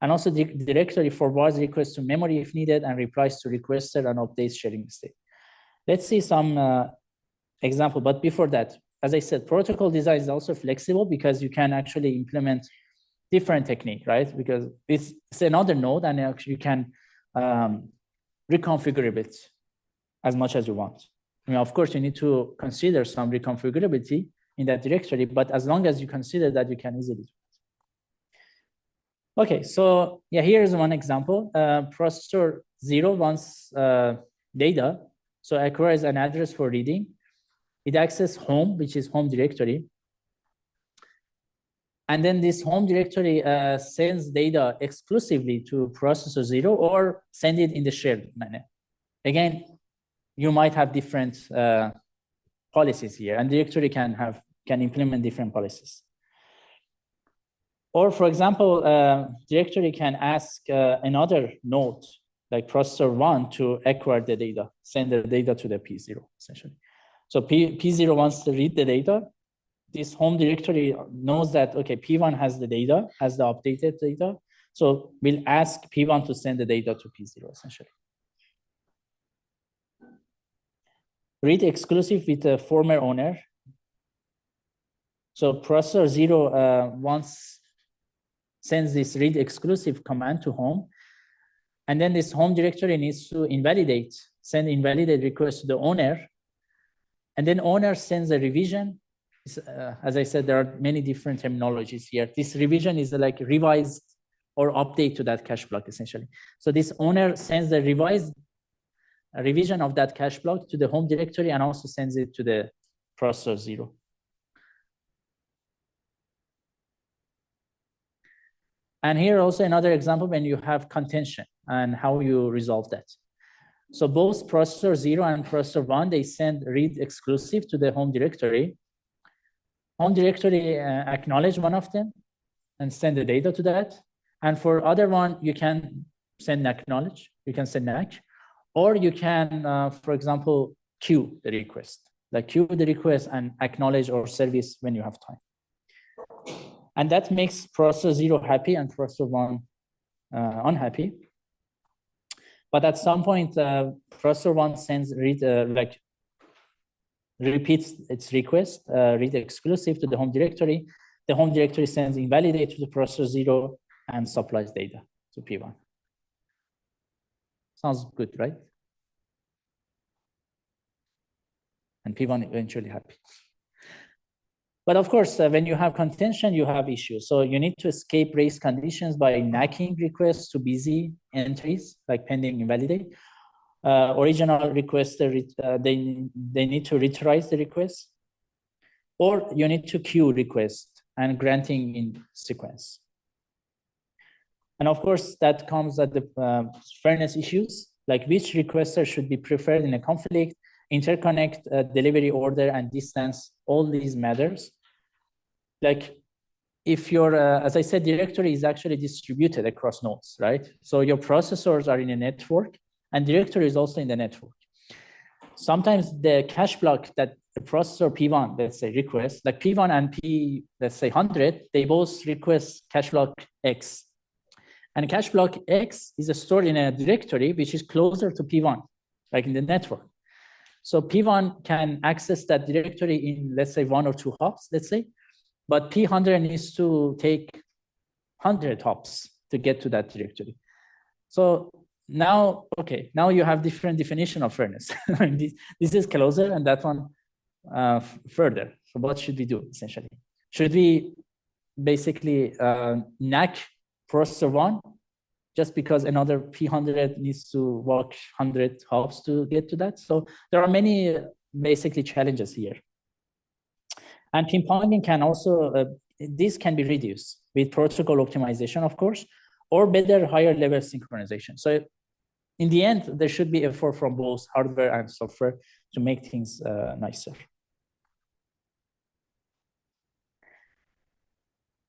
And also the directory forwards requests to memory if needed and replies to requester and updates sharing state. Let's see some example, but before that, as I said, protocol design is also flexible because you can actually implement different technique, right? Because it's another node and actually you can reconfigure it as much as you want. I mean, of course, you need to consider some reconfigurability in that directory, but as long as you consider that, you can easily do it. Okay, so yeah, here's one example. Processor 0 wants data, so acquires an address for reading. It accesses home, which is home directory. And then this home directory sends data exclusively to processor 0 or send it in the shared manner. Again, you might have different policies here, and directory can implement different policies. Or for example, directory can ask another node, like processor 1, to acquire the data, send the data to the P0, essentially. So P0 wants to read the data. This home directory knows that, okay, P1 has the data, has the updated data. So we'll ask P1 to send the data to P0, essentially. Read exclusive with the former owner. So processor 0 sends this read exclusive command to home. And then this home directory needs to send invalidate request to the owner. And then owner sends a revision. As I said, there are many different terminologies here. This revision is like revised or update to that cache block, essentially. So this owner sends the revision of that cache block to the home directory and also sends it to the processor 0. And here also another example when you have contention and how you resolve that. So both processor 0 and processor 1, they send read exclusive to the home directory. Home directory acknowledge one of them and send the data to that. And for other one, you can send acknowledge, you can send NAC, or you can, for example, queue the request, like queue the request and acknowledge or service when you have time. And that makes processor 0 happy and processor 1 unhappy. But at some point, processor 1 sends repeats its request, read exclusive to the home directory. The home directory sends invalidate to the processor 0 and supplies data to P1. Sounds good, right? And P1 eventually happy. But of course, when you have contention, you have issues. So you need to escape race conditions by NACking requests to busy entries, like pending invalidate. Original requester, they need to retries the request. Or you need to queue request and granting in sequence. And of course, that comes at the fairness issues, like which requester should be preferred in a conflict, interconnect, delivery order, and distance. All these matters. Like if your, as I said, directory is actually distributed across nodes, right? So your processors are in a network and directory is also in the network. Sometimes the cache block that the processor P1, let's say, requests, like P1 and P, let's say 100, they both request cache block X. And cache block X is stored in a directory which is closer to P1, like in the network. So P1 can access that directory in, let's say, 1 or 2 hops, let's say, but P100 needs to take 100 hops to get to that directory. So now, okay, now you have different definition of fairness. This is closer and that one further. So what should we do, essentially? Should we basically NAC processor 1 just because another P100 needs to walk 100 hops to get to that. So there are many basically challenges here. And pinpointing can also, this can be reduced with protocol optimization, of course, or better higher level synchronization. So in the end, there should be effort from both hardware and software to make things nicer.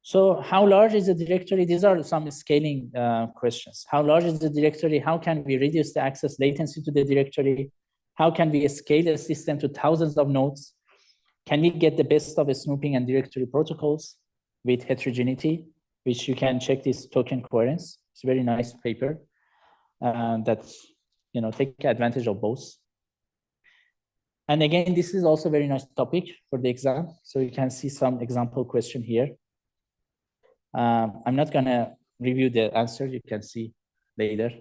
So how large is the directory? These are some scaling questions. How large is the directory? How can we reduce the access latency to the directory? How can we scale a system to thousands of nodes? Can we get the best of snooping and directory protocols with heterogeneity, which you can check this token coherence. It's a very nice paper that, you know, take advantage of both. And again, this is also a very nice topic for the exam. So you can see some example question here. I'm not gonna review the answer, you can see later.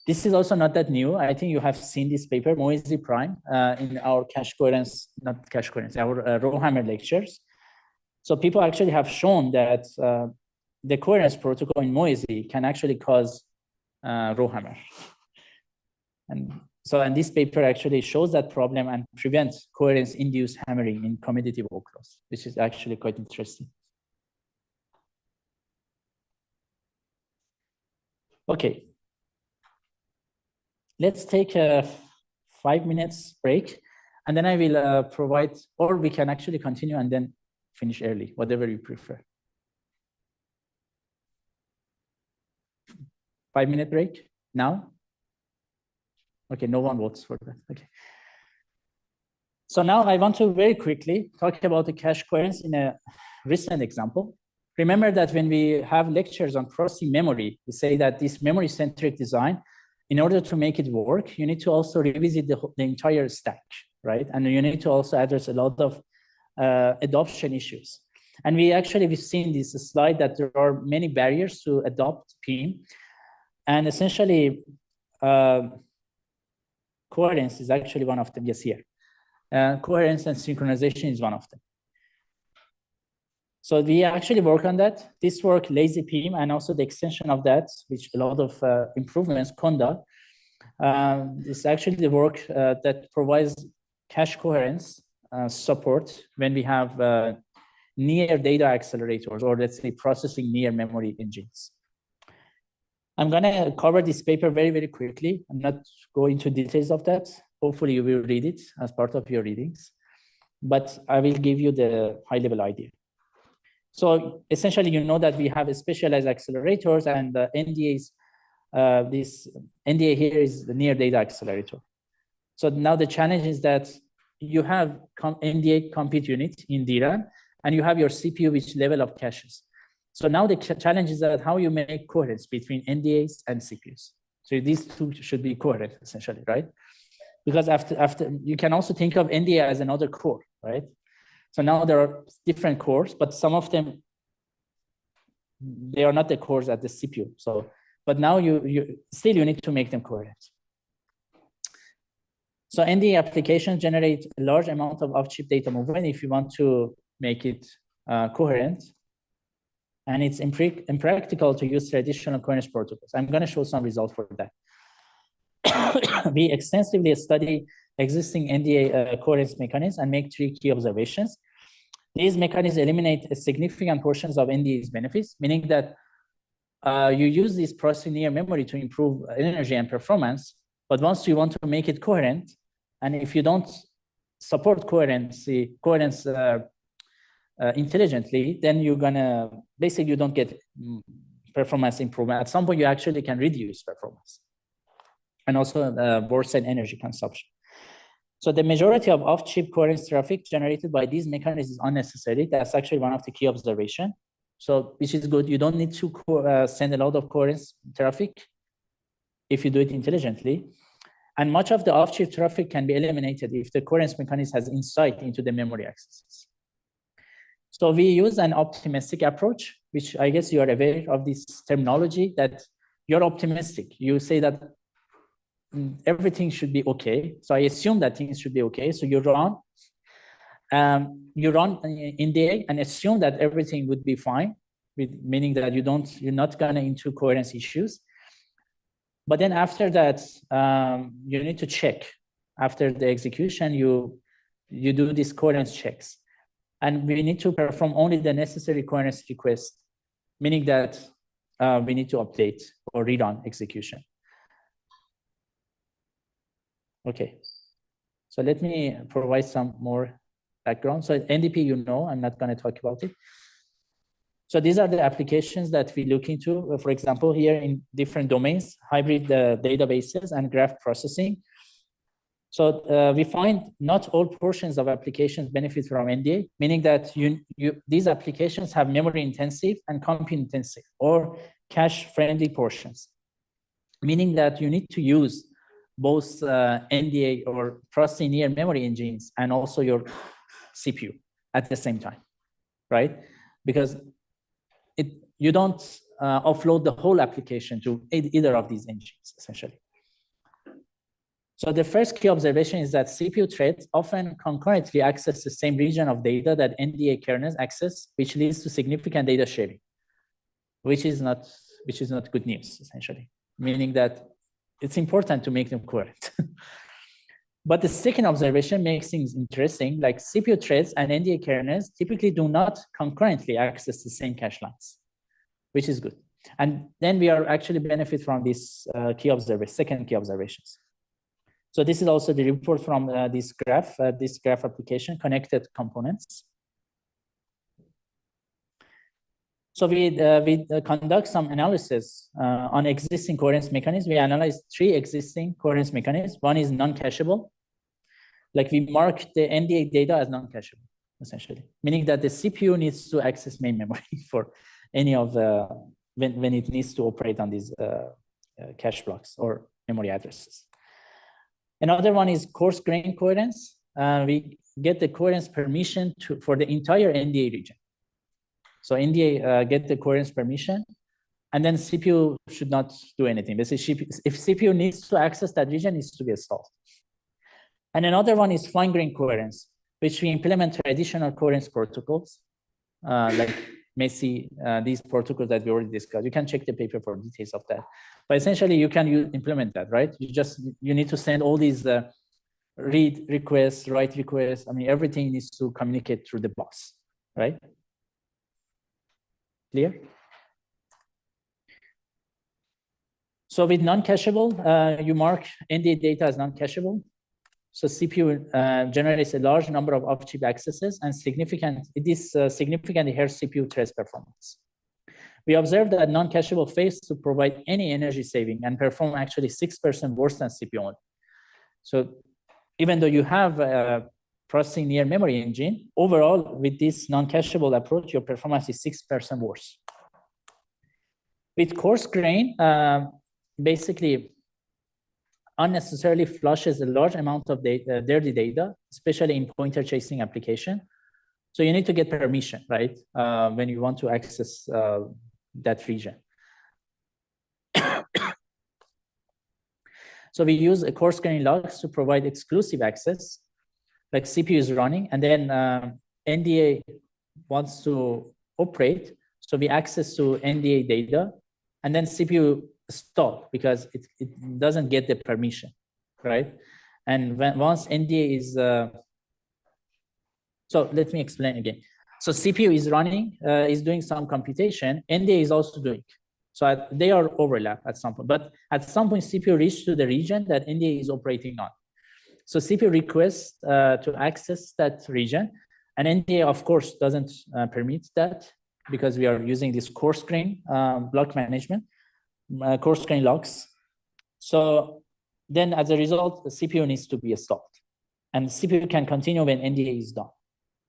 This is also not that new. I think you have seen this paper, Moisey Prime, in our cache coherence, not cache coherence, our RowHammer lectures. So people actually have shown that the coherence protocol in Moisey can actually cause RowHammer. And this paper actually shows that problem and prevents coherence-induced hammering in commodity workloads, which is actually quite interesting. Okay. Let's take a 5 minutes break, and then I will provide, or we can actually continue and then finish early, whatever you prefer. 5 minute break now? Okay, no one votes for that. Okay. So now I want to very quickly talk about the cache coherence in a recent example. Remember that when we have lectures on crossing memory, we say that this memory-centric design, in order to make it work, you need to also revisit the entire stack, right? And you need to also address a lot of adoption issues. And we've seen this slide that there are many barriers to adopt PIM. And essentially, coherence is actually one of them. Yes, here. Coherence and synchronization is one of them. So we actually work on that. This work, lazy PIM, and also the extension of that, which a lot of improvements, Conda, is actually the work that provides cache coherence support when we have near data accelerators, or let's say processing near memory engines. I'm gonna cover this paper very, very quickly. I'm not going into details of that. Hopefully you will read it as part of your readings, but I will give you the high level idea. So essentially, you know that we have specialized accelerators, and the NDAs, this NDA here is the near data accelerator. So now the challenge is that you have NDA compute unit in DRAM, and you have your CPU, which level of caches. So now the challenge is that how you make coherence between NDAs and CPUs. So these two should be coherent, essentially, right? Because after you can also think of NDA as another core, right? So now there are different cores, but some of them, they are not the cores at the CPU. So, but now you still need to make them coherent. So NDA applications generate a large amount of off-chip data movement if you want to make it coherent. And it's impractical to use traditional coherence protocols. I'm going to show some results for that. We extensively study existing NDA coherence mechanisms and make 3 key observations. These mechanisms eliminate a significant portions of NDA's benefits, meaning that you use this processing near memory to improve energy and performance, but once you want to make it coherent, and if you don't support coherence intelligently, then you're gonna, basically you don't get performance improvement. At some point, you actually can reduce performance and also worsen energy consumption. So the majority of off-chip coherence traffic generated by these mechanisms is unnecessary. That's actually one of the key observations. So which is good. You don't need to send a lot of coherence traffic if you do it intelligently. And much of the off-chip traffic can be eliminated if the coherence mechanism has insight into the memory accesses. So we use an optimistic approach, which I guess you are aware of this terminology, that you're optimistic. You say that everything should be okay. So I assume that things should be okay. So you run, you run NDA and assume that everything would be fine, meaning that you're not gonna into coherence issues. But then after that, you need to check. After the execution, you do these coherence checks. And we need to perform only the necessary coherence request, meaning that we need to update or rerun execution. Okay, so let me provide some more background. So NDP, you know, I'm not going to talk about it. So these are the applications that we look into, for example, here in different domains, hybrid databases and graph processing. So we find not all portions of applications benefit from NDA, meaning that these applications have memory intensive and compute intensive or cache friendly portions, meaning that you need to use both NDA or processing near memory engines and also your CPU at the same time, right? Because you don't offload the whole application to either of these engines, essentially. So the first key observation is that CPU threads often concurrently access the same region of data that NDA kernels access, which leads to significant data sharing, which is not good news, essentially, meaning that it's important to make them coherent. But the second observation makes things interesting, like CPU threads and NDA kernels typically do not concurrently access the same cache lines, which is good. And then we are actually benefit from this second key observations. So this is also the report from this graph application, connected components. So we conduct some analysis on existing coherence mechanisms. We analyzed 3 existing coherence mechanisms. One is non-cacheable. Like we mark the NDA data as non-cacheable, essentially, meaning that the CPU needs to access main memory for any of the, when it needs to operate on these cache blocks or memory addresses. Another one is coarse-grained coherence. We get the coherence permission for the entire NDA region. So NDA get the coherence permission, and then CPU should not do anything. Basically, if CPU needs to access that region, it needs to be installed. And another one is fine-grained coherence, which we implement traditional coherence protocols, like Messi, these protocols that we already discussed. You can check the paper for details of that. But essentially, you can implement that, right? You need to send all these read requests, write requests. I mean, everything needs to communicate through the bus, right? Clear? So with non-cacheable, you mark NDA data as non-cacheable. So CPU generates a large number of off-chip accesses, and significantly hurts CPU threads performance. We observed that non-cacheable fails to provide any energy saving and perform actually 6% worse than CPU only. So even though you have a processing near memory engine, overall with this non-cacheable approach, your performance is 6% worse. With coarse grain, basically unnecessarily flushes a large amount of data, dirty data, especially in pointer chasing application. So you need to get permission, right? When you want to access that region. So we use a coarse grain logs to provide exclusive access, like CPU is running, and then NDA wants to operate. So we access to NDA data, and then CPU stop because it doesn't get the permission, right? And once NDA is, so let me explain again. So CPU is running, is doing some computation, NDA is also doing. So they are overlap at some point, but at some point CPU reaches to the region that NDA is operating on. So CPU requests to access that region, and NDA of course doesn't permit that because we are using this coarse grain block management. Coarse grain logs. So then as a result, the CPU needs to be stopped, and the CPU can continue when NDA is done.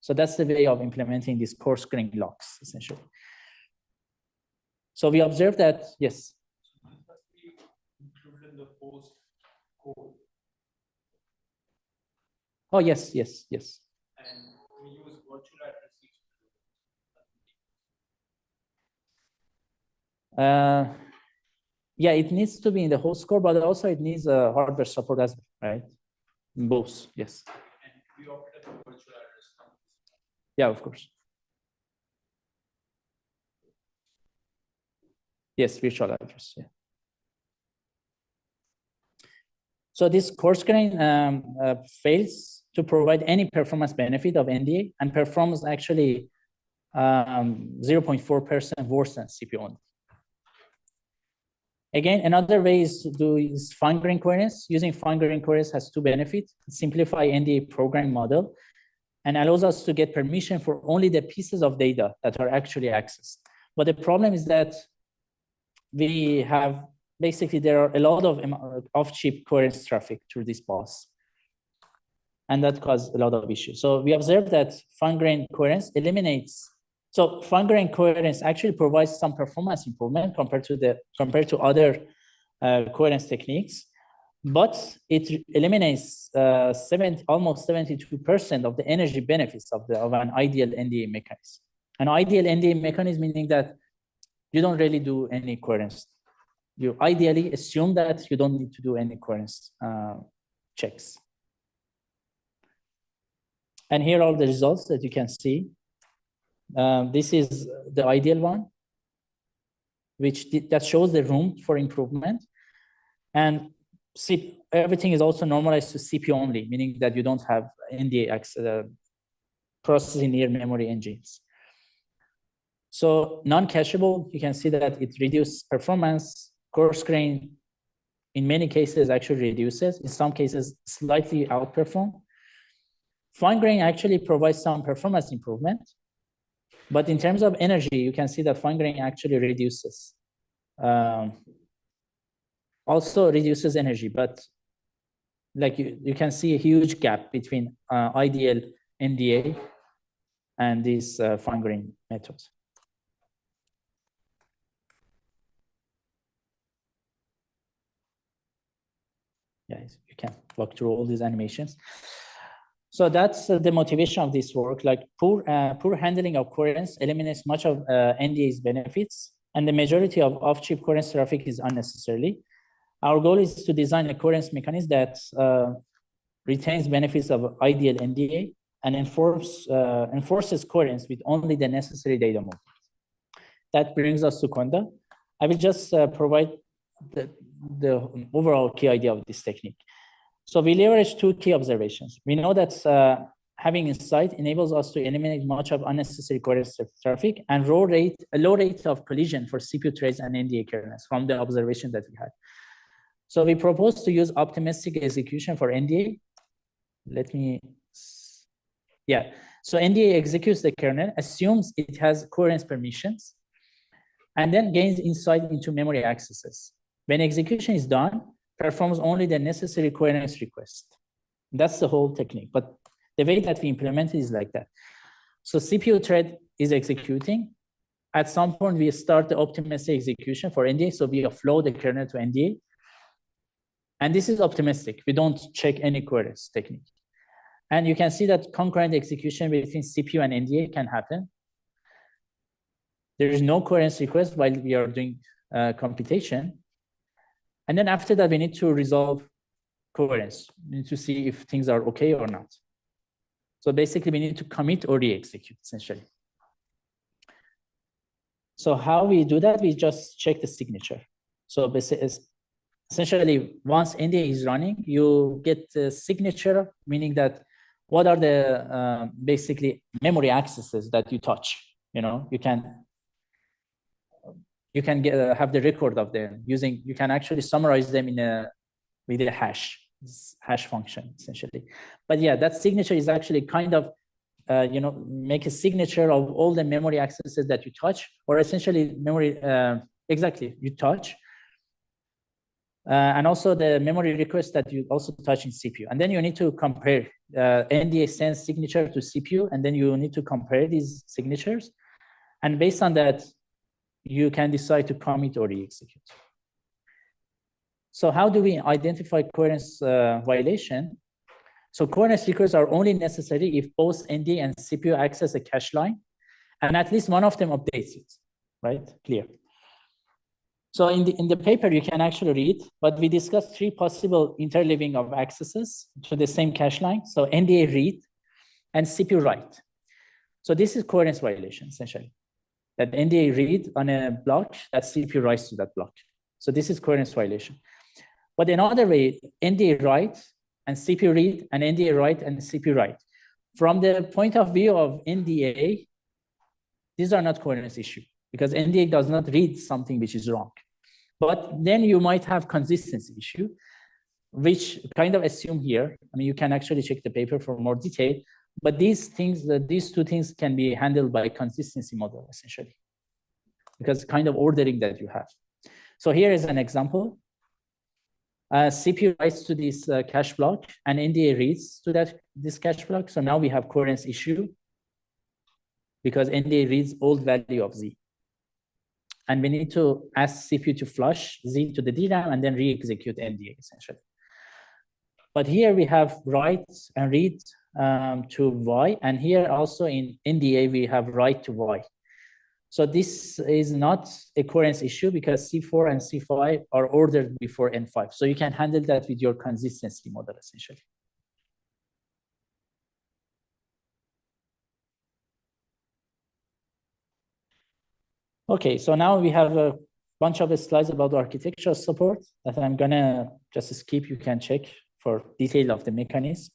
So that's the way of implementing these coarse grain logs, essentially. So we observed that, yes. So this must be included in the post code. Oh, yes, yes, yes. And we use virtual addressing. Yeah, it needs to be in the host core, but also it needs hardware support as well, right? Both, yes. And we we operate at the virtual address? Yeah, of course. Yes, virtual address. Yeah. So this coarse grain fails to provide any performance benefit of NDA and performs actually 0.4% worse than CPU only. Again, another way is to do is fine-grained coherence. Using fine-grained coherence has two benefits: simplify NDA programming model and allows us to get permission for only the pieces of data that are actually accessed. But the problem is that we have basically there are a lot of off-chip coherence traffic through this bus, and that causes a lot of issues. So we observed that fine-grained coherence eliminates. So fine-grained coherence actually provides some performance improvement compared to other coherence techniques, but it eliminates almost 72% of the energy benefits of an ideal NDA mechanism. An ideal NDA mechanism meaning that you don't really do any coherence. You ideally assume that you don't need to do any coherence checks. And here are the results that you can see. This is the ideal one, that shows the room for improvement. And see, everything is also normalized to CPU only, meaning that you don't have NDA processing near memory engines. So non-cacheable, you can see that it reduces performance. Coarse grain, in many cases, actually reduces. In some cases, slightly outperform. Fine grain actually provides some performance improvement. But in terms of energy, you can see that fine grain actually reduces. Also reduces energy, but like you can see a huge gap between ideal NDA and these fine grain methods. Yeah, you can walk through all these animations. So that's the motivation of this work. Like poor handling of coherence eliminates much of NDA's benefits, and the majority of off-chip coherence traffic is unnecessarily. Our goal is to design a coherence mechanism that retains benefits of ideal NDA and enforces coherence with only the necessary data movement. That brings us to Conda. I will just provide the overall key idea of this technique. So we leverage two key observations. We know that having insight enables us to eliminate much of unnecessary coherence traffic and a low rate of collision for CPU threads and NDA kernels from the observation that we had. So we propose to use optimistic execution for NDA. So NDA executes the kernel, assumes it has coherence permissions, and then gains insight into memory accesses. When execution is done, performs only the necessary coherence request. That's the whole technique. But the way that we implement it is like that. So CPU thread is executing. At some point, we start the optimistic execution for NDA. So we offload the kernel to NDA. And this is optimistic. We don't check any coherence technique. And you can see that concurrent execution between CPU and NDA can happen. There is no coherence request while we are doing computation. And then after that, we need to resolve coherence. We need to see if things are okay or not. So basically, we need to commit or re-execute, essentially. So how we do that? We just check the signature. So essentially, once NDA is running, you get the signature, meaning that what are the basically memory accesses that you touch. You can have the record of them using. You can actually summarize them with a hash function essentially. But yeah, that signature is actually kind of make a signature of all the memory accesses that you touch, or essentially memory exactly you touch. And also the memory request that you also touch in CPU. And then you need to compare NDA sends signature to CPU, and then you need to compare these signatures. And based on that, you can decide to commit or re-execute. So how do we identify coherence violation? So coherence requests are only necessary if both NDA and CPU access a cache line, and at least one of them updates it, right? Clear. So in the paper, you can actually read, but we discussed three possible interleaving of accesses to the same cache line. So NDA read and CPU write. So this is coherence violation, essentially. That NDA read on a block, that CPU writes to that block. So this is coherence violation. But another way, NDA write and CPU read, and NDA write and CPU write. From the point of view of NDA, these are not coherence issue because NDA does not read something which is wrong. But then you might have consistency issue, which kind of assume here. I mean, you can actually check the paper for more detail, but these things, these two things can be handled by consistency model, essentially, because kind of ordering that you have. So here is an example. CPU writes to this cache block, and NDA reads to this cache block. So now we have coherence issue because NDA reads old value of Z. And we need to ask CPU to flush Z to the DRAM and then re-execute NDA, essentially. But here we have write and read to Y, and here also in NDA we have write to Y. So this is not a coherence issue because C4 and C5 are ordered before N5. So you can handle that with your consistency model, essentially. Okay, so now we have a bunch of slides about architectural support that I'm gonna just skip. You can check for detail of the mechanism.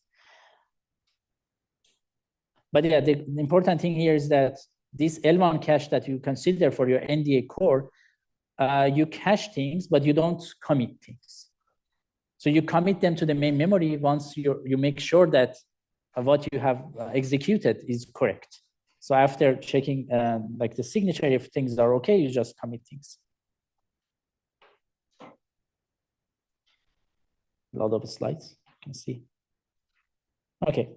But yeah, the important thing here is that this L1 cache that you consider for your NDA core, you cache things, but you don't commit things. So you commit them to the main memory once you make sure that what you have executed is correct. So after checking like the signature, if things are okay, you just commit things. A lot of slides, you can see. Okay.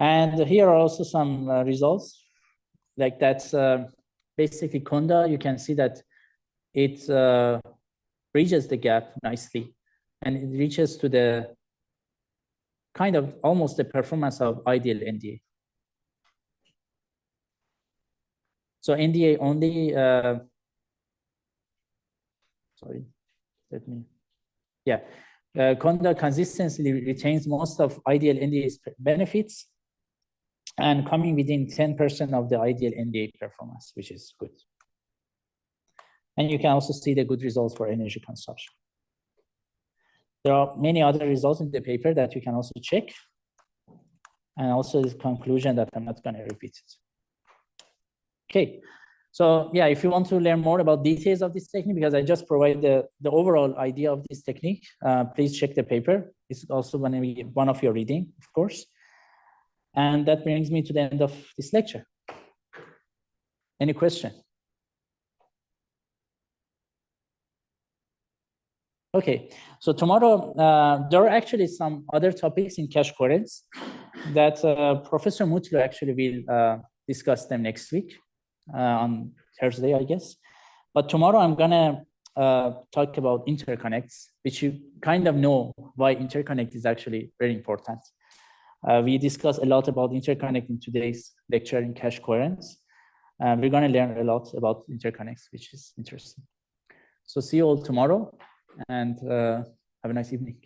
And here are also some results. Like that's basically Conda. You can see that it bridges the gap nicely, and it reaches to the kind of almost the performance of ideal NDA. So NDA only, sorry, let me, yeah. Conda consistently retains most of ideal NDA's benefits and coming within 10% of the ideal NDA performance, which is good. And you can also see the good results for energy consumption. There are many other results in the paper that you can also check. And also the conclusion that I'm not gonna repeat it. Okay, so yeah, if you want to learn more about details of this technique, because I just provide the overall idea of this technique, please check the paper. It's also gonna be one of your reading, of course. And that brings me to the end of this lecture. Any question? Okay, so tomorrow, there are actually some other topics in cache coherence that Professor Mutlu actually will discuss them next week on Thursday, I guess. But tomorrow I'm gonna talk about interconnects, which you kind of know why interconnect is actually very important. We discussed a lot about interconnect in today's lecture in cache coherence. We're gonna learn a lot about interconnects, which is interesting. So see you all tomorrow, and have a nice evening.